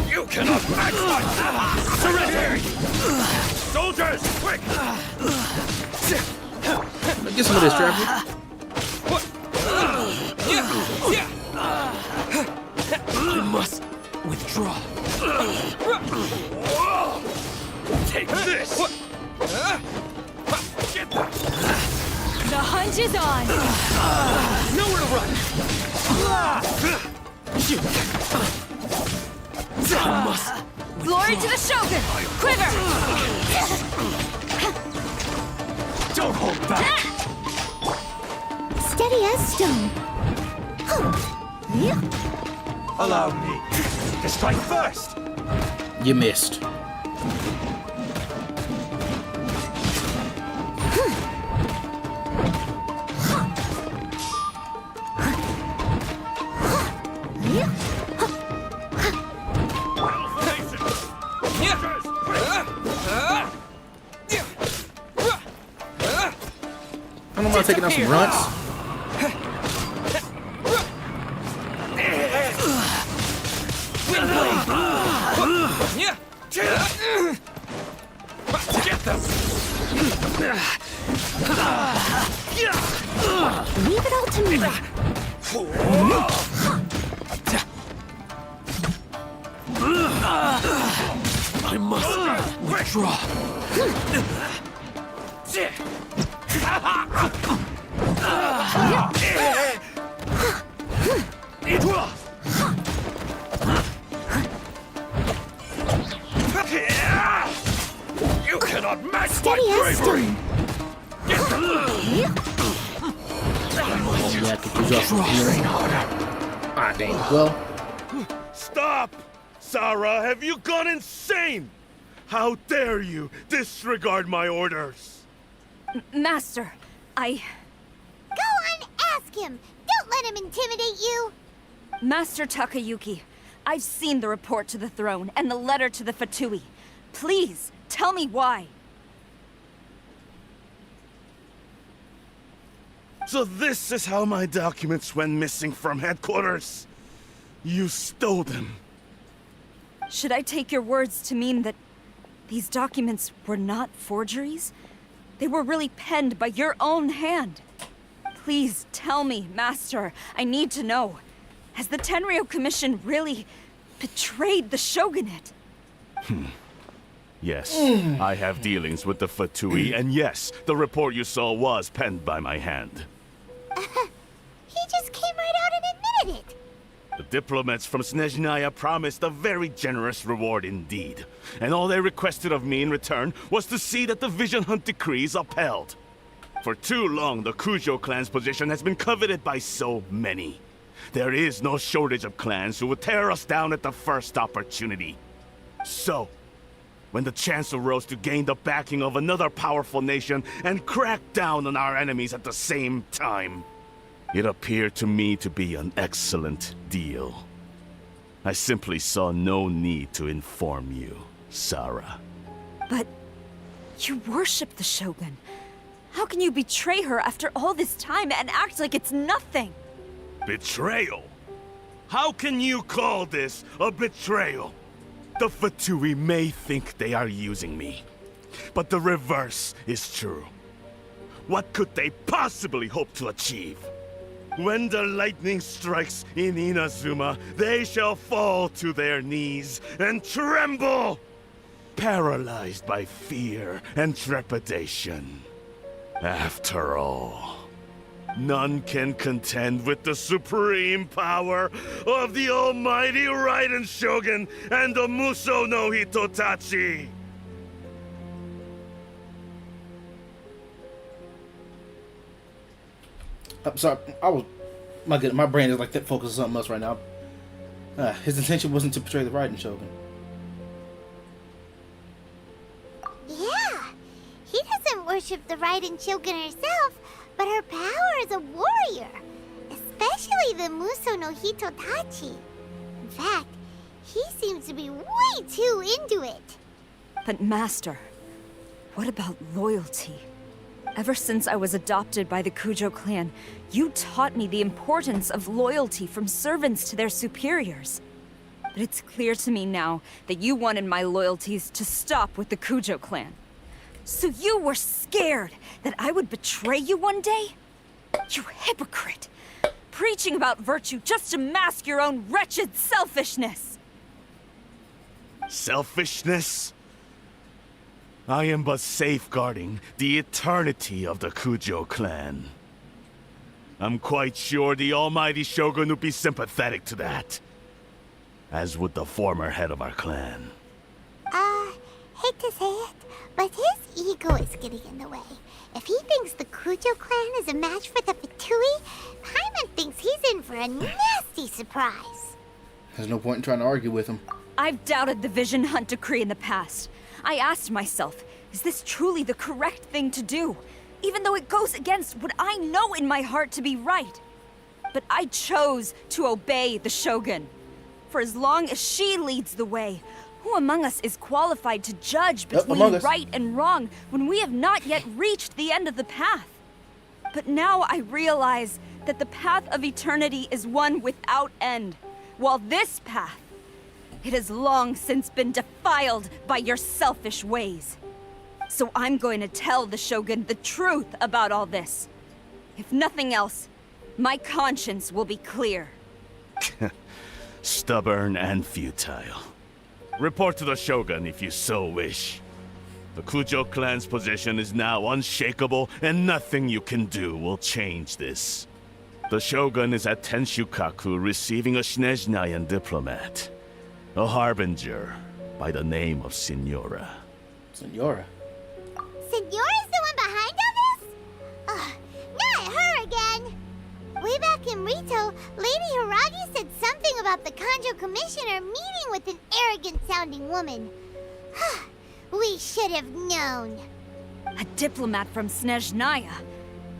You cannot match my power! Surrender! Soldiers, quick! Get some of this, Trevor. I must withdraw. Take this! Get them! The hunt is on! Nowhere to run. I must. Glory to the Shogun! Quiver! Don't hold back! Steady as stone. Allow me to strike first! You missed. I don't mind taking out some runts. Get them! Leave it all to me. I must withdraw. Yeah, I could use off from here. Ah, dang. Well, Stop! Sarah, have you gone insane? How dare you disregard my orders? Master, Go on, ask him! Don't let him intimidate you! Master Takayuki, I've seen the report to the throne and the letter to the Fatui. Please, tell me why. So this is how my documents went missing from headquarters? You stole them. Should I take your words to mean that these documents were not forgeries? They were really penned by your own hand. Please tell me, Master. I need to know. Has the Tenryou Commission really betrayed the Shogunate? Yes, I have dealings with the Fatui, and yes, the report you saw was penned by my hand. He just came right out and admitted it! The diplomats from Snezhnaya promised a very generous reward indeed, and all they requested of me in return was to see that the Vision Hunt decree is upheld. For too long, the Kujo clan's position has been coveted by so many. There is no shortage of clans who would tear us down at the first opportunity. So, when the chance arose to gain the backing of another powerful nation and crack down on our enemies at the same time, it appeared to me to be an excellent deal. I simply saw no need to inform you, Sarah. But you worship the Shogun. How can you betray her after all this time and act like it's nothing? Betrayal? How can you call this a betrayal? The Fatui may think they are using me, but the reverse is true. What could they possibly hope to achieve? When the lightning strikes in Inazuma, they shall fall to their knees and tremble, paralyzed by fear and trepidation. After all, none can contend with the supreme power of the almighty Raiden Shogun and the Muso no Hitotachi! I'm sorry. My brain is like that focused on something else right now. His intention wasn't to betray the Raiden Shogun. Yeah, he doesn't worship the Raiden Shogun herself, but her power as a warrior, especially the Muso no Hitotachi. In fact, he seems to be way too into it. But Master, what about loyalty? Ever since I was adopted by the Kujo clan, you taught me the importance of loyalty from servants to their superiors. But it's clear to me now that you wanted my loyalties to stop with the Kujo clan. So you were scared that I would betray you one day? You hypocrite! Preaching about virtue just to mask your own wretched selfishness! Selfishness? I am but safeguarding the eternity of the Kujo clan. I'm quite sure the almighty Shogun would be sympathetic to that. As would the former head of our clan. Hate to say it, but his ego is getting in the way. If he thinks the Kujo clan is a match for the Fatui, Paimon thinks he's in for a nasty surprise. There's no point in trying to argue with him. I've doubted the Vision Hunt decree in the past. I asked myself, is this truly the correct thing to do? Even though it goes against what I know in my heart to be right. But I chose to obey the Shogun. For as long as she leads the way, who among us is qualified to judge between right and wrong when we have not yet reached the end of the path? But now I realize that the path of eternity is one without end, while this path, it has long since been defiled by your selfish ways. So I'm going to tell the Shogun the truth about all this. If nothing else, my conscience will be clear. Stubborn and futile. Report to the Shogun if you so wish. The Kujo clan's position is now unshakable, and nothing you can do will change this. The Shogun is at Tenshukaku receiving a Snezhnayan diplomat. A harbinger by the name of Signora. Signora? Signora's the one behind all this? Ugh, about the Kanjo Commissioner meeting with an arrogant-sounding woman. We should have known. A diplomat from Snezhnaya.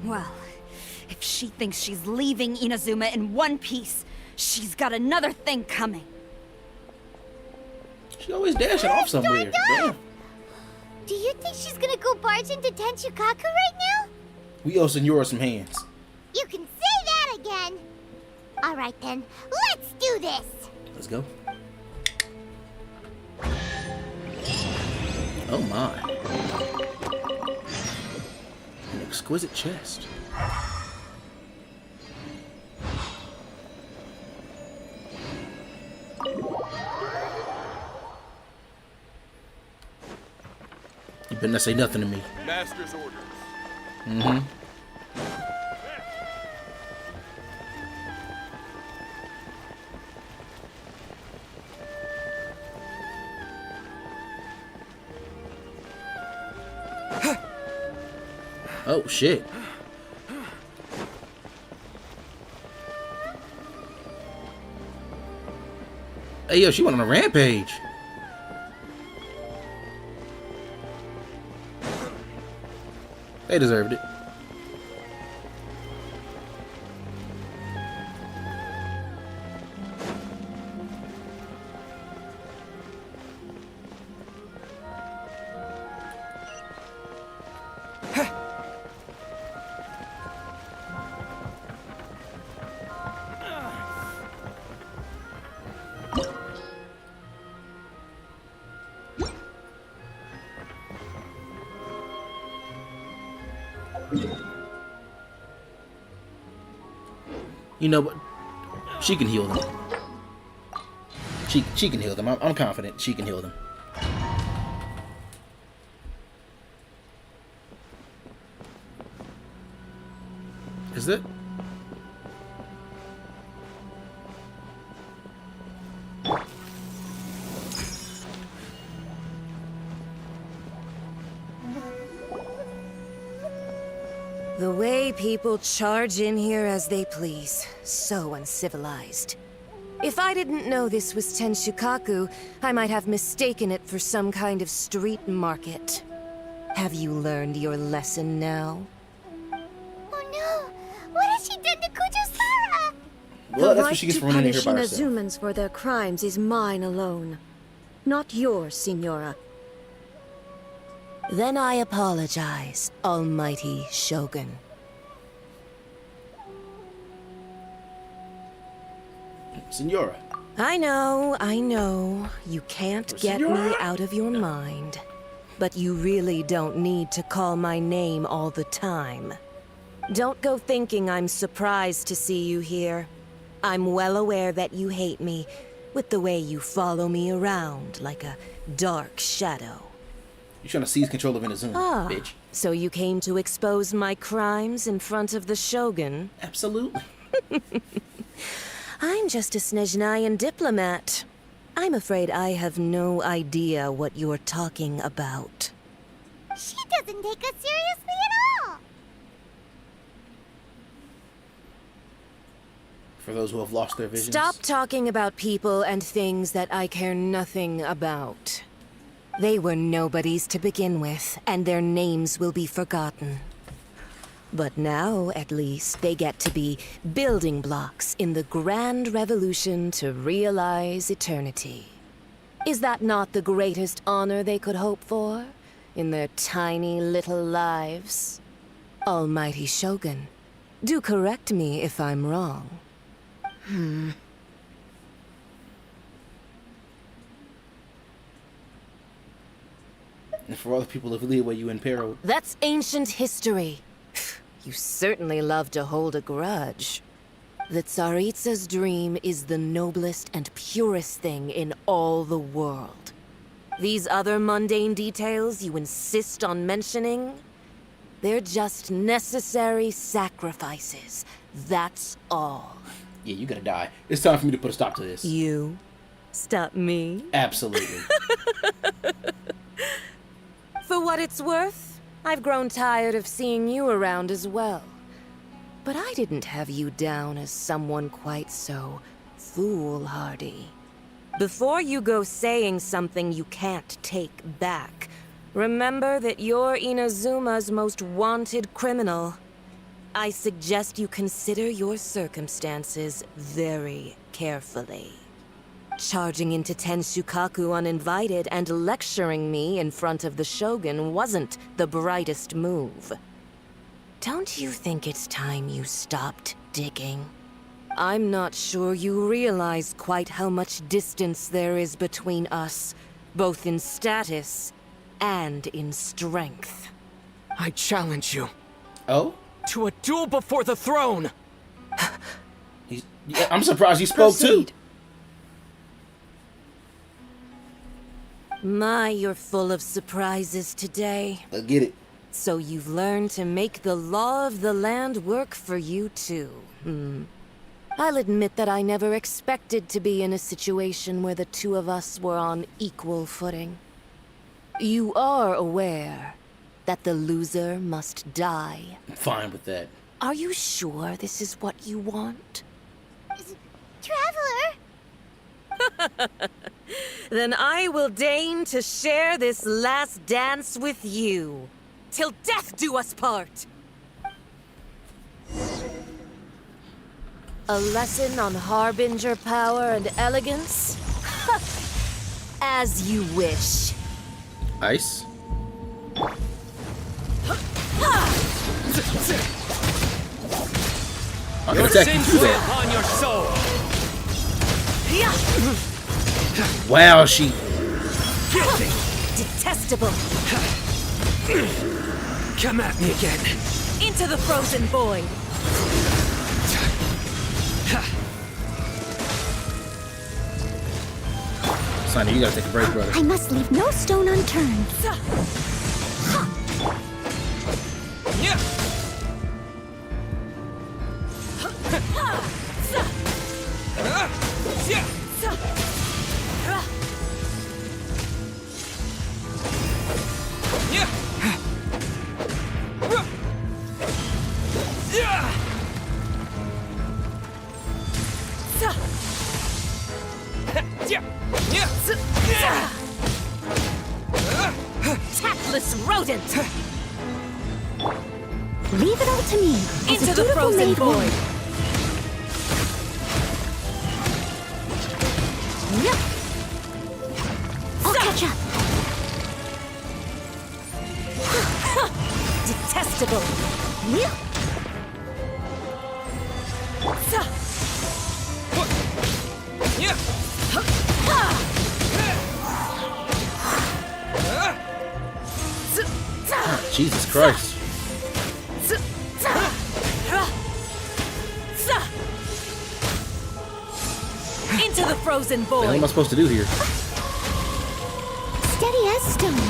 Well, if she thinks she's leaving Inazuma in one piece, she's got another thing coming. She always dashing off somewhere. Damn. Do you think she's gonna go barge into Tenshukaku right now? We owe Senora some hands. You can say that again. All right then, let's do this. Let's go. Oh my. An exquisite chest. You better not say nothing to me. Master's orders. Mm-hmm. Oh shit. Hey yo, she went on a rampage. They deserved it. You know what? She can heal them. She can heal them. I'm confident she can heal them. Is it? The way people charge in here as they please. So uncivilized. If I didn't know this was Tenshukaku, I might have mistaken it for some kind of street market. Have you learned your lesson now? Oh no! What has she done to Kujo-Sara? Well, that's what she gets for running in here by The right herself. to punish Inazumans for their crimes is mine alone. Not yours, Signora. Then I apologize, Almighty Shogun. Senora. I know. You can't get me out of your mind. But you really don't need to call my name all the time. Don't go thinking I'm surprised to see you here. I'm well aware that you hate me, with the way you follow me around like a dark shadow. You're trying to seize control of Inazuma, bitch. So you came to expose my crimes in front of the Shogun? Absolutely. I'm just a Snezhnayan diplomat. I'm afraid I have no idea what you're talking about. She doesn't take us seriously at all. For those who have lost their visions. Stop talking about people and things that I care nothing about. They were nobodies to begin with, and their names will be forgotten. But now, at least, they get to be building blocks in the grand revolution to realize eternity. Is that not the greatest honor they could hope for in their tiny little lives? Almighty Shogun, do correct me if I'm wrong. And for all the people of Liyue you imperiled. That's ancient history. You certainly love to hold a grudge. The Tsaritsa's dream is the noblest and purest thing in all the world. These other mundane details you insist on mentioning, they're just necessary sacrifices. That's all. Yeah, you gotta die. It's time for me to put a stop to this. You? Stop me? Absolutely. For what it's worth, I've grown tired of seeing you around as well. But I didn't have you down as someone quite so foolhardy. Before you go saying something you can't take back, remember that you're Inazuma's most wanted criminal. I suggest you consider your circumstances very carefully. Charging into Tenshukaku uninvited and lecturing me in front of the Shogun wasn't the brightest move. Don't you think it's time you stopped digging? I'm not sure you realize quite how much distance there is between us, both in status and in strength. I challenge you. Oh? To a duel before the throne! Yeah, I'm surprised he spoke too. My, you're full of surprises today. I get it. So you've learned to make the law of the land work for you too, I'll admit that I never expected to be in a situation where the two of us were on equal footing. You are aware that the loser must die. I'm fine with that. Are you sure this is what you want? Traveler! Then I will deign to share this last dance with you. Till death do us part! A lesson on Harbinger power and elegance? As you wish. Ice? I can attack you through that. Upon your soul. Wow, she... Detestable. Come at me again. Into the frozen void. Sonny, you gotta take a break, brother. I must leave no stone unturned. Yeah. Tactless rodent! Leave it all to me. Into the frozen void! Yep. I'll catch up. Detestable! Yep. Jesus Christ. Into the frozen What void! am I supposed to do here? Steady as stone.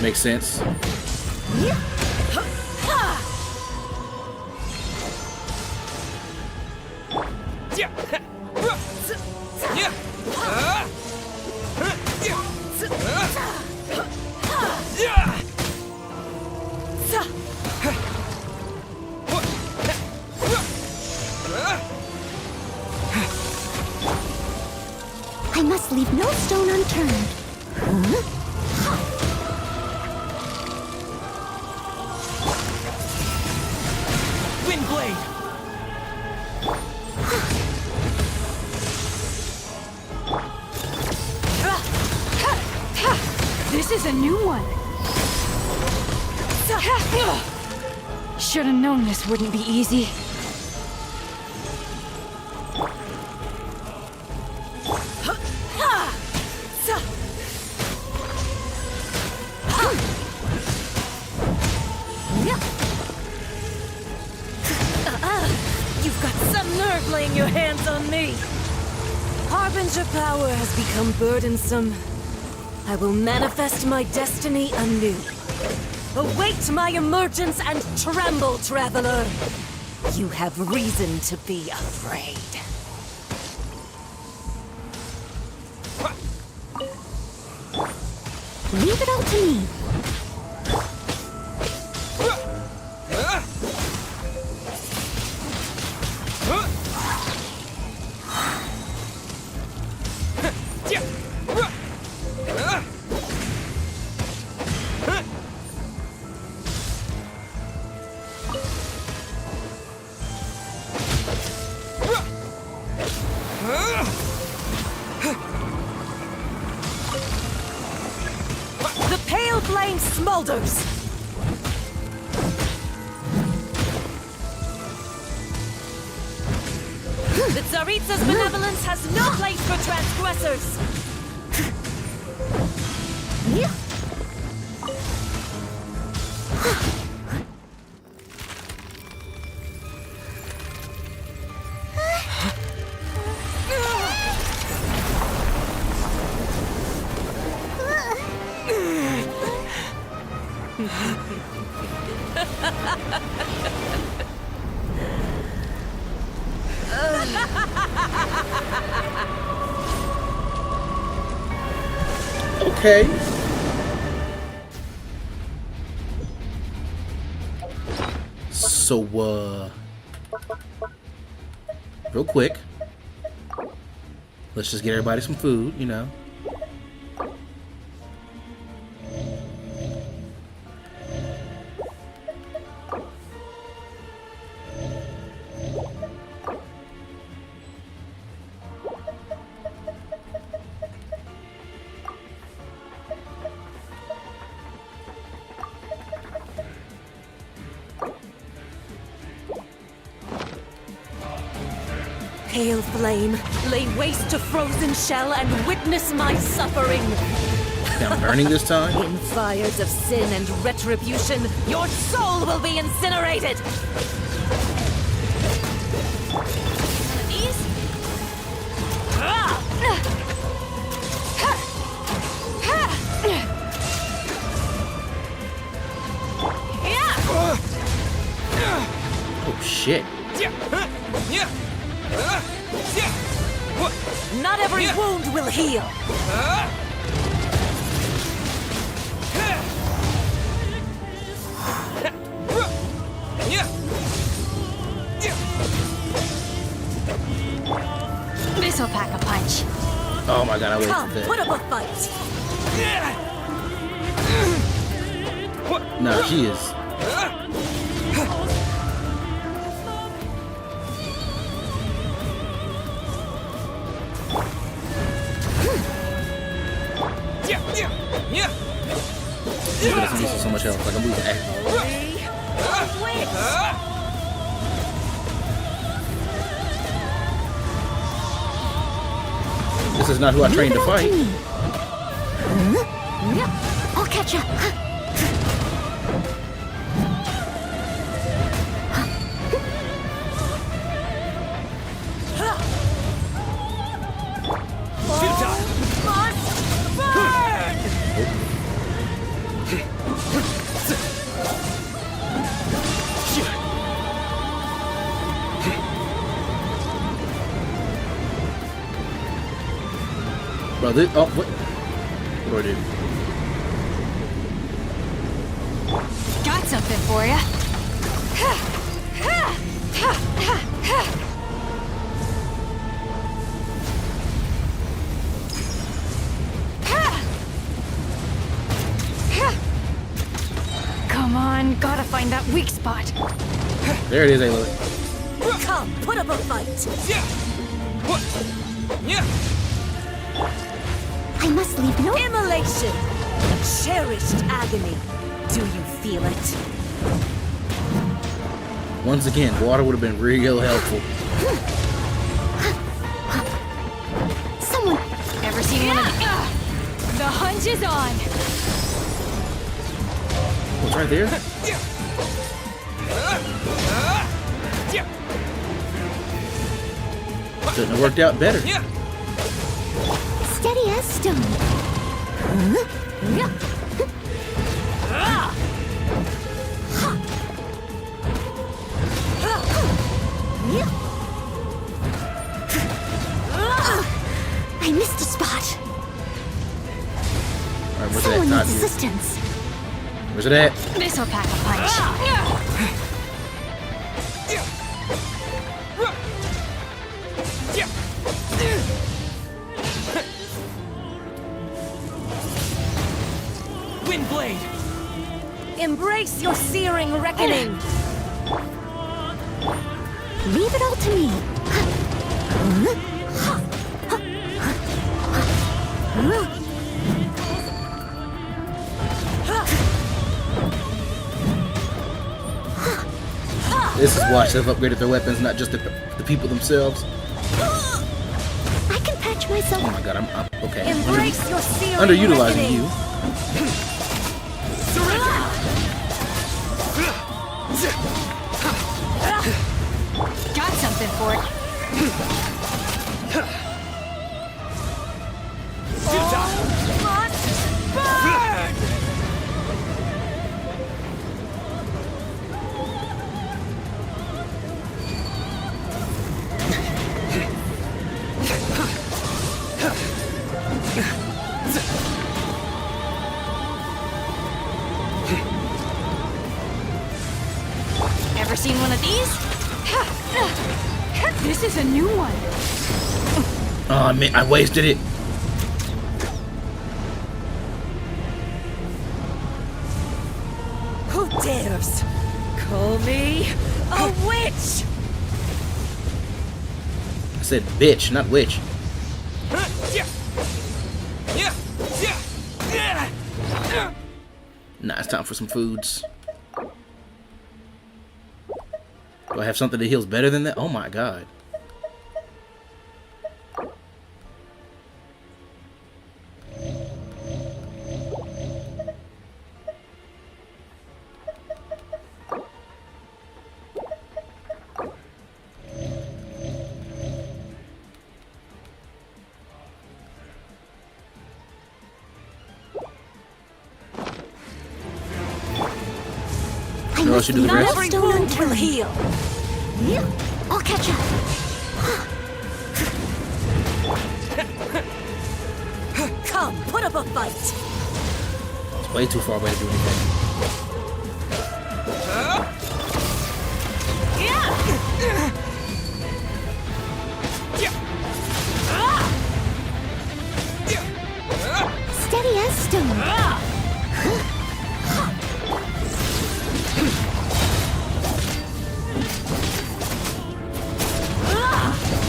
Makes sense. I must leave no stone unturned. Windblade. This is a new one. Should have known this wouldn't be easy. You've got some nerve laying your hands on me! Harbinger power has become burdensome. I will manifest my destiny anew. Await my emergence and tremble, traveler! You have reason to be afraid. Leave it all to me. The pale flame smolders! The Tsaritsa's benevolence has no place for transgressors! Okay. So, real quick, let's just get everybody some food, you know. Pale flame, lay waste to frozen shell and witness my suffering. I'm burning this time. In fires of sin and retribution, your soul will be incinerated. Enemies? Oh shit. Not every wound will heal. This'll pack a punch. Oh my god, I Come, wasted put that. up a fight. No, she is. Look at us losing so much health. Like I'm losing action. This is not who I trained to fight. I'll catch up. Bro, this, oh, what? What do I do? Got something for ya. Come on, gotta find that weak spot. There it is, Aloy. Come, put up a fight. I must leave no immolation. Cherished agony. Do you feel it? Once again, water would have been real helpful. Someone ever seen one of the hunt is on. What's right there? Couldn't have worked out better. steady as stone. I missed a spot. Alright, where's Someone it at? needs Top assistance. Where's it at? This'll pack a punch. Windblade! Embrace your searing reckoning! Leave it all to me. This is why they've upgraded their weapons, not just the people themselves. I can patch myself. Oh my god, I'm okay. Embrace your searing Underutilizing reckoning. you. Got something for it. Ever seen one of these? This is a new one. Oh man, I wasted it. Who dares call me a witch? I said bitch, not witch. Nah, it's time for some foods. Do I have something that heals better than that? Oh my god. I No, I should do the not rest. every wound will heal. Yeah, I'll catch up. Come, put up a fight. It's way too far away to do anything. Steady as stone.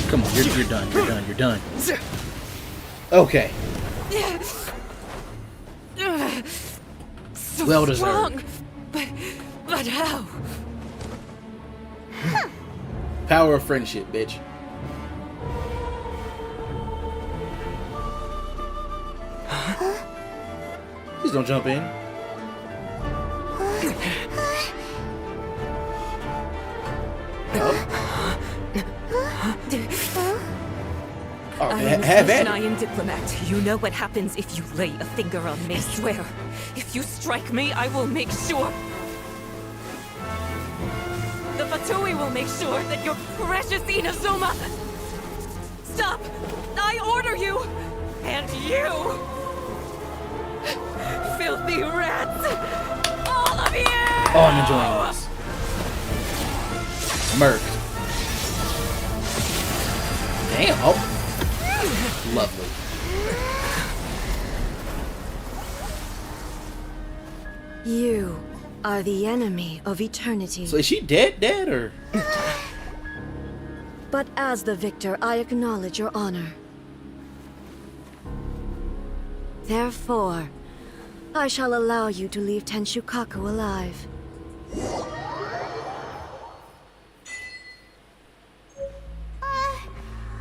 Come on, you're done. You're done. You're done. Okay. So Well deserved. strong, but how? Power of friendship, bitch. Please don't jump in. Oh, I am a have at it. Shishnaian diplomat. You know what happens if you lay a finger on me. I swear, if you strike me, I will make sure. The Fatui will make sure that your precious Inazuma. Stop! I order you! And you! Filthy rats! All of you! Oh, I'm enjoying this. Merc. Damn. Oh. Lovely. You are the enemy of eternity. So is she dead, or? But as the victor, I acknowledge your honor. Therefore, I shall allow you to leave Tenshukaku alive.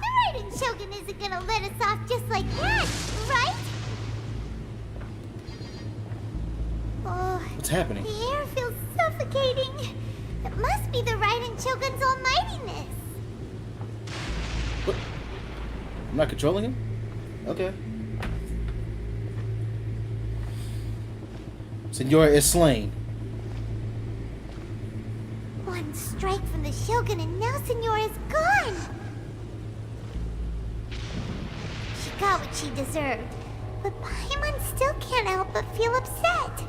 The Raiden Shogun isn't gonna let us off just like that, right? Oh, What's happening? the air feels suffocating. It must be the Raiden Shogun's almightiness. What? I'm not controlling him? Okay. Senora is slain. One strike from the Shogun and now Senora's gone. She got what she deserved. But Paimon still can't help but feel upset.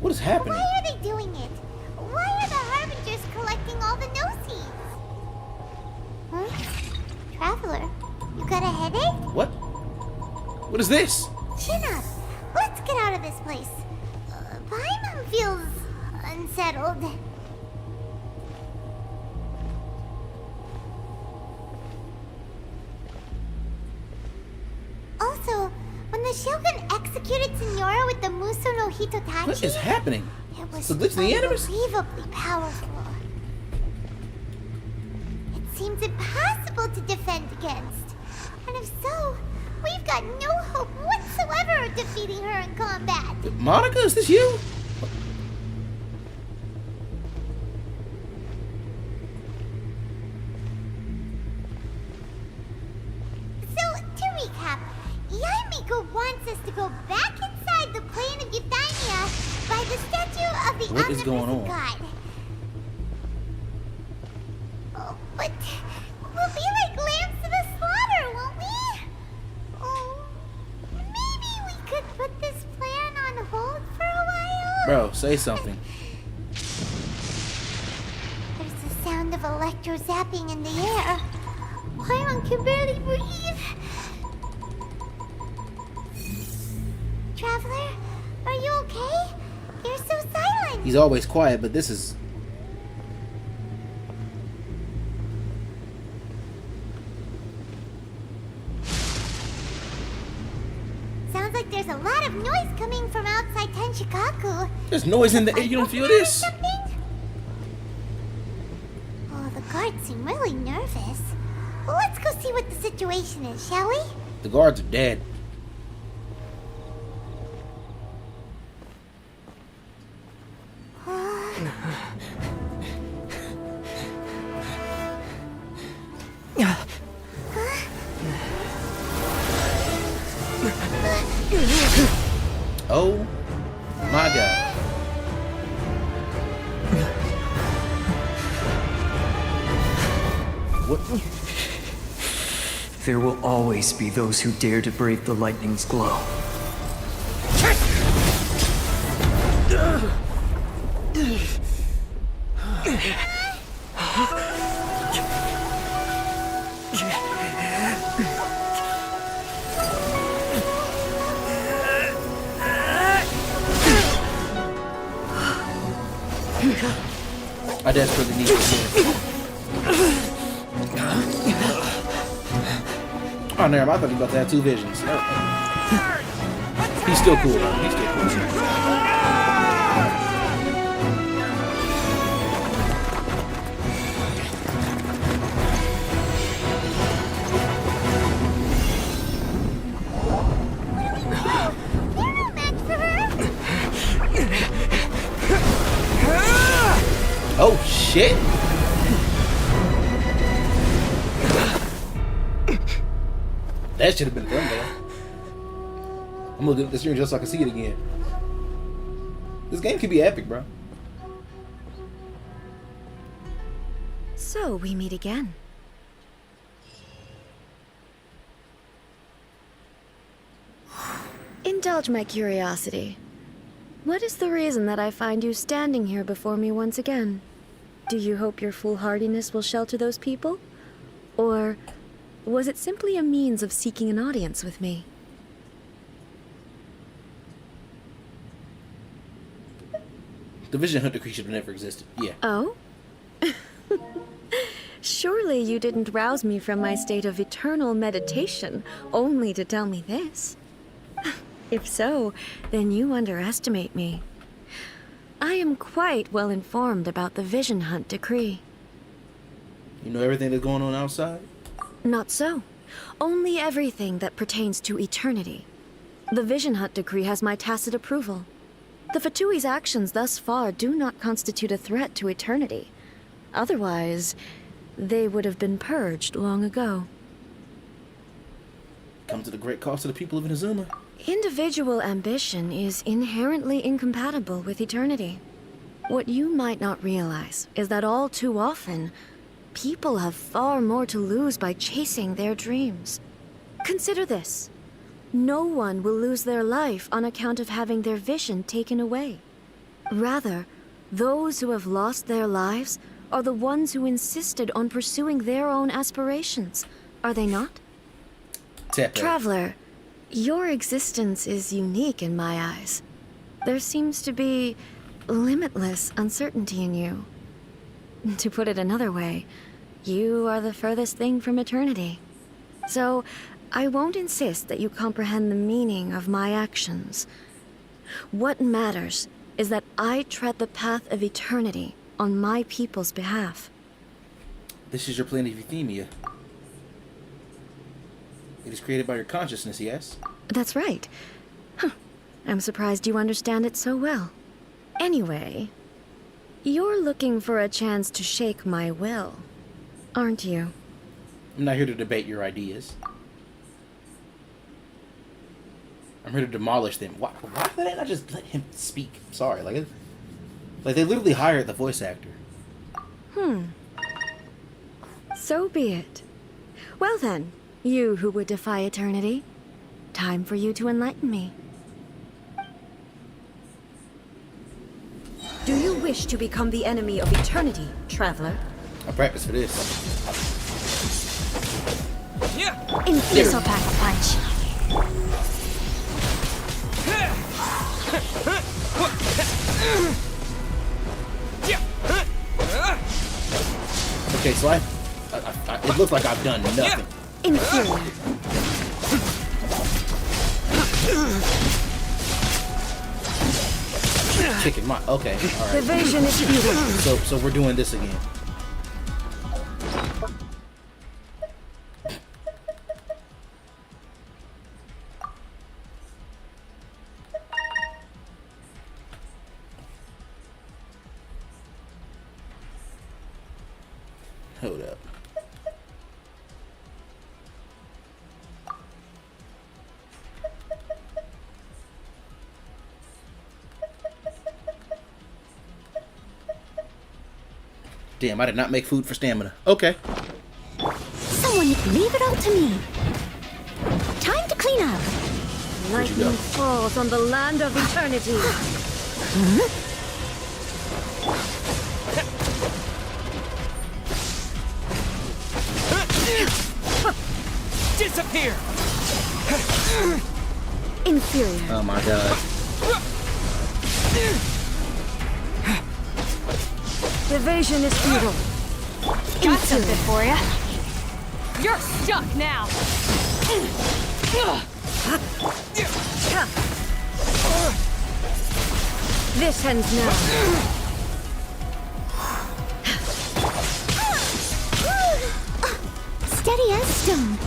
What is happening? Why are they doing it? Why are the Harbingers collecting all the no-seeds? Huh? Traveler, you got a headache? What? What is this? Chin up. Let's get out of this place. Paimon feels unsettled. Also, when the Shogun executed Signora with the Muso no Hitotachi... What is happening? It was The glitch in the animus? unbelievably powerful. It seems impossible to defend against. And if so, we've got no hope whatsoever of defeating her in combat. Monica, is this you? So, to recap, Yaimiko wants us to go back inside the plane of Euthymia by the statue of the What is going Omnipresent on? God. Oh, but we'll be like lambs to the slaughter, won't we? Oh, maybe we could put this plan on hold for a while? Bro, say something. There's the sound of electro zapping in the air. Paimon can barely breathe. Traveler, are you okay? You're so silent. He's always quiet, but this is... Sounds like there's a lot of noise coming from outside Tenshikaku. There's noise in the air. You don't feel this? Oh, the guards seem really nervous. Well, let's go see what the situation is, shall we? The guards are dead. Oh my god. What? There will always be those who dare to brave the lightning's glow. I desperately need this. Oh, never mind. I thought he was about to have two visions. He's still cool, though. He's still cool. Oh shit! That should have been fun, man. I'm gonna look at the stream just so I can see it again. This game could be epic, bro. So we meet again. Indulge my curiosity. What is the reason that I find you standing here before me once again? Do you hope your foolhardiness will shelter those people? Or was it simply a means of seeking an audience with me? The Vision Hunter creature should have never existed. Yeah. Oh? Surely you didn't rouse me from my state of eternal meditation only to tell me this. If so, then you underestimate me. I am quite well informed about the Vision Hunt decree. You know everything that's going on outside? Not so. Only everything that pertains to eternity. The Vision Hunt decree has my tacit approval. The Fatui's actions thus far do not constitute a threat to eternity. Otherwise, they would have been purged long ago. Comes at a great cost to the people of Inazuma. Individual ambition is inherently incompatible with eternity. What you might not realize is that all too often, people have far more to lose by chasing their dreams. Consider this. No one will lose their life on account of having their vision taken away. Rather, those who have lost their lives are the ones who insisted on pursuing their own aspirations, are they not? Traveler, your existence is unique in my eyes. There seems to be limitless uncertainty in you. To put it another way, you are the furthest thing from eternity. So, I won't insist that you comprehend the meaning of my actions. What matters is that I tread the path of eternity on my people's behalf. This is your planet of euthymia. It is created by your consciousness, yes? That's right. Huh. I'm surprised you understand it so well. Anyway, you're looking for a chance to shake my will, aren't you? I'm not here to debate your ideas. I'm here to demolish them. Why did they not just let him speak? I'm sorry. Like they literally hired the voice actor. So be it. Well then, you who would defy eternity, time for you to enlighten me. Do you wish to become the enemy of eternity, traveler? I practiced for this. In this'll pack a punch. Okay, so it looks like I've done nothing. Inferior. Kicking my okay, all right. Evasion is futile. So we're doing this again. Hold up. Damn, I did not make food for stamina. Okay. Someone leave it all to me. Time to clean up. Lightning falls on the land of eternity. Disappear! Inferior. Oh my god. Evasion is futile. Got something for ya. You're stuck now. This ends now. Steady as stone.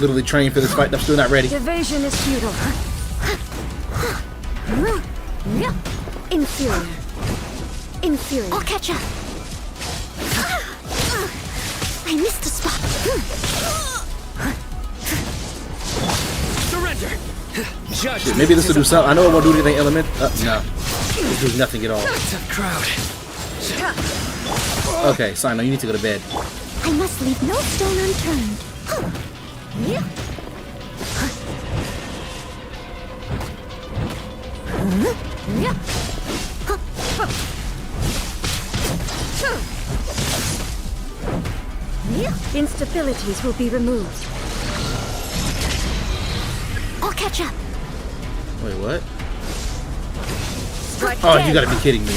Literally trained for this fight. I'm still not ready. Evasion is futile. Inferior. Inferior. I'll catch up. I missed a spot. Surrender. Shit, maybe this will do something. I know it won't do anything element. No. It does nothing at all. Tough crowd. Okay, Simon, you need to go to bed. I must leave no stone unturned. Instabilities will be removed. I'll catch up. Wait, what? Strike Oh, dead. you gotta be kidding me.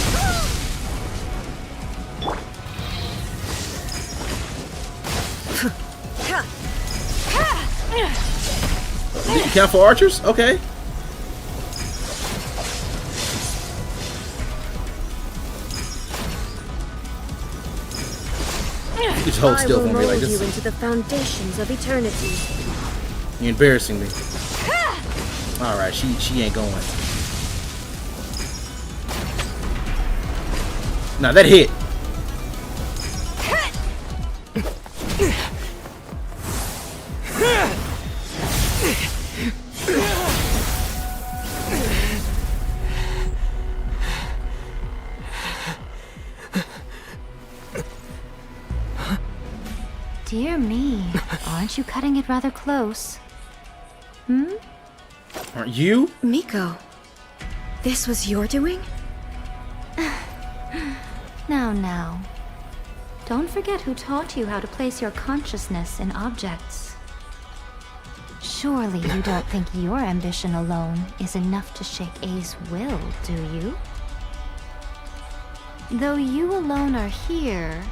You can count for archers? Okay. You just hold still for me like I will mold this. you into the foundations of eternity. You're embarrassing me. Alright, she ain't going. Now that hit. Dear me, aren't you cutting it rather close? Hmm? Aren't you? Miko, this was your doing? Now. Don't forget who taught you how to place your consciousness in objects. Surely you don't think your ambition alone is enough to shake A's will, do you? Though you alone are here,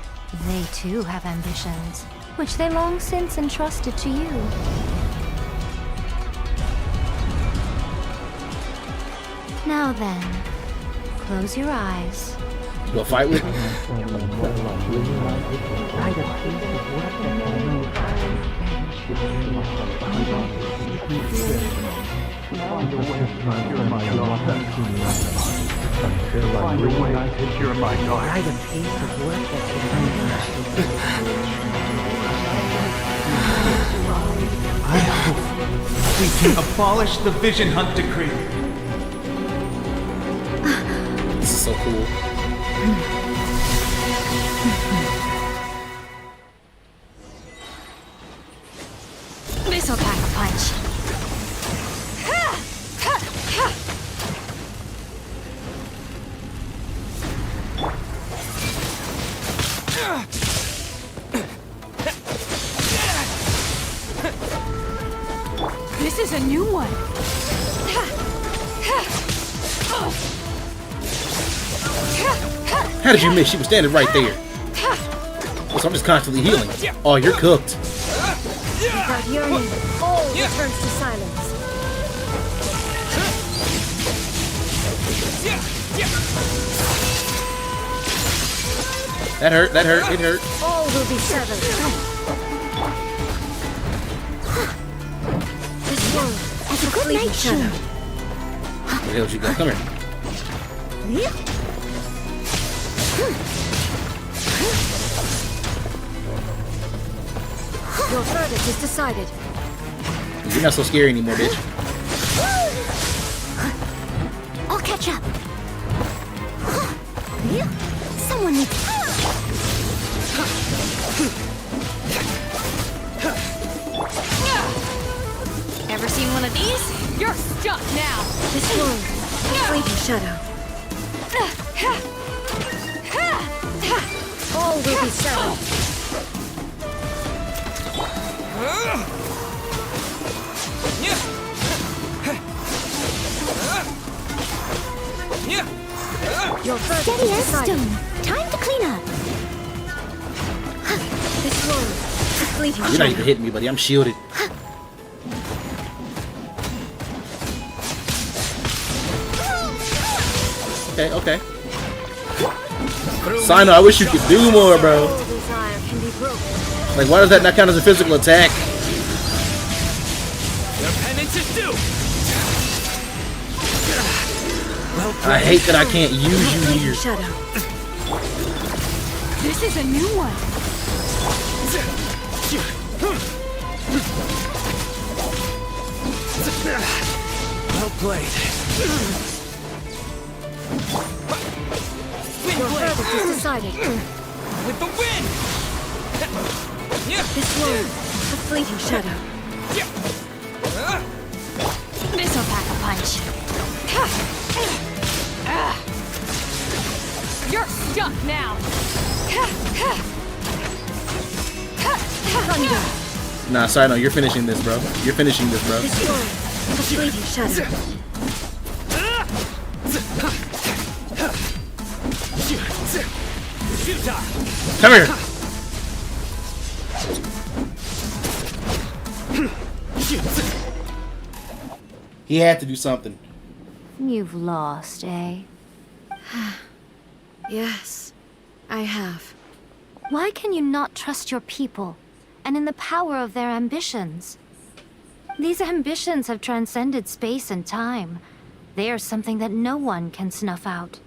they too have ambitions, which they long since entrusted to you. Now then, close your eyes. You gonna fight with me? I hope we can abolish the Vision Hunt Decree. This is so cool. This'll pack a punch. This is a new one. How did you miss? She was standing right there. So I'm just constantly healing. Oh, you're cooked. Without yearning, all returns to silence. That hurt, it hurt. All will be severed. This world has a good night shadow. Where the hell did you go? Come here. Your verdict is decided. You're not so scary anymore, bitch. I'll catch up. Someone needs. Ever seen one of these? You're stuck now. This world, a fleeting shadow. All will be settled. Your verdict Steady is as decided. stone. Time to clean up. This world, a fleeting You're not shadow. even hitting me, buddy. I'm shielded. Okay. Sino, I wish you could do more, bro. All desire can be broken. Like, why does that not count as a physical attack? Your penance is due. I hate that I can't use you here. Shadow. This is a new one. Well played. Your verdict is decided. With the win! This world, a fleeting shadow. This'll pack a punch. You're stuck now. Thunder. Nah, Sino, you're finishing this, bro. You're finishing this, bro. This world, a fleeting shadow. Come here. He had to do something. You've lost, eh? Yes, I have. Why can you not trust your people, and in the power of their ambitions? These ambitions have transcended space and time. They are something that no one can snuff out.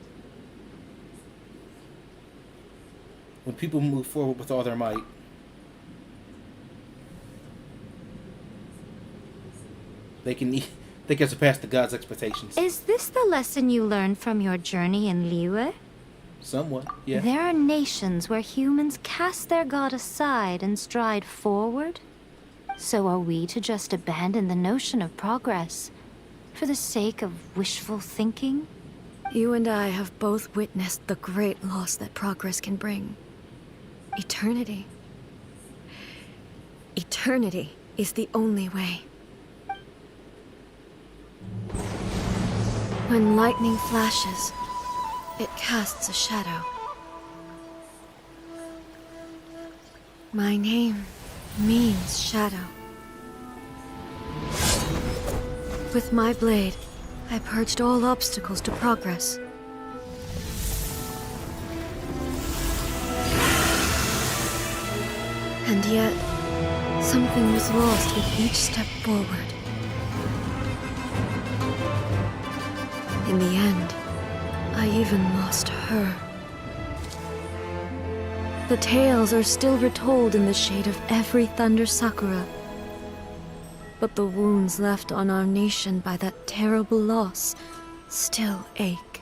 When people move forward with all their might, they can surpass the gods' expectations. Is this the lesson you learned from your journey in Liyue? Somewhat, yeah. There are nations where humans cast their god aside and stride forward. So are we to just abandon the notion of progress for the sake of wishful thinking? You and I have both witnessed the great loss that progress can bring. Eternity. Eternity is the only way. When lightning flashes, it casts a shadow. My name means shadow. With my blade, I purged all obstacles to progress. And yet, something was lost with each step forward. In the end, I even lost her. The tales are still retold in the shade of every Thunder Sakura. But the wounds left on our nation by that terrible loss still ache.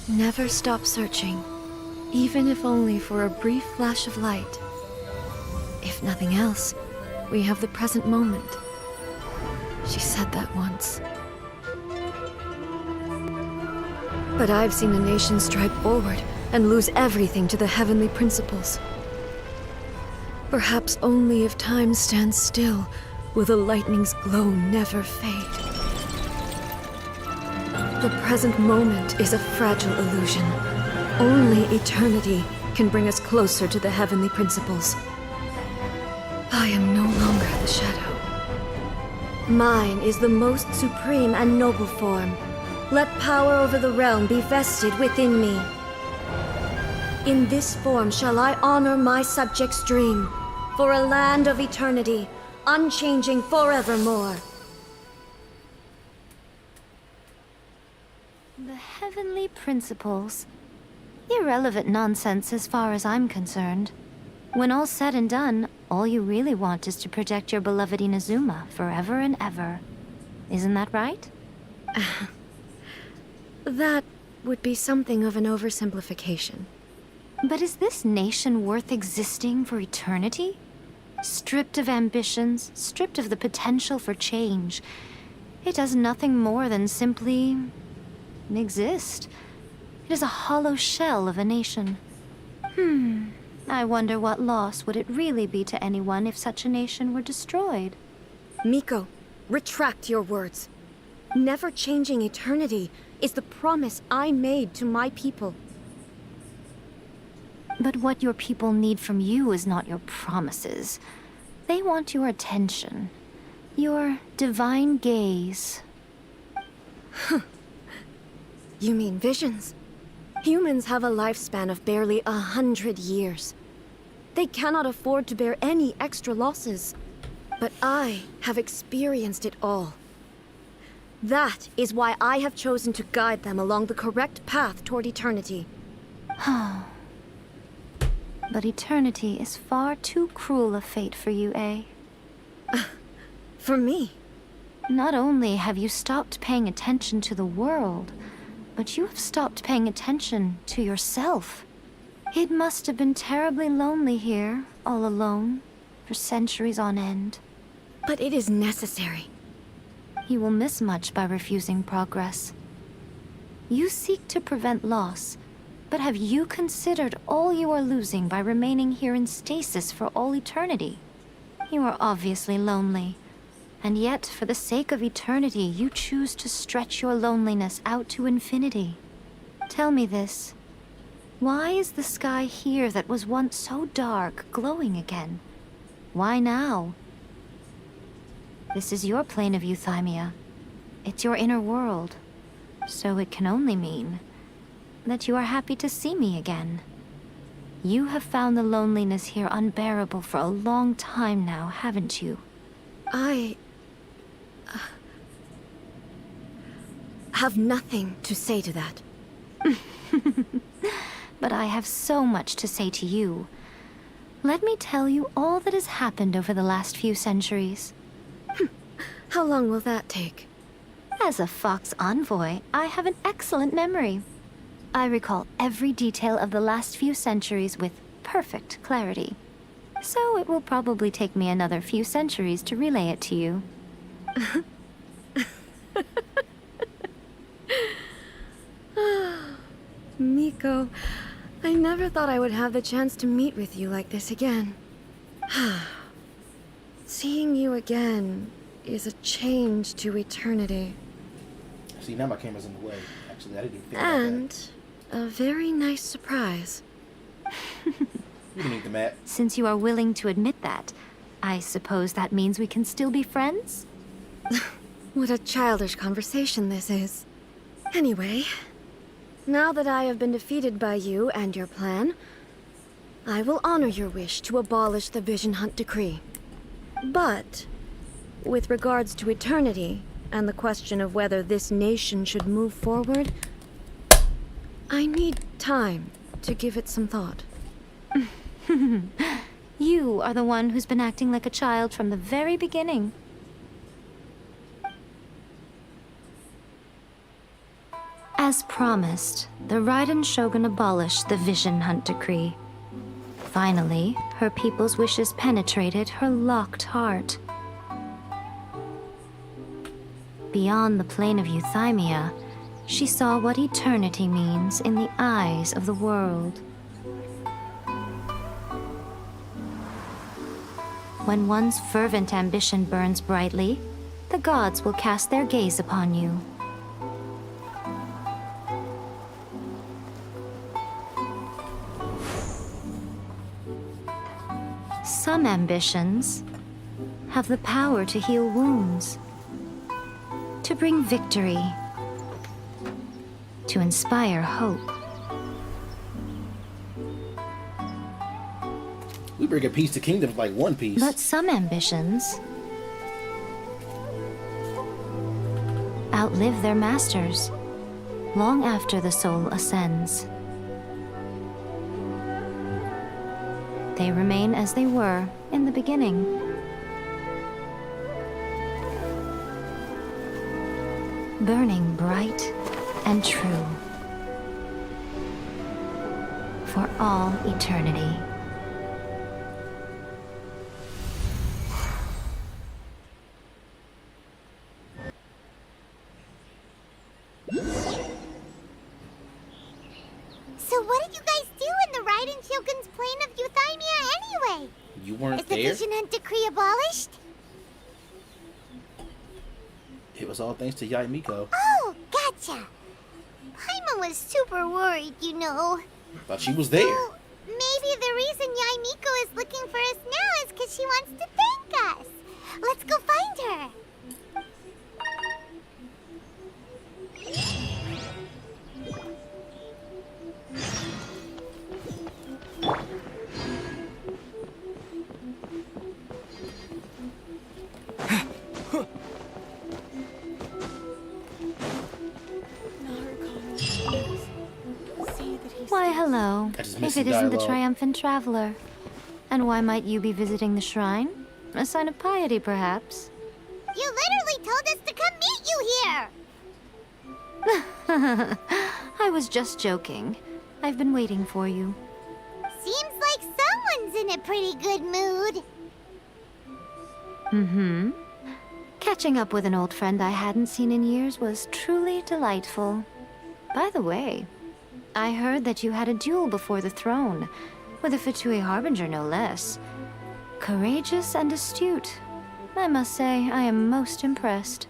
Never stop searching, even if only for a brief flash of light. If nothing else, we have the present moment. She said that once. But I've seen a nation stride forward and lose everything to the heavenly principles. Perhaps only if time stands still will the lightning's glow never fade. The present moment is a fragile illusion. Only eternity can bring us closer to the heavenly principles. I am no longer the shadow. Mine is the most supreme and noble form. Let power over the realm be vested within me. In this form shall I honor my subjects' dream, for a land of eternity, unchanging forevermore. The heavenly principles. Irrelevant nonsense as far as I'm concerned. When all's said and done, all you really want is to protect your beloved Inazuma forever and ever. Isn't that right? That would be something of an oversimplification. But is this nation worth existing for eternity? Stripped of ambitions, stripped of the potential for change. It does nothing more than simply exist. It is a hollow shell of a nation. I wonder what loss would it really be to anyone if such a nation were destroyed? Miko, retract your words. Never changing eternity is the promise I made to my people. But what your people need from you is not your promises. They want your attention. Your divine gaze. You mean visions? Humans have a lifespan of barely 100 years. They cannot afford to bear any extra losses. But I have experienced it all. That is why I have chosen to guide them along the correct path toward eternity. But eternity is far too cruel a fate for you, eh? For me? Not only have you stopped paying attention to the world, but you have stopped paying attention to yourself. It must have been terribly lonely here, all alone, for centuries on end. But it is necessary. You will miss much by refusing progress. You seek to prevent loss, but have you considered all you are losing by remaining here in stasis for all eternity? You are obviously lonely, and yet for the sake of eternity, you choose to stretch your loneliness out to infinity. Tell me this. Why is the sky here that was once so dark glowing again? Why now? This is your plane of euthymia. It's your inner world. So it can only mean that you are happy to see me again. You have found the loneliness here unbearable for a long time now, haven't you? I have nothing to say to that. But I have so much to say to you. Let me tell you all that has happened over the last few centuries. How long will that take? As a Fox envoy, I have an excellent memory. I recall every detail of the last few centuries with perfect clarity. So it will probably take me another few centuries to relay it to you. Miko, I never thought I would have the chance to meet with you like this again. Seeing you again is a change to eternity. See, now my camera's in the way. Actually, I didn't even think about And a very nice surprise. that. You can meet the map. Since you are willing to admit that, I suppose that means we can still be friends? What a childish conversation this is. Anyway, now that I have been defeated by you and your plan, I will honor your wish to abolish the Vision Hunt Decree. But, with regards to eternity, and the question of whether this nation should move forward, I need time to give it some thought. You are the one who's been acting like a child from the very beginning. As promised, the Raiden Shogun abolished the Vision Hunt Decree. Finally, her people's wishes penetrated her locked heart. Beyond the plane of Euthymia, she saw what eternity means in the eyes of the world. When one's fervent ambition burns brightly, the gods will cast their gaze upon you. Some ambitions have the power to heal wounds, to bring victory, to inspire hope. We bring a piece to kingdoms like One Piece. But some ambitions outlive their masters long after the soul ascends. They remain as they were in the beginning. Burning bright and true for all eternity. So what did you guys do in the Raiden Shogun's plane of Euthymia anyway? You weren't Is the there? Vision Hunt Decree abolished? It was all thanks to Yai Miko. Oh, gotcha. Paimon was super worried, you know. Thought she was there. Well, maybe the reason Yai Miko is looking for us now is because she wants to thank us. Let's go find her. Why, hello. I just If missed it some isn't the dialogue. triumphant traveler. And why might you be visiting the shrine? A sign of piety, perhaps? You literally told us to come meet you here. I was just joking. I've been waiting for you. Seems like someone's in a pretty good mood. Mm-hmm. Catching up with an old friend I hadn't seen in years was truly delightful. By the way, I heard that you had a duel before the throne, with a Fatui Harbinger no less. Courageous and astute. I must say, I am most impressed.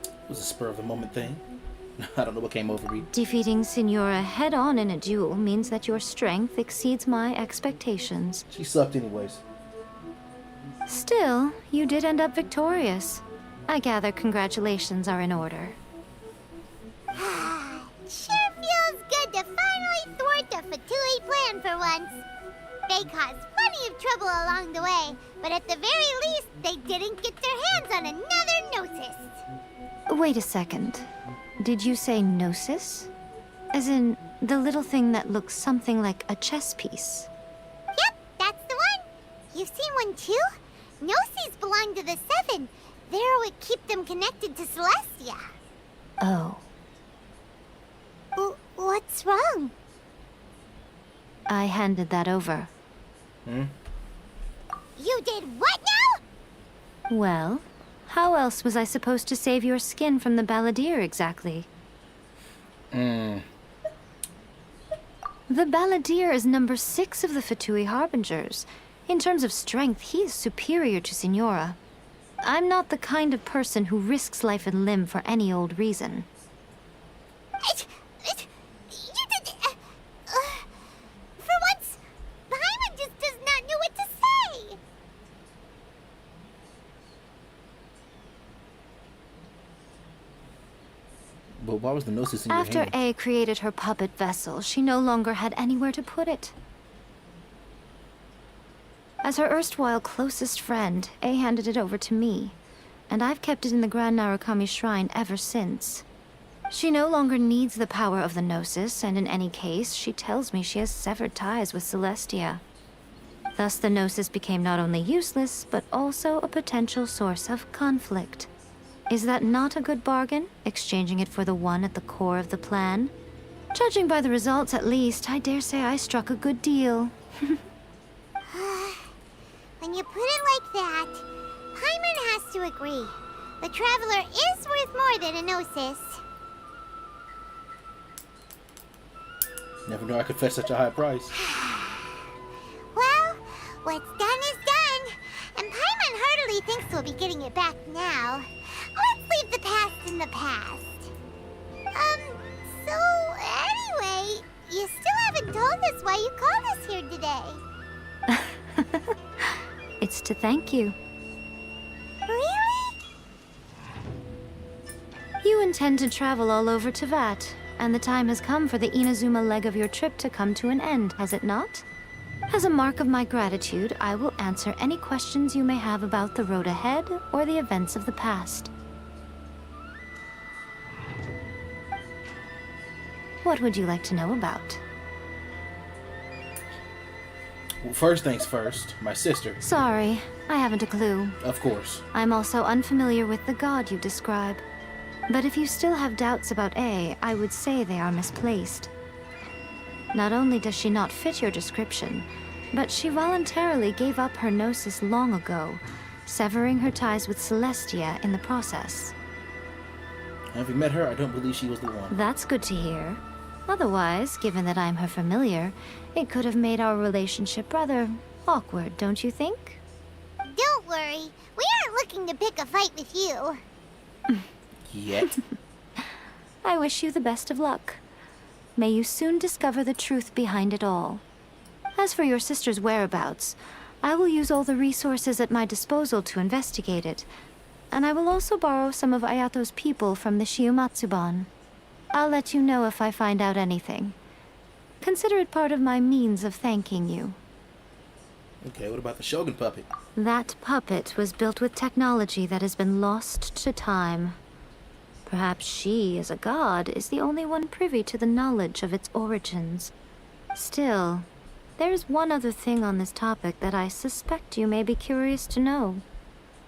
It was a spur of the moment thing. I don't know what came over me. Defeating Signora head-on in a duel means that your strength exceeds my expectations. She sucked anyways. Still, you did end up victorious. I gather congratulations are in order. Sure feels good to finally thwart the Fatui plan for once. They caused plenty of trouble along the way, but at the very least, they didn't get their hands on another Gnosis. Wait a second. Did you say Gnosis? As in, the little thing that looks something like a chess piece? Yep, that's the one. You've seen one too? Gnosis belong to the Seven. They're what keep them connected to Celestia. Oh. What's wrong? I handed that over. You did what now? Well, how else was I supposed to save your skin from the Balladeer exactly? The Balladeer is number 6 of the Fatui Harbingers. In terms of strength, he is superior to Signora. I'm not the kind of person who risks life and limb for any old reason. For once, Paimon just does not know what to say. But why was the Gnosis in your After hand? A created her puppet vessel, she no longer had anywhere to put it. As her erstwhile closest friend, A handed it over to me, and I've kept it in the Grand Narukami Shrine ever since. She no longer needs the power of the Gnosis, and in any case, she tells me she has severed ties with Celestia. Thus the Gnosis became not only useless, but also a potential source of conflict. Is that not a good bargain, exchanging it for the one at the core of the plan? Judging by the results, at least, I dare say I struck a good deal. When you put it like that, Paimon has to agree. The Traveler is worth more than a Gnosis. Never knew I could fetch such a high price. Well, what's done is done, and Paimon heartily thinks we'll be getting it back now. Let's leave the past in the past. So anyway, you still haven't told us why you called us here today. It's to thank you. Really? You intend to travel all over Teyvat, and the time has come for the Inazuma leg of your trip to come to an end, has it not? As a mark of my gratitude, I will answer any questions you may have about the road ahead or the events of the past. What would you like to know about? Well, first things first, my sister. Sorry, I haven't a clue. Of course. I'm also unfamiliar with the god you describe. But if you still have doubts about A, I would say they are misplaced. Not only does she not fit your description, but she voluntarily gave up her Gnosis long ago, severing her ties with Celestia in the process. Having met her, I don't believe she was the one. That's good to hear. Otherwise, given that I'm her familiar, it could have made our relationship rather awkward, don't you think? Don't worry, we aren't looking to pick a fight with you. Yet? I wish you the best of luck. May you soon discover the truth behind it all. As for your sister's whereabouts, I will use all the resources at my disposal to investigate it, and I will also borrow some of Ayato's people from the Shiumatsuban. I'll let you know if I find out anything. Consider it part of my means of thanking you. Okay, what about the Shogun puppet? That puppet was built with technology that has been lost to time. Perhaps she, as a god, is the only one privy to the knowledge of its origins. Still, there is one other thing on this topic that I suspect you may be curious to know.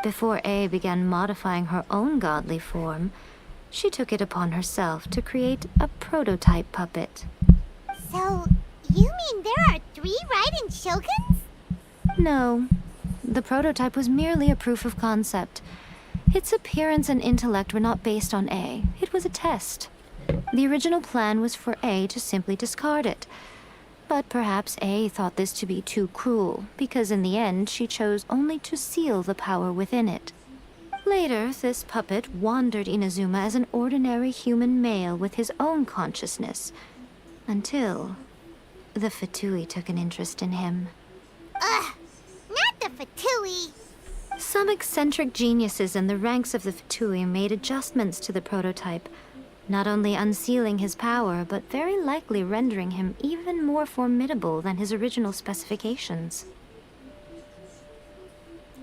Before A began modifying her own godly form, she took it upon herself to create a prototype puppet. So, you mean there are 3 Raiden Shoguns? No. The prototype was merely a proof of concept. Its appearance and intellect were not based on A. It was a test. The original plan was for A to simply discard it. But perhaps A thought this to be too cruel, because in the end she chose only to seal the power within it. Later, this puppet wandered Inazuma as an ordinary human male with his own consciousness, until the Fatui took an interest in him. Ugh, not the Fatui. Some eccentric geniuses in the ranks of the Fatui made adjustments to the prototype, not only unsealing his power, but very likely rendering him even more formidable than his original specifications.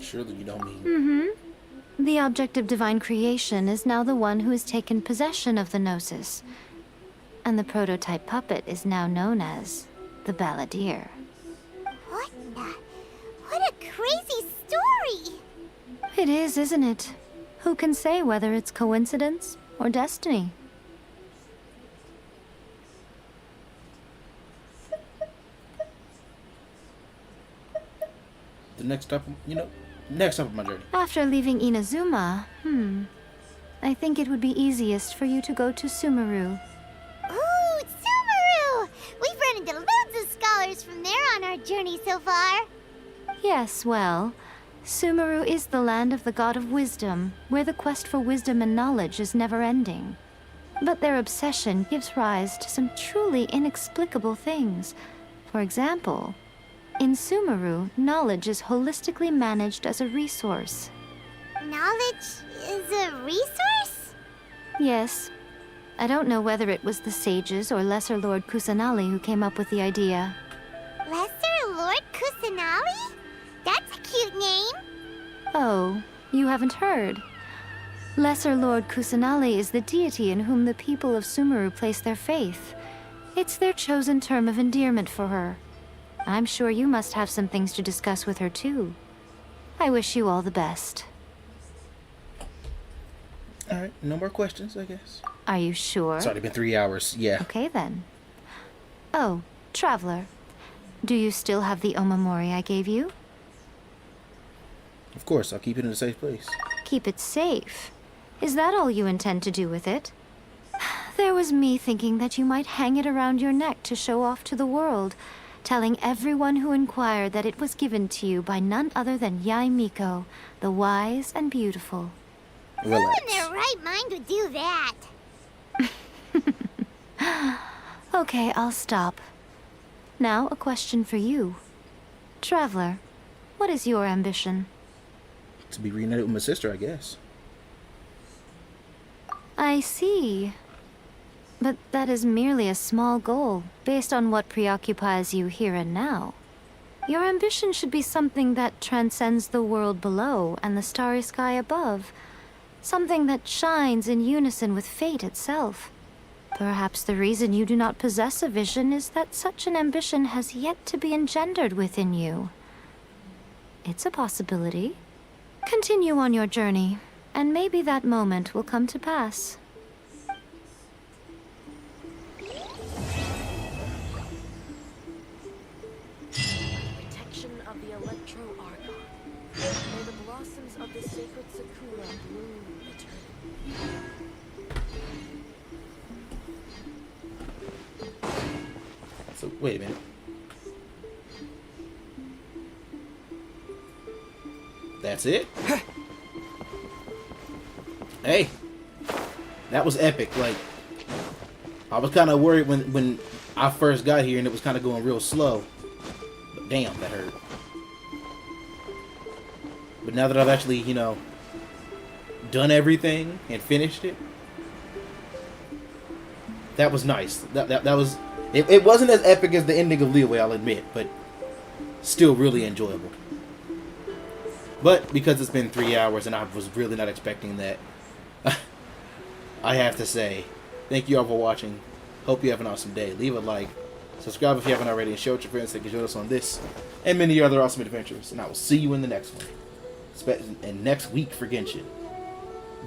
Surely you don't mean... Mm-hmm. The object of divine creation is now the one who has taken possession of the Gnosis, and the prototype puppet is now known as the Balladeer. What a crazy story. It is, isn't it? Who can say whether it's coincidence or destiny? The next step, next step of my journey. After leaving Inazuma, I think it would be easiest for you to go to Sumeru. Ooh, Sumeru! We've run into loads of scholars from there on our journey so far. Yes, well, Sumeru is the land of the god of wisdom, where the quest for wisdom and knowledge is never-ending. But their obsession gives rise to some truly inexplicable things. For example, in Sumeru, knowledge is holistically managed as a resource. Knowledge is a resource? Yes. I don't know whether it was the sages or Lesser Lord Kusanali who came up with the idea. Lesser Lord Kusanali? That's a cute name. Oh, you haven't heard. Lesser Lord Kusanali is the deity in whom the people of Sumeru place their faith. It's their chosen term of endearment for her. I'm sure you must have some things to discuss with her too. I wish you all the best. Alright, no more questions, I guess. Are you sure? It's already been 3 hours, yeah. Okay then. Oh, Traveler. Do you still have the Omamori I gave you? Of course, I'll keep it in a safe place. Keep it safe? Is that all you intend to do with it? There was me thinking that you might hang it around your neck to show off to the world, telling everyone who inquired that it was given to you by none other than Yae Miko, the wise and beautiful. Relax. Who in their right mind would do that? Okay, I'll stop. Now, a question for you. Traveler, what is your ambition? To be reunited with my sister, I guess. I see. But that is merely a small goal, based on what preoccupies you here and now. Your ambition should be something that transcends the world below and the starry sky above. Something that shines in unison with fate itself. Perhaps the reason you do not possess a vision is that such an ambition has yet to be engendered within you. It's a possibility. Continue on your journey, and maybe that moment will come to pass. Protection of the Electro Argon. May the blossoms of the sacred Sakura bloom eternally. So, wait a minute. That's it? Hey, that was epic. Like, I was kind of worried when I first got here and it was kind of going real slow. But damn, that hurt. But now that I've actually, done everything and finished it, that was nice. That was. It wasn't as epic as the ending of Leeway, I'll admit, but still really enjoyable. But because it's been 3 hours and I was really not expecting that, I have to say, thank you all for watching. Hope you have an awesome day. Leave a like, subscribe if you haven't already, and share with your friends that can join us on this and many other awesome adventures. And I will see you in the next one. And next week for Genshin.